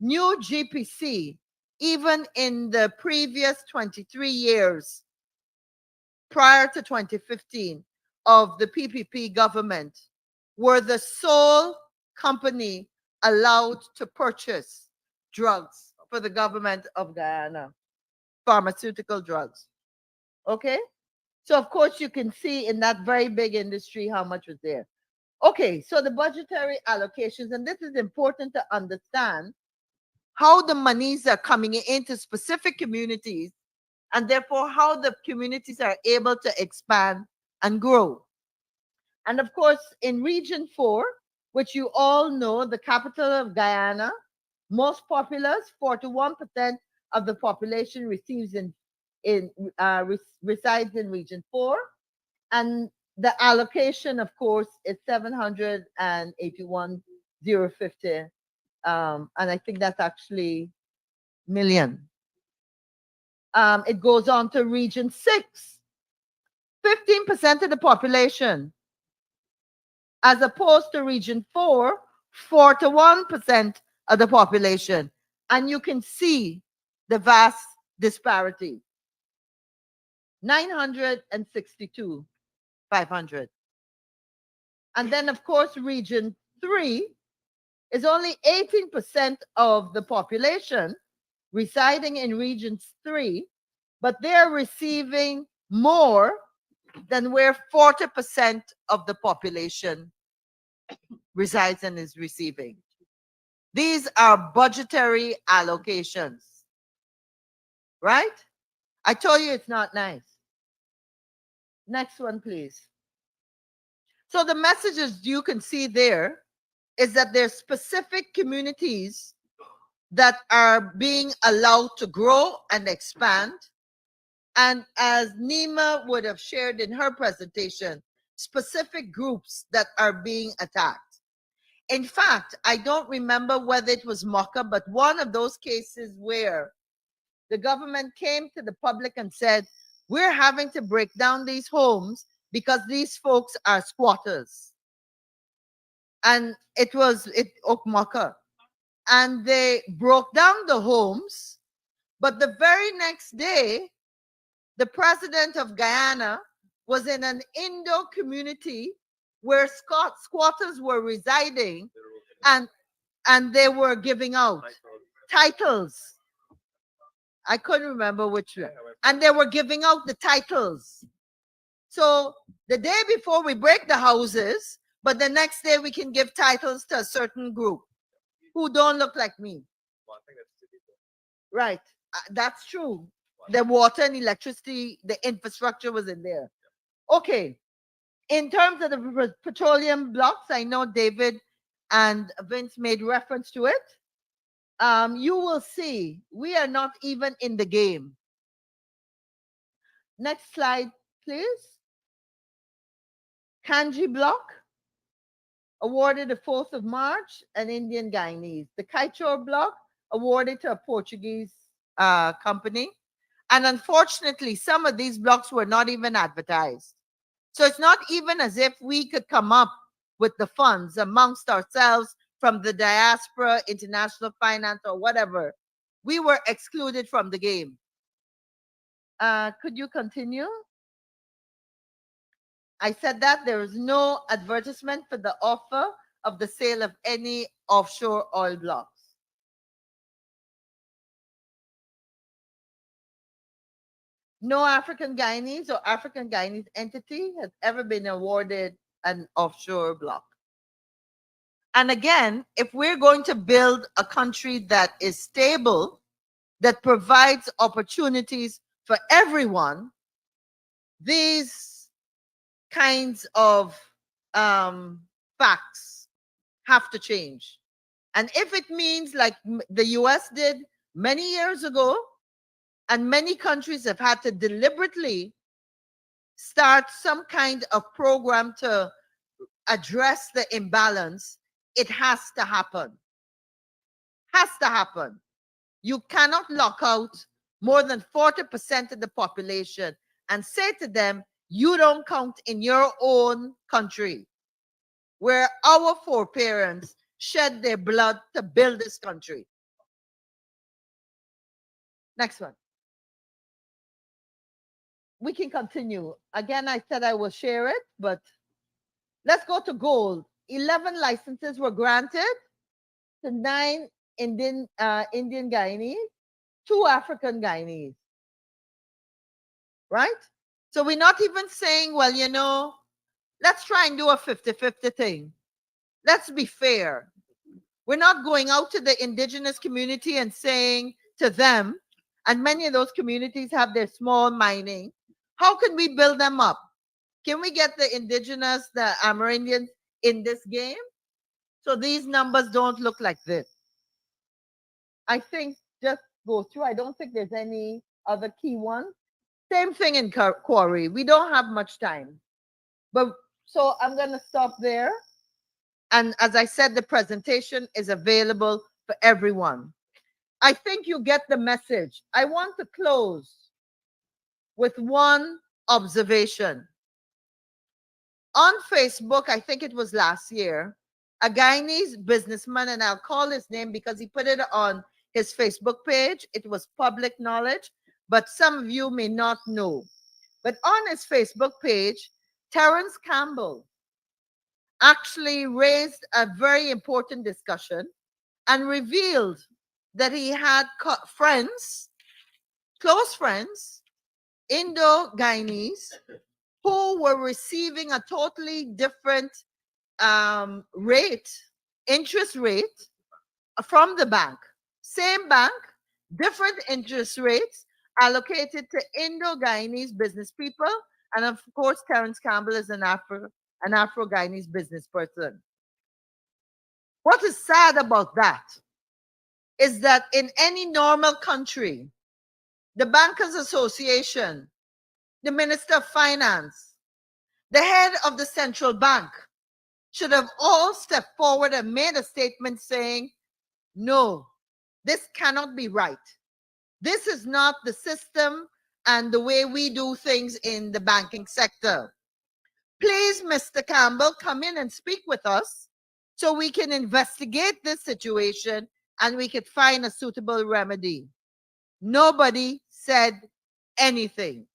[SPEAKER 8] new GPC, even in the previous 23 years prior to 2015 of the PPP government, were the sole company allowed to purchase drugs for the government of Guyana, pharmaceutical drugs. Okay? So of course you can see in that very big industry how much was there. Okay, so the budgetary allocations, and this is important to understand how the monies are coming into specific communities, and therefore how the communities are able to expand and grow. And of course, in Region 4, which you all know, the capital of Guyana, most populous, 41% of the population resides in Region 4, and the allocation, of course, is 781,050, and I think that's actually million. It goes on to Region 6, 15% of the population, as opposed to Region 4, 41% of the population. And you can see the vast disparity. 962, 500. And then, of course, Region 3 is only 18% of the population residing in Region 3, but they're receiving more than where 40% of the population resides and is receiving. These are budgetary allocations, right? I told you it's not nice. Next one, please. So the messages you can see there is that there's specific communities that are being allowed to grow and expand. And as Nima would have shared in her presentation, specific groups that are being attacked. In fact, I don't remember whether it was Mocha, but one of those cases where the government came to the public and said, we're having to break down these homes because these folks are squatters. And it was Okmaka. And they broke down the homes, but the very next day, the president of Guyana was in an Indo community where squatters were residing, and they were giving out titles. I couldn't remember which one. And they were giving out the titles. So the day before we break the houses, but the next day we can give titles to a certain group who don't look like me. Right. That's true. The water and electricity, the infrastructure was in there. Okay. In terms of the petroleum blocks, I know David and Vince made reference to it. You will see we are not even in the game. Next slide, please. Kanji block, awarded the 4th of March, an Indian Guyanese. The Kaichor block, awarded to a Portuguese company. And unfortunately, some of these blocks were not even advertised. So it's not even as if we could come up with the funds amongst ourselves from the diaspora, international finance, or whatever. We were excluded from the game. Could you continue? I said that there is no advertisement for the offer of the sale of any offshore oil blocks. No African Guyanese or African Guyanese entity has ever been awarded an offshore block. And again, if we're going to build a country that is stable, that provides opportunities for everyone, these kinds of facts have to change. And if it means like the US did many years ago, and many countries have had to deliberately start some kind of program to address the imbalance, it has to happen. Has to happen. You cannot lock out more than 40% of the population and say to them, you don't count in your own country, where our foreparents shed their blood to build this country. Next one. We can continue. Again, I said I will share it, but let's go to gold. 11 licenses were granted to 9 Indian Guyanese, 2 African Guyanese. Right? So we're not even saying, well, you know, let's try and do a 50-50 thing. Let's be fair. We're not going out to the indigenous community and saying to them, and many of those communities have their small mining, how can we build them up? Can we get the indigenous, the Amerindians in this game? So these numbers don't look like this. I think just go through. I don't think there's any other key ones. Same thing in quarry. We don't have much time. But so I'm going to stop there. And as I said, the presentation is available for everyone. I think you get the message. I want to close with one observation. On Facebook, I think it was last year, a Guyanese businessman, and I'll call his name because he put it on his Facebook page. It was public knowledge, but some of you may not know. But on his Facebook page, Terence Campbell actually raised a very important discussion and revealed that he had friends, close friends, Indo-Guyanese, who were receiving a totally different interest rate from the bank. Same bank, different interest rates allocated to Indo-Guyanese business people. And of course, Terence Campbell is an Afro-Guyanese business person. What is sad about that is that in any normal country, the Bankers Association, the Minister of Finance, the head of the central bank should have all stepped forward and made a statement saying, no, this cannot be right. This is not the system and the way we do things in the banking sector. Please, Mr. Campbell, come in and speak with us so we can investigate this situation and we could find a suitable remedy. Nobody said anything.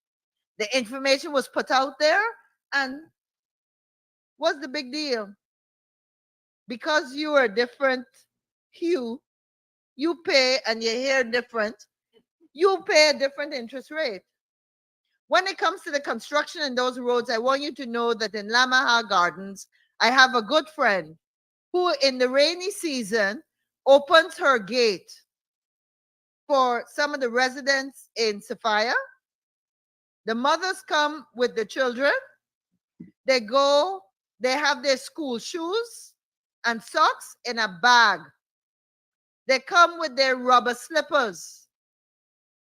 [SPEAKER 8] The information was put out there, and what's the big deal? Because you are a different hue, you pay, and your hair different, you pay a different interest rate. When it comes to the construction in those roads, I want you to know that in Lamaha Gardens, I have a good friend who in the rainy season opens her gate for some of the residents in Sophia. The mothers come with the children They go, they have their school shoes and socks in a bag. They come with their rubber slippers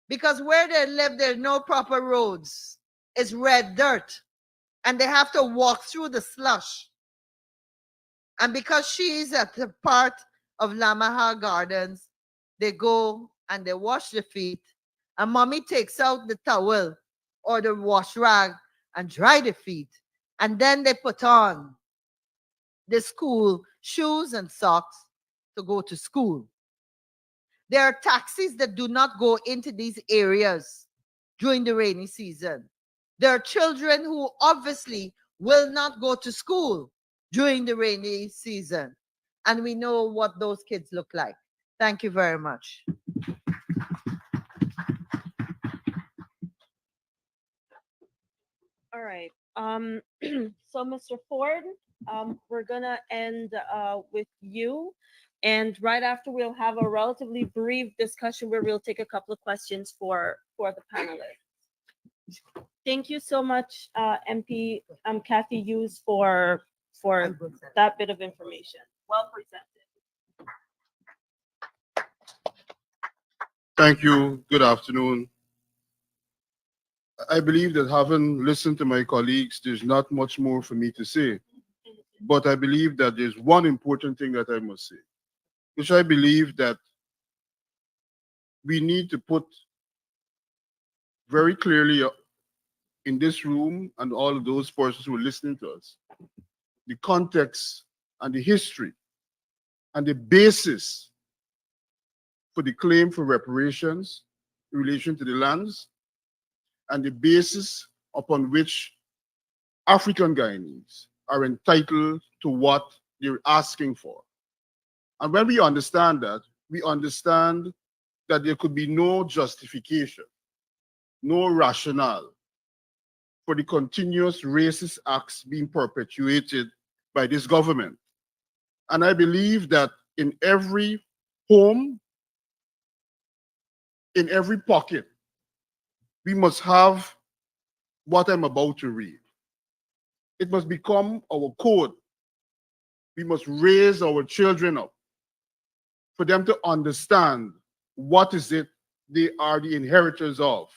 [SPEAKER 8] because where they live, there's no proper roads. It's red dirt. And they have to walk through the slush. And because she's at the part of Lamaha Gardens, they go and they wash their feet. And mommy takes out the towel or the wash rag and dry their feet. And then they put on the school shoes and socks to go to school. There are taxis that do not go into these areas during the rainy season. There are children who obviously will not go to school during the rainy season. And we know what those kids look like. Thank you very much.
[SPEAKER 5] All right. So Mr. Ford, we're gonna end with you. And right after, we'll have a relatively brief discussion where we'll take a couple of questions for the panelists. Thank you so much, MP Kathy Hughes, for that bit of information. Well presented.
[SPEAKER 18] Thank you. Good afternoon. I believe that having listened to my colleagues, there's not much more for me to say. But I believe that there's one important thing that I must say, which I believe that we need to put very clearly in this room and all of those persons who are listening to us, the context and the history and the basis for the claim for reparations in relation to the lands and the basis upon which African Guyanese are entitled to what they're asking for. And when we understand that, we understand that there could be no justification, no rationale for the continuous racist acts being perpetuated by this government. And I believe that in every home, in every pocket, we must have what I'm about to read. It must become our code. We must raise our children up for them to understand what is it they are the inheritors of.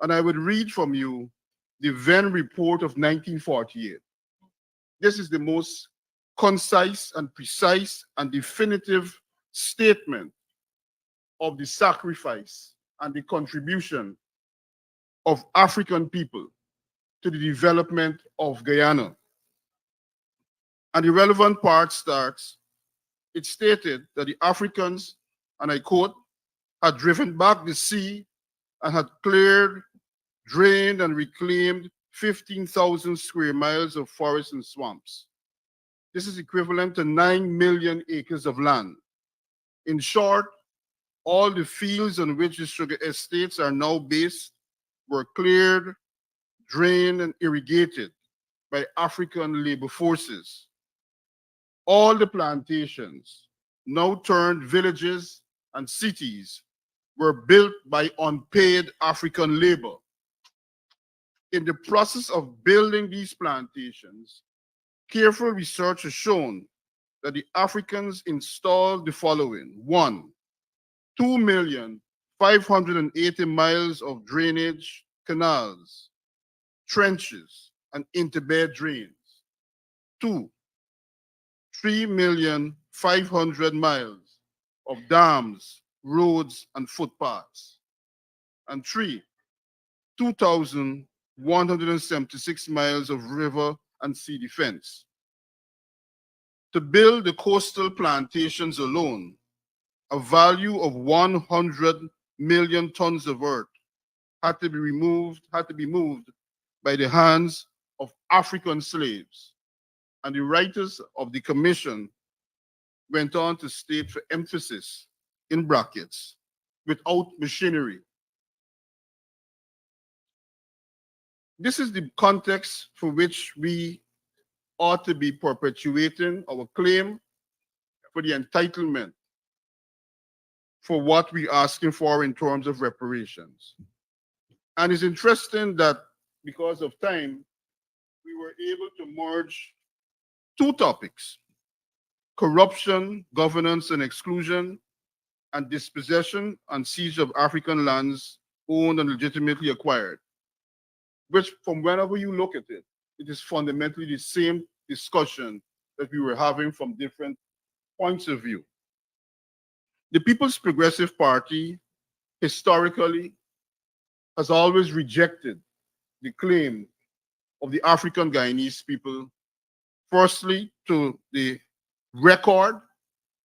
[SPEAKER 18] And I would read from you the Venn report of 1948. This is the most concise and precise and definitive statement of the sacrifice and the contribution of African people to the development of Guyana. And the relevant part starts, it stated that the Africans, and I quote, had driven back the sea and had cleared, drained, and reclaimed 15,000 square miles of forests and swamps. This is equivalent to 9 million acres of land. In short, all the fields on which the sugar estates are now based were cleared, drained, and irrigated by African labor forces. All the plantations, now turned villages and cities, were built by unpaid African labor. In the process of building these plantations, careful research has shown that the Africans installed the following: 1, 2,580,000 miles of drainage canals, trenches, and interbed drains. 2, 3,500,000 miles of dams, roads, and footpaths. And 3, 2,176 miles of river and sea defense. To build the coastal plantations alone, a value of 100 million tons of earth had to be moved by the hands of African slaves. And the writers of the commission went on to state, for emphasis, in brackets, without machinery. This is the context for which we ought to be perpetuating our claim for the entitlement for what we're asking for in terms of reparations. And it's interesting that, because of time, we were able to merge two topics: corruption, governance and exclusion, and dispossession and siege of African lands owned and legitimately acquired, which from whenever you look at it, it is fundamentally the same discussion that we were having from different points of view. The People's Progressive Party historically has always rejected the claim of the African Guyanese people, firstly, to the record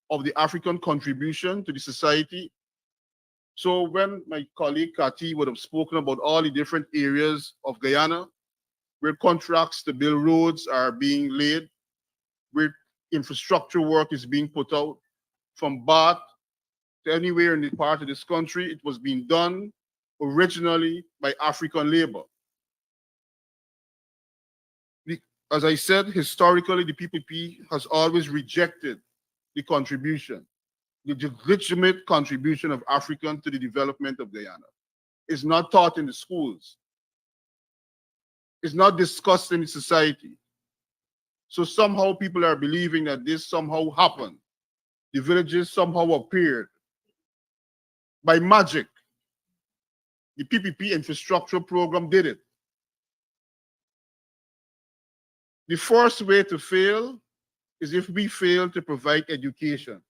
[SPEAKER 18] of the African contribution to the society. So when my colleague Kati would have spoken about all the different areas of Guyana where contracts to build roads are being laid, where infrastructure work is being put out, from Bath to anywhere in the part of this country, it was being done originally by African labor. As I said, historically, the PPP has always rejected the contribution, the legitimate contribution of Africans to the development of Guyana. It's not taught in the schools. It's not discussed in the society. So somehow people are believing that this somehow happened. The villages somehow appeared by magic. The PPP infrastructure program did it. The first way to fail is if we fail to provide education.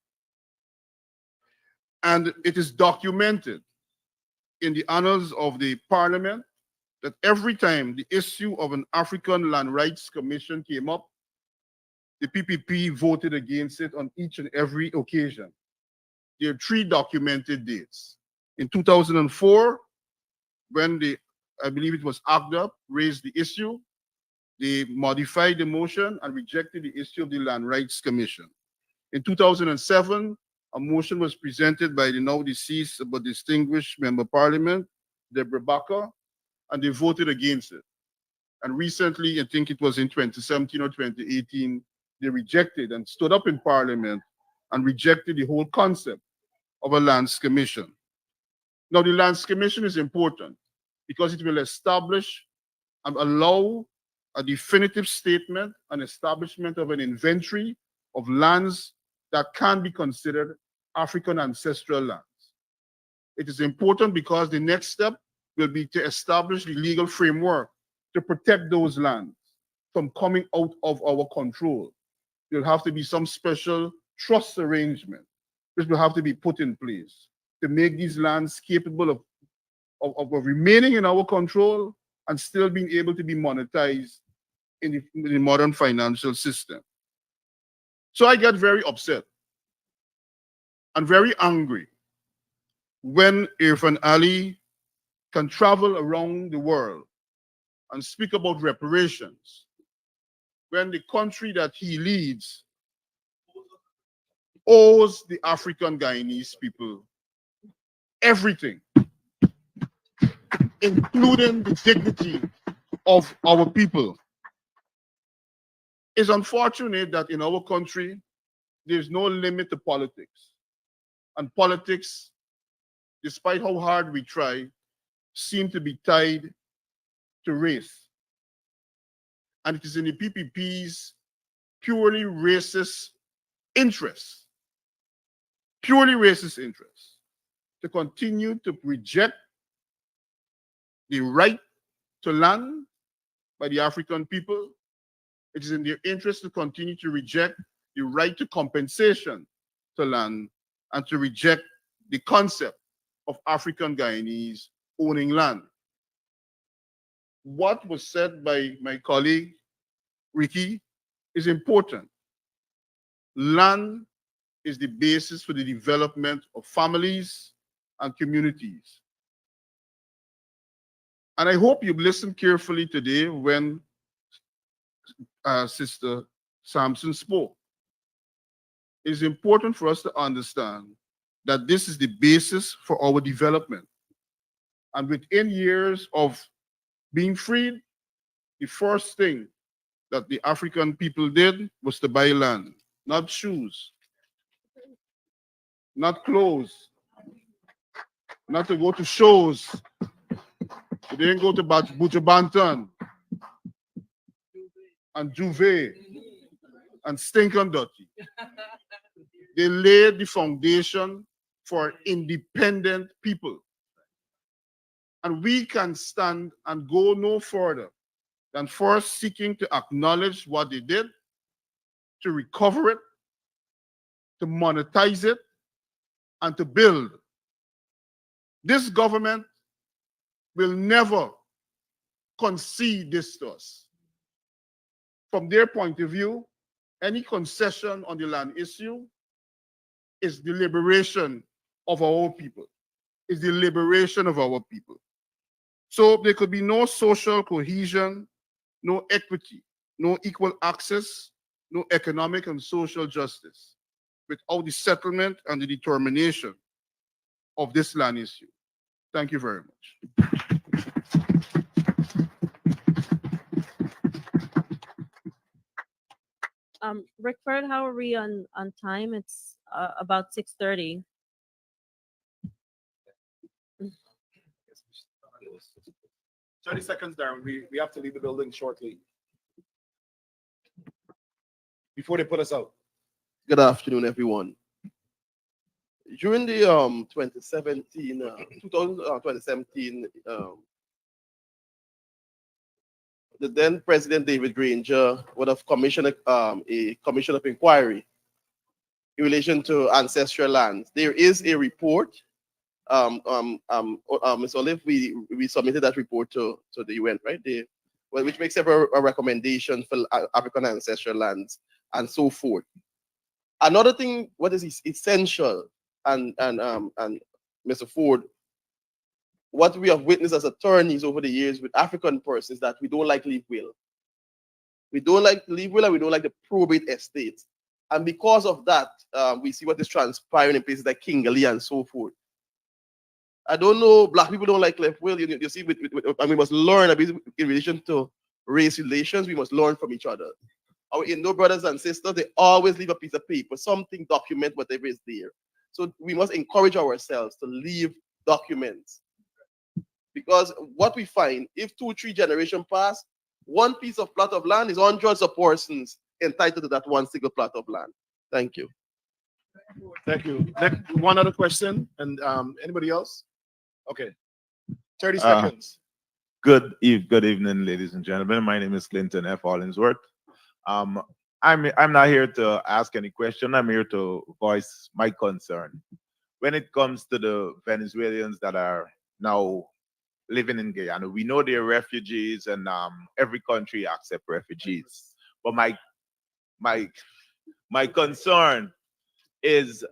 [SPEAKER 18] And it is documented in the annals of the parliament that every time the issue of an African Land Rights Commission came up, the PPP voted against it on each and every occasion. There are three documented dates. In 2004, when I believe it was ACDA, raised the issue, they modified the motion and rejected the issue of the Land Rights Commission. In 2007, a motion was presented by the now deceased but distinguished Member of Parliament, Deborah Baca, and they voted against it. And recently, I think it was in 2017 or 2018, they rejected and stood up in Parliament and rejected the whole concept of a Lands Commission. Now, the Lands Commission is important because it will establish and allow a definitive statement and establishment of an inventory of lands that can be considered African ancestral lands. It is important because the next step will be to establish the legal framework to protect those lands from coming out of our control. There will have to be some special trust arrangement which will have to be put in place to make these lands capable of remaining in our control and still being able to be monetized in the modern financial system. So I get very upset and very angry when Irfan Ali can travel around the world and speak about reparations when the country that he leads owes the African Guyanese people everything, including the dignity of our people. It's unfortunate that in our country, there's no limit to politics. And politics, despite how hard we try, seem to be tied to race. And it is in the PPP's purely racist interests, to continue to reject the right to land by the African people. It is in their interest to continue to reject the right to compensation to land and to reject the concept of African Guyanese owning land. What was said by my colleague, Ricky, is important. Land is the basis for the development of families and communities. And I hope you've listened carefully today when Sister Sampson spoke. It's important for us to understand that this is the basis for our development. And within years of being freed, the first thing that the African people did was to buy land, not shoes, not clothes, not to go to shows. They didn't go to Bujabantan. and Juve and Stinking Dirty. They laid the foundation for independent people. And we can stand and go no further than first seeking to acknowledge what they did, to recover it, to monetize it, and to build. This government will never concede this to us. From their point of view, any concession on the land issue is the liberation of our people, is the liberation of our people. So there could be no social cohesion, no equity, no equal access, no economic and social justice without the settlement and the determination of this land issue. Thank you very much.
[SPEAKER 5] Rickford, how are we on time? It's about 6:30.
[SPEAKER 1] 30 seconds, Darren. We have to leave the building shortly before they put us out.
[SPEAKER 19] Good afternoon, everyone. During the 2017, the then President David Granger would have commissioned a commission of inquiry in relation to ancestral lands. There is a report. Ms. Olive, we submitted that report to the UN, right? Which makes several recommendations for African ancestral lands and so forth. Another thing, what is essential, and Mr. Ford, what we have witnessed as attorneys over the years with African persons, that we don't like leave will. We don't like leave will, and we don't like the probate estate. And because of that, we see what is transpiring in places like Kingley and so forth. I don't know, Black people don't like left will. You see, and we must learn a bit in relation to race relations. We must learn from each other. Our Indo brothers and sisters, they always leave a piece of paper, something, document whatever is there. So we must encourage ourselves to leave documents. Because what we find, if 2-3 generations pass, one piece of plot of land is hundreds of persons entitled to that one single plot of land. Thank you.
[SPEAKER 1] Thank you. Next, one other question, and anybody else? Okay, 30 seconds.
[SPEAKER 20] Good evening, ladies and gentlemen. My name is Clinton F. Hollingsworth. I'm not here to ask any question. I'm here to voice my concern. When it comes to the Venezuelans that are now living in Guyana, we know they're refugees, and every country accepts refugees. But my concern is,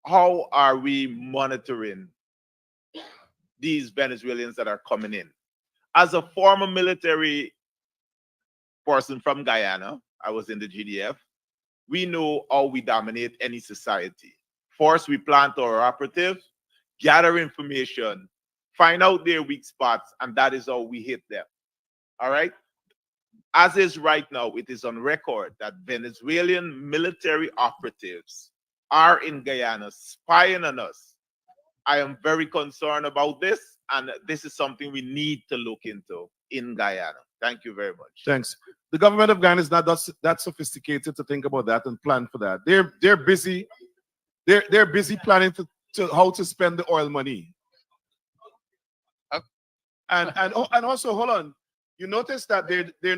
[SPEAKER 20] how are we monitoring these Venezuelans that are coming in? As a former military person from Guyana, I was in the GDF, we know how we dominate any society. First, we plant our operatives, gather information, find out their weak spots, and that is how we hit them. All right? As is right now, it is on record that Venezuelan military operatives are in Guyana spying on us. I am very concerned about this, and this is something we need to look into in Guyana. Thank you very much.
[SPEAKER 1] Thanks. The government of Guyana is not that sophisticated to think about that and plan for that. They're busy. They're busy planning to how to spend the oil money. And also, hold on. You notice that they're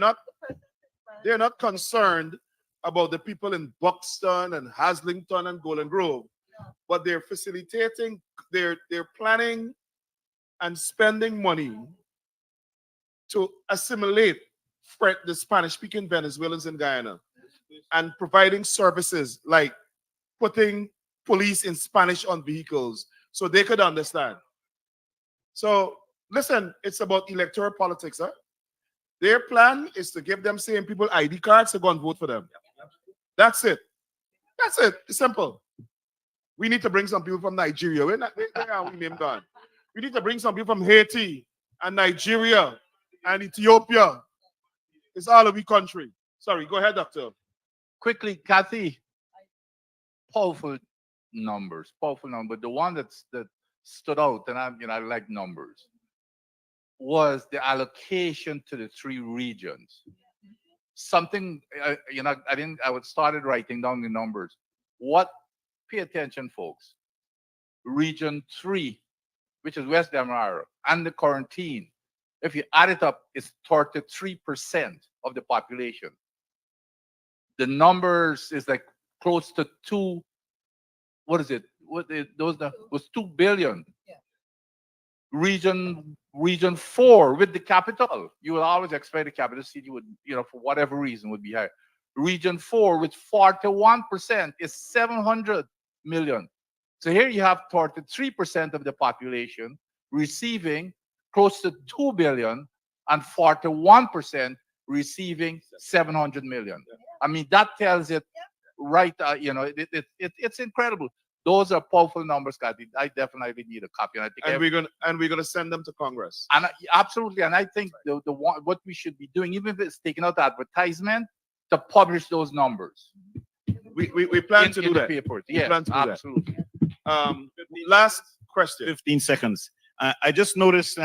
[SPEAKER 1] not concerned about the people in Buxton and Haslington and Golden Grove, but they're facilitating, they're planning and spending money to assimilate the Spanish-speaking Venezuelans in Guyana and providing services like putting police in Spanish on vehicles so they could understand. So listen, it's about electoral politics, huh? Their plan is to give them same people ID cards to go and vote for them. That's it. That's it. It's simple. We need to bring some people from Nigeria. Where are we named gone? We need to bring some people from Haiti and Nigeria and Ethiopia. It's all a we country. Sorry, go ahead, doctor.
[SPEAKER 21] Quickly, Kathy. Powerful numbers. The one that stood out, and I like numbers, was the allocation to the 3 regions. something, I would started writing down the numbers. Pay attention, folks. Region 3, which is West Demerara, and the quarantine, if you add it up, it's 33% of the population. The numbers is like close to what is it? Was 2 billion.
[SPEAKER 2] Yeah.
[SPEAKER 21] Region 4 with the capital. You would always expect the capital city would, for whatever reason, would be higher. Region 4 with 41% is 700 million. So here you have 33% of the population receiving close to 2 billion and 41% receiving 700 million. I mean, that tells it right, it's incredible. Those are powerful numbers, Kathy. I definitely need a copy. And I think
[SPEAKER 3] we're gonna send them to Congress.
[SPEAKER 21] And absolutely, and I think what we should be doing, even if it's taking out advertisement, to publish those numbers.
[SPEAKER 3] We plan to do that.
[SPEAKER 21] Papers.
[SPEAKER 3] We
[SPEAKER 21] Yes,
[SPEAKER 3] plan to do
[SPEAKER 21] absolutely.
[SPEAKER 3] that. Last question.
[SPEAKER 13] 15 seconds. I just noticed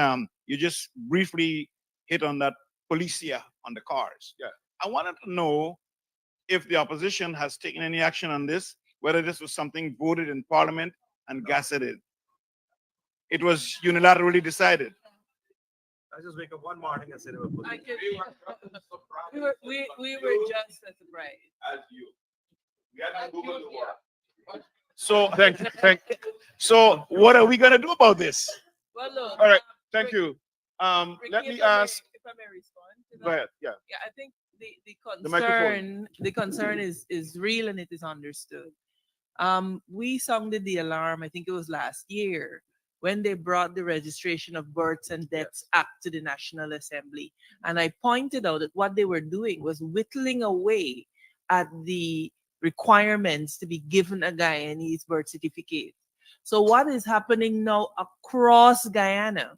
[SPEAKER 13] you just briefly hit on that policia on the cars.
[SPEAKER 3] Yeah.
[SPEAKER 13] I wanted to know if the opposition has taken any action on this, whether this was something voted in Parliament and gazetted. It was unilaterally decided.
[SPEAKER 16] I just wake up one morning and say they were putting it.
[SPEAKER 2] We were just as surprised.
[SPEAKER 14] As you. We had to Google the word.
[SPEAKER 13] So So what are we gonna do about this?
[SPEAKER 2] Well, look.
[SPEAKER 3] All right. Thank you. Let me ask.
[SPEAKER 2] If I may respond to that.
[SPEAKER 3] Go ahead. Yeah.
[SPEAKER 2] Yeah, I think the
[SPEAKER 3] microphone.
[SPEAKER 2] concern is real and it is understood. We sounded the alarm, I think it was last year, when they brought the Registration of Births and Deaths Act to the National Assembly. And I pointed out that what they were doing was whittling away at the requirements to be given a Guyanese birth certificate. So what is happening now across Guyana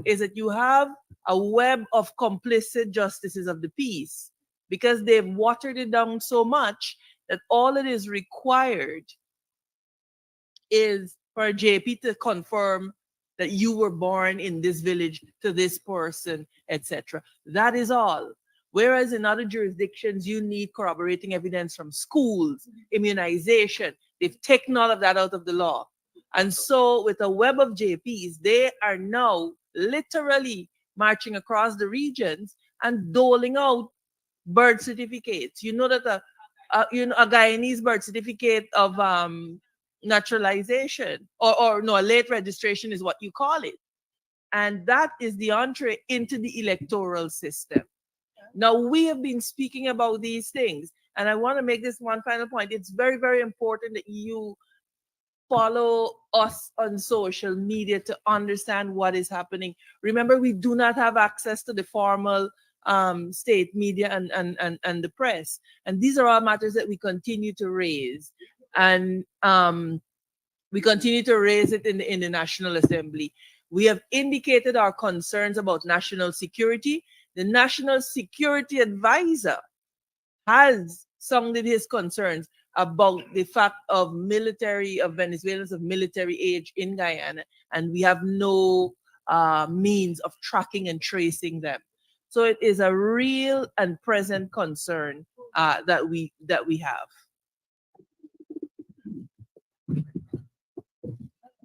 [SPEAKER 2] is that you have a web of complicit justices of the peace because they've watered it down so much that all it is required is for a JP to confirm that you were born in this village to this person, etc. That is all. Whereas in other jurisdictions, you need corroborating evidence from schools, immunization. They've taken all of that out of the law. And so with a web of JPs, they are now literally marching across the regions and doling out birth certificates. You know that a Guyanese birth certificate of naturalization or a late registration is what you call it. And that is the entree into the electoral system. Now, we have been speaking about these things, and I want to make this one final point. It's very, very important that you follow us on social media to understand what is happening. Remember, we do not have access to the formal state media and the press. And these are all matters that we continue to raise. And we continue to raise it in the National Assembly. We have indicated our concerns about national security. The National Security Advisor has sounded his concerns about the fact of Venezuelans of military age in Guyana, and we have no means of tracking and tracing them. So it is a real and present concern that we have.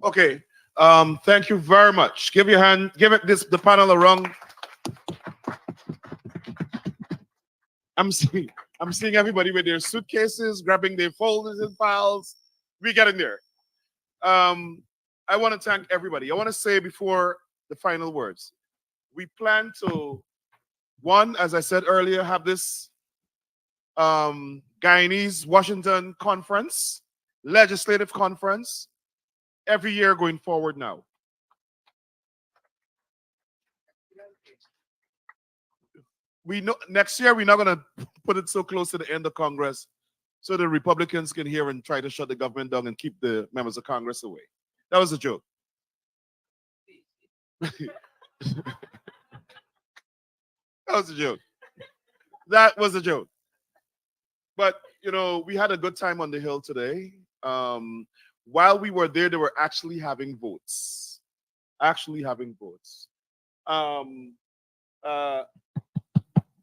[SPEAKER 3] Okay. Thank you very much. Give the panel a round. I'm seeing everybody with their suitcases, grabbing their folders and files. We're getting there. I want to thank everybody. I want to say before the final words, we plan to, one, as I said earlier, have this Guyanese Washington conference, legislative conference, every year going forward now. We know next year we're not going to put it so close to the end of Congress so the Republicans can hear and try to shut the government down and keep the members of Congress away. That was a joke. That was a joke. That was a joke. But, you know, we had a good time on the Hill today. While we were there, they were actually having votes.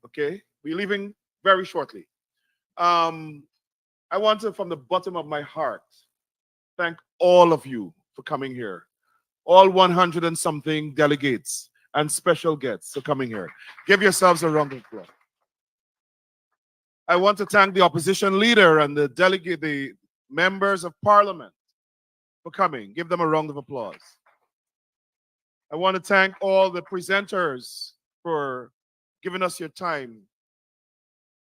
[SPEAKER 3] Okay, we're leaving
[SPEAKER 18] very shortly. I want to, from the bottom of my heart, thank all of you for coming here. All 100 and something delegates and special guests for coming here. Give yourselves a round of applause. I want to thank the opposition leader and the delegate, the members of parliament for coming. Give them a round of applause. I want to thank all the presenters for giving us your time.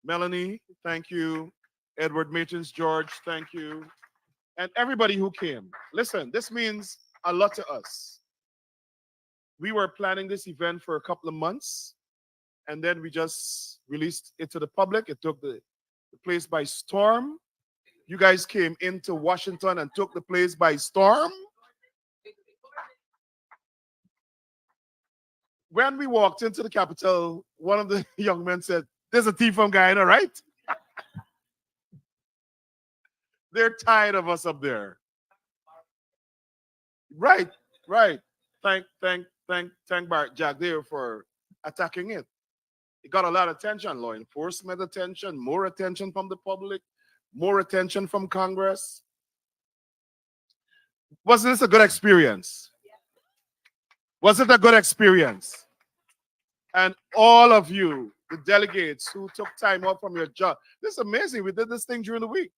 [SPEAKER 18] Melanie, thank you. Edward Matins, George, thank you. And everybody who came. Listen, this means a lot to us. We were planning this event for a couple of months, and then we just released it to the public. It took the place by storm. You guys came into Washington and took the place by storm. When we walked into the Capitol, one of the young men said, "There's a team from Guyana, right?" They're tired of us up there. Right. Thank Bart Jack there for attacking it. It got a lot of attention, law enforcement attention, more attention from the public, more attention from Congress. Wasn't this a good experience? Was it a good experience? And all of you, the delegates who took time off from your job. This is amazing. We did this thing during the week.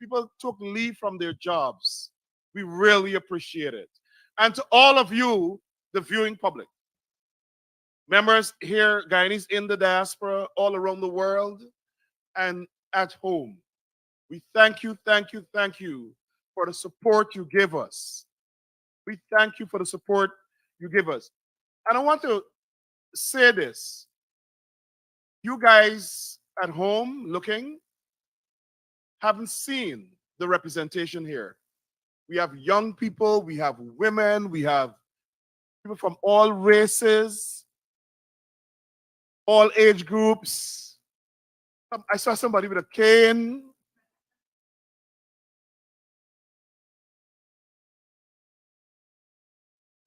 [SPEAKER 18] People took leave from their jobs. We really appreciate it. And to all of you, the viewing public, members here, Guyanese in the diaspora, all around the world, and at home, we thank you for the support you give us. We thank you for the support you give us. And I want to say this. You guys at home looking haven't seen the representation here. We have young people, we have women, we have people from all races, all age groups. I saw somebody with a cane.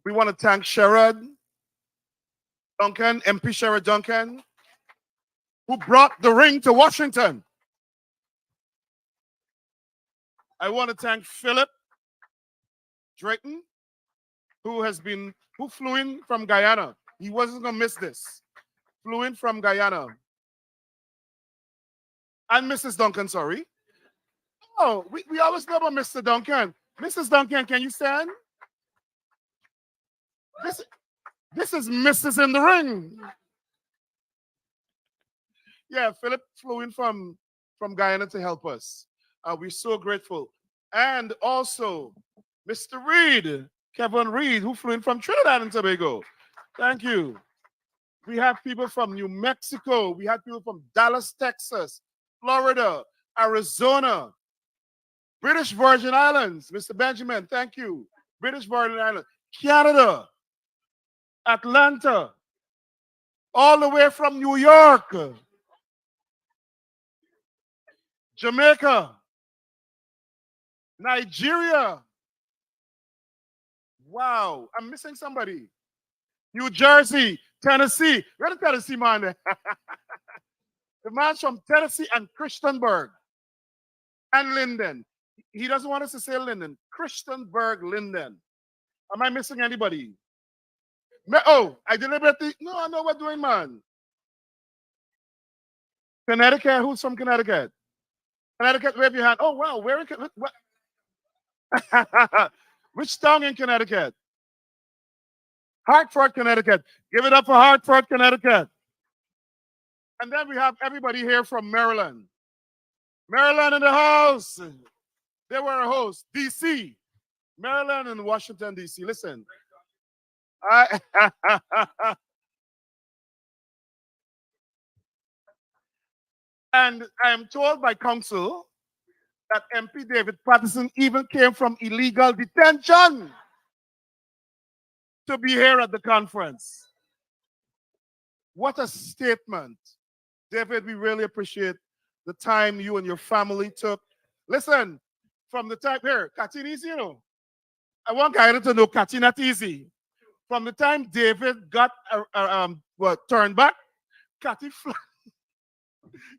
[SPEAKER 18] We want to thank Sherrod Duncan, MP Sherrod Duncan, who brought the ring to Washington. I want to thank Philip Drayton, who flew in from Guyana. He wasn't going to miss this. Flew in from Guyana. And Mrs. Duncan, sorry. Oh, we always know about Mr. Duncan. Mrs. Duncan, can you stand? This is Mrs. in the ring. Yeah, Philip flew in from Guyana to help us. We're so grateful. And also, Mr. Reed, Kevin Reed, who flew in from Trinidad and Tobago. Thank you. We have people from New Mexico. We had people from Dallas, Texas, Florida, Arizona, British Virgin Islands. Mr. Benjamin, thank you. British Virgin Islands, Canada, Atlanta, all the way from New York, Jamaica, Nigeria. Wow, I'm missing somebody. New Jersey, Tennessee. Where the Tennessee man there? The man's from Tennessee and Christiansburg and Linden. He doesn't want us to say Linden. Christiansburg, Linden. Am I missing anybody? Oh, I deliberately. No, I know what doing, man. Connecticut. Who's from Connecticut? Connecticut, wave your hand. Oh, wow. Where in what? Which town in Connecticut? Hartford, Connecticut. Give it up for Hartford, Connecticut. And then we have everybody here from Maryland. Maryland in the house. They were a host. D.C. Maryland and Washington, D.C. Listen. And I am told by counsel that MP David Patterson even came from illegal detention to be here at the conference. What a statement. David, we really appreciate the time you and your family took. Listen, from the time here, Cathy easy, you know. I want Guyana to know Cathy not easy. From the time David got turned back, Cathy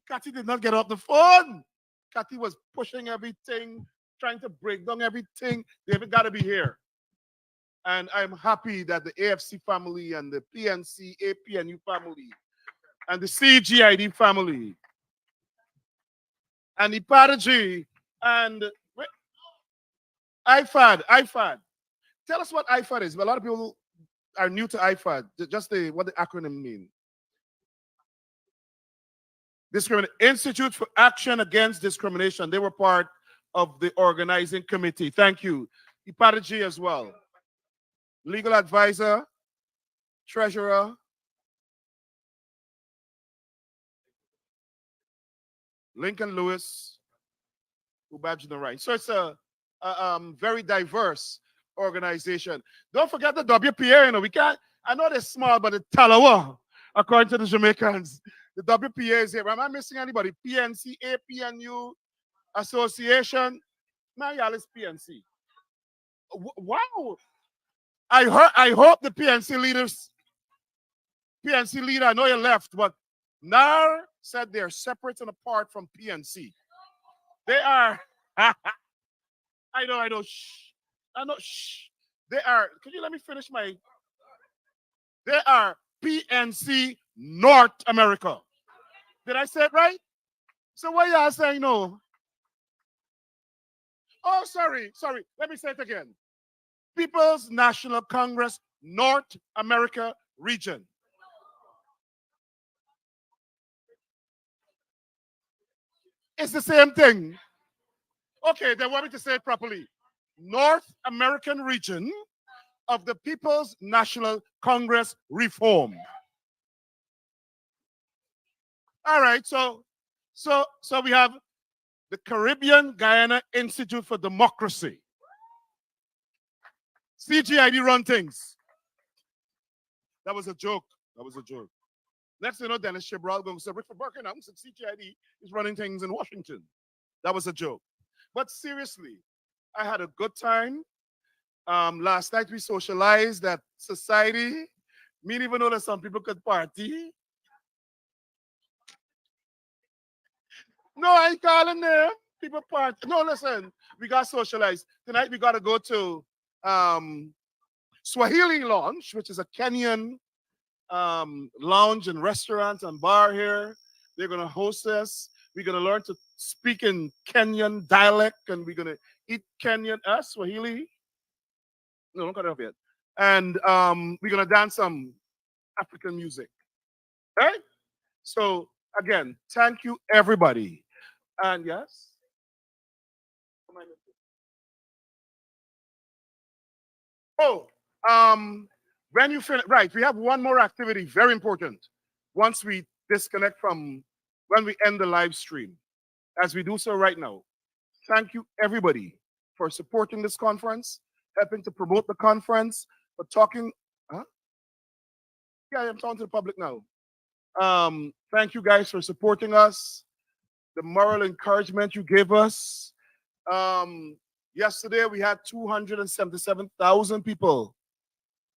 [SPEAKER 18] Cathy did not get off the phone. Cathy was pushing everything, trying to break down everything. David got to be here. And I'm happy that the AFC family and the PNC, APNU family, and the CGID family, and the Ipadaji, and IFAD. Tell us what IFAD is. A lot of people are new to IFAD. Just what the acronym means. Institute for Action Against Discrimination. They were part of the organizing committee. Thank you. Ipadaji as well. Legal advisor, treasurer, Lincoln Lewis, who badged the right. So it's a very diverse organization. Don't forget the WPA, you know, we can't, I know they're small, but it's Talawa, according to the Jamaicans. The WPA is here. Am I missing anybody? PNC, APNU, Association. Man, y'all is PNC. Wow. I hope the PNC leader, I know you left, but NAR said they're separate and apart from PNC. They are, I know, shh. I know, shh. They are, can you let me finish they are PNC North America. Did I say it right? So what y'all saying no? Oh, sorry. Let me say it again. People's National Congress, North America region. It's the same thing. Okay, they want me to say it properly. North American region of the People's National Congress Reform. All right, so we have the Caribbean Guyana Institute for Democracy. CGID run things. That was a joke. Next thing you know, Dennis Chibral going to say, Rick for Birkenham, CGID is running things in Washington. That was a joke. But seriously, I had a good time. Last night we socialized at society. Me even know that some people could party. No, I ain't calling there. People party. No, listen, we got socialized. Tonight we got to go to Swahili Lounge, which is a Kenyan lounge and restaurant and bar here. They're going to host us. We're going to learn to speak in Kenyan dialect, and we're going to eat Kenyan, Swahili. No, don't cut it off yet. And we're going to dance some African music. Right? So, again, thank you, everybody. And yes? Oh, when you finish, right, we have one more activity, very important. Once we disconnect from, when we end the live stream, as we do so right now. Thank you, everybody, for supporting this conference, helping to promote the conference, for talking. Huh? Yeah, I'm talking to the public now. Thank you guys for supporting us, the moral encouragement you gave us. Yesterday, we had 277,000 people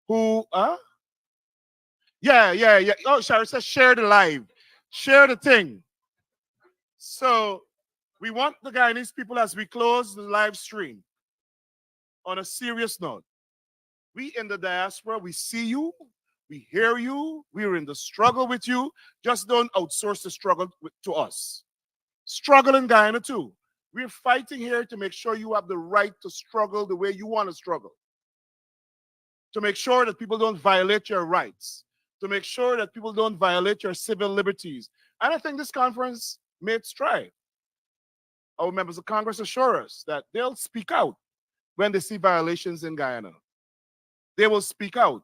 [SPEAKER 18] who, Yeah. Oh, Shara says share the live. Share the thing. So we want the Guyanese people, as we close the live stream, on a serious note. We in the diaspora, we see you, we hear you, we're in the struggle with you. Just don't outsource the struggle to us. Struggle in Guyana too. We're fighting here to make sure you have the right to struggle the way you want to struggle. To make sure that people don't violate your rights. To make sure that people don't violate your civil liberties. And I think this conference made stride. Our members of Congress assure us that they'll speak out when they see violations in Guyana. They will speak out.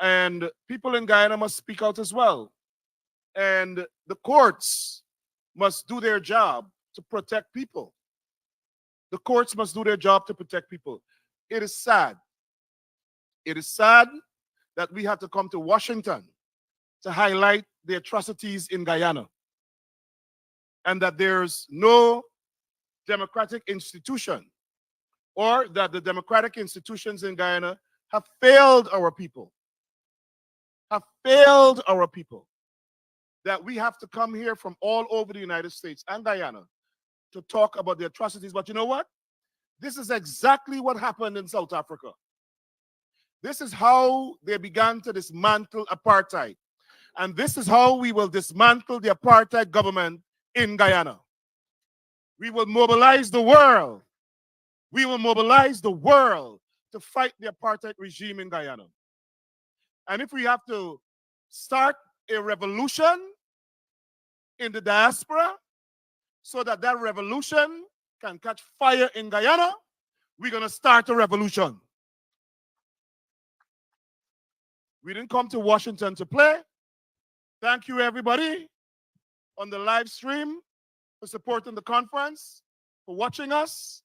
[SPEAKER 18] And people in Guyana must speak out as well. And the courts must do their job to protect people. The courts must do their job to protect people. It is sad. It is sad that we had to come to Washington to highlight the atrocities in Guyana, and that there's no democratic institution, or that the democratic institutions in Guyana have failed our people. Have failed our people.
[SPEAKER 3] that we have to come here from all over the United States and Guyana to talk about the atrocities. But you know what? This is exactly what happened in South Africa. This is how they began to dismantle apartheid. And this is how we will dismantle the apartheid government in Guyana. We will mobilize the world. We will mobilize the world to fight the apartheid regime in Guyana. And if we have to start a revolution in the diaspora so that that revolution can catch fire in Guyana, we're going to start a revolution. We didn't come to Washington to play. Thank you, everybody, on the live stream for supporting the conference, for watching us,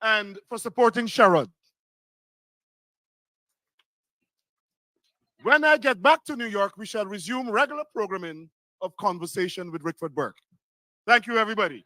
[SPEAKER 3] and for supporting Sherrod. When I get back to New York, we shall resume regular programming of Conversation with Rickford Burke. Thank you, everybody.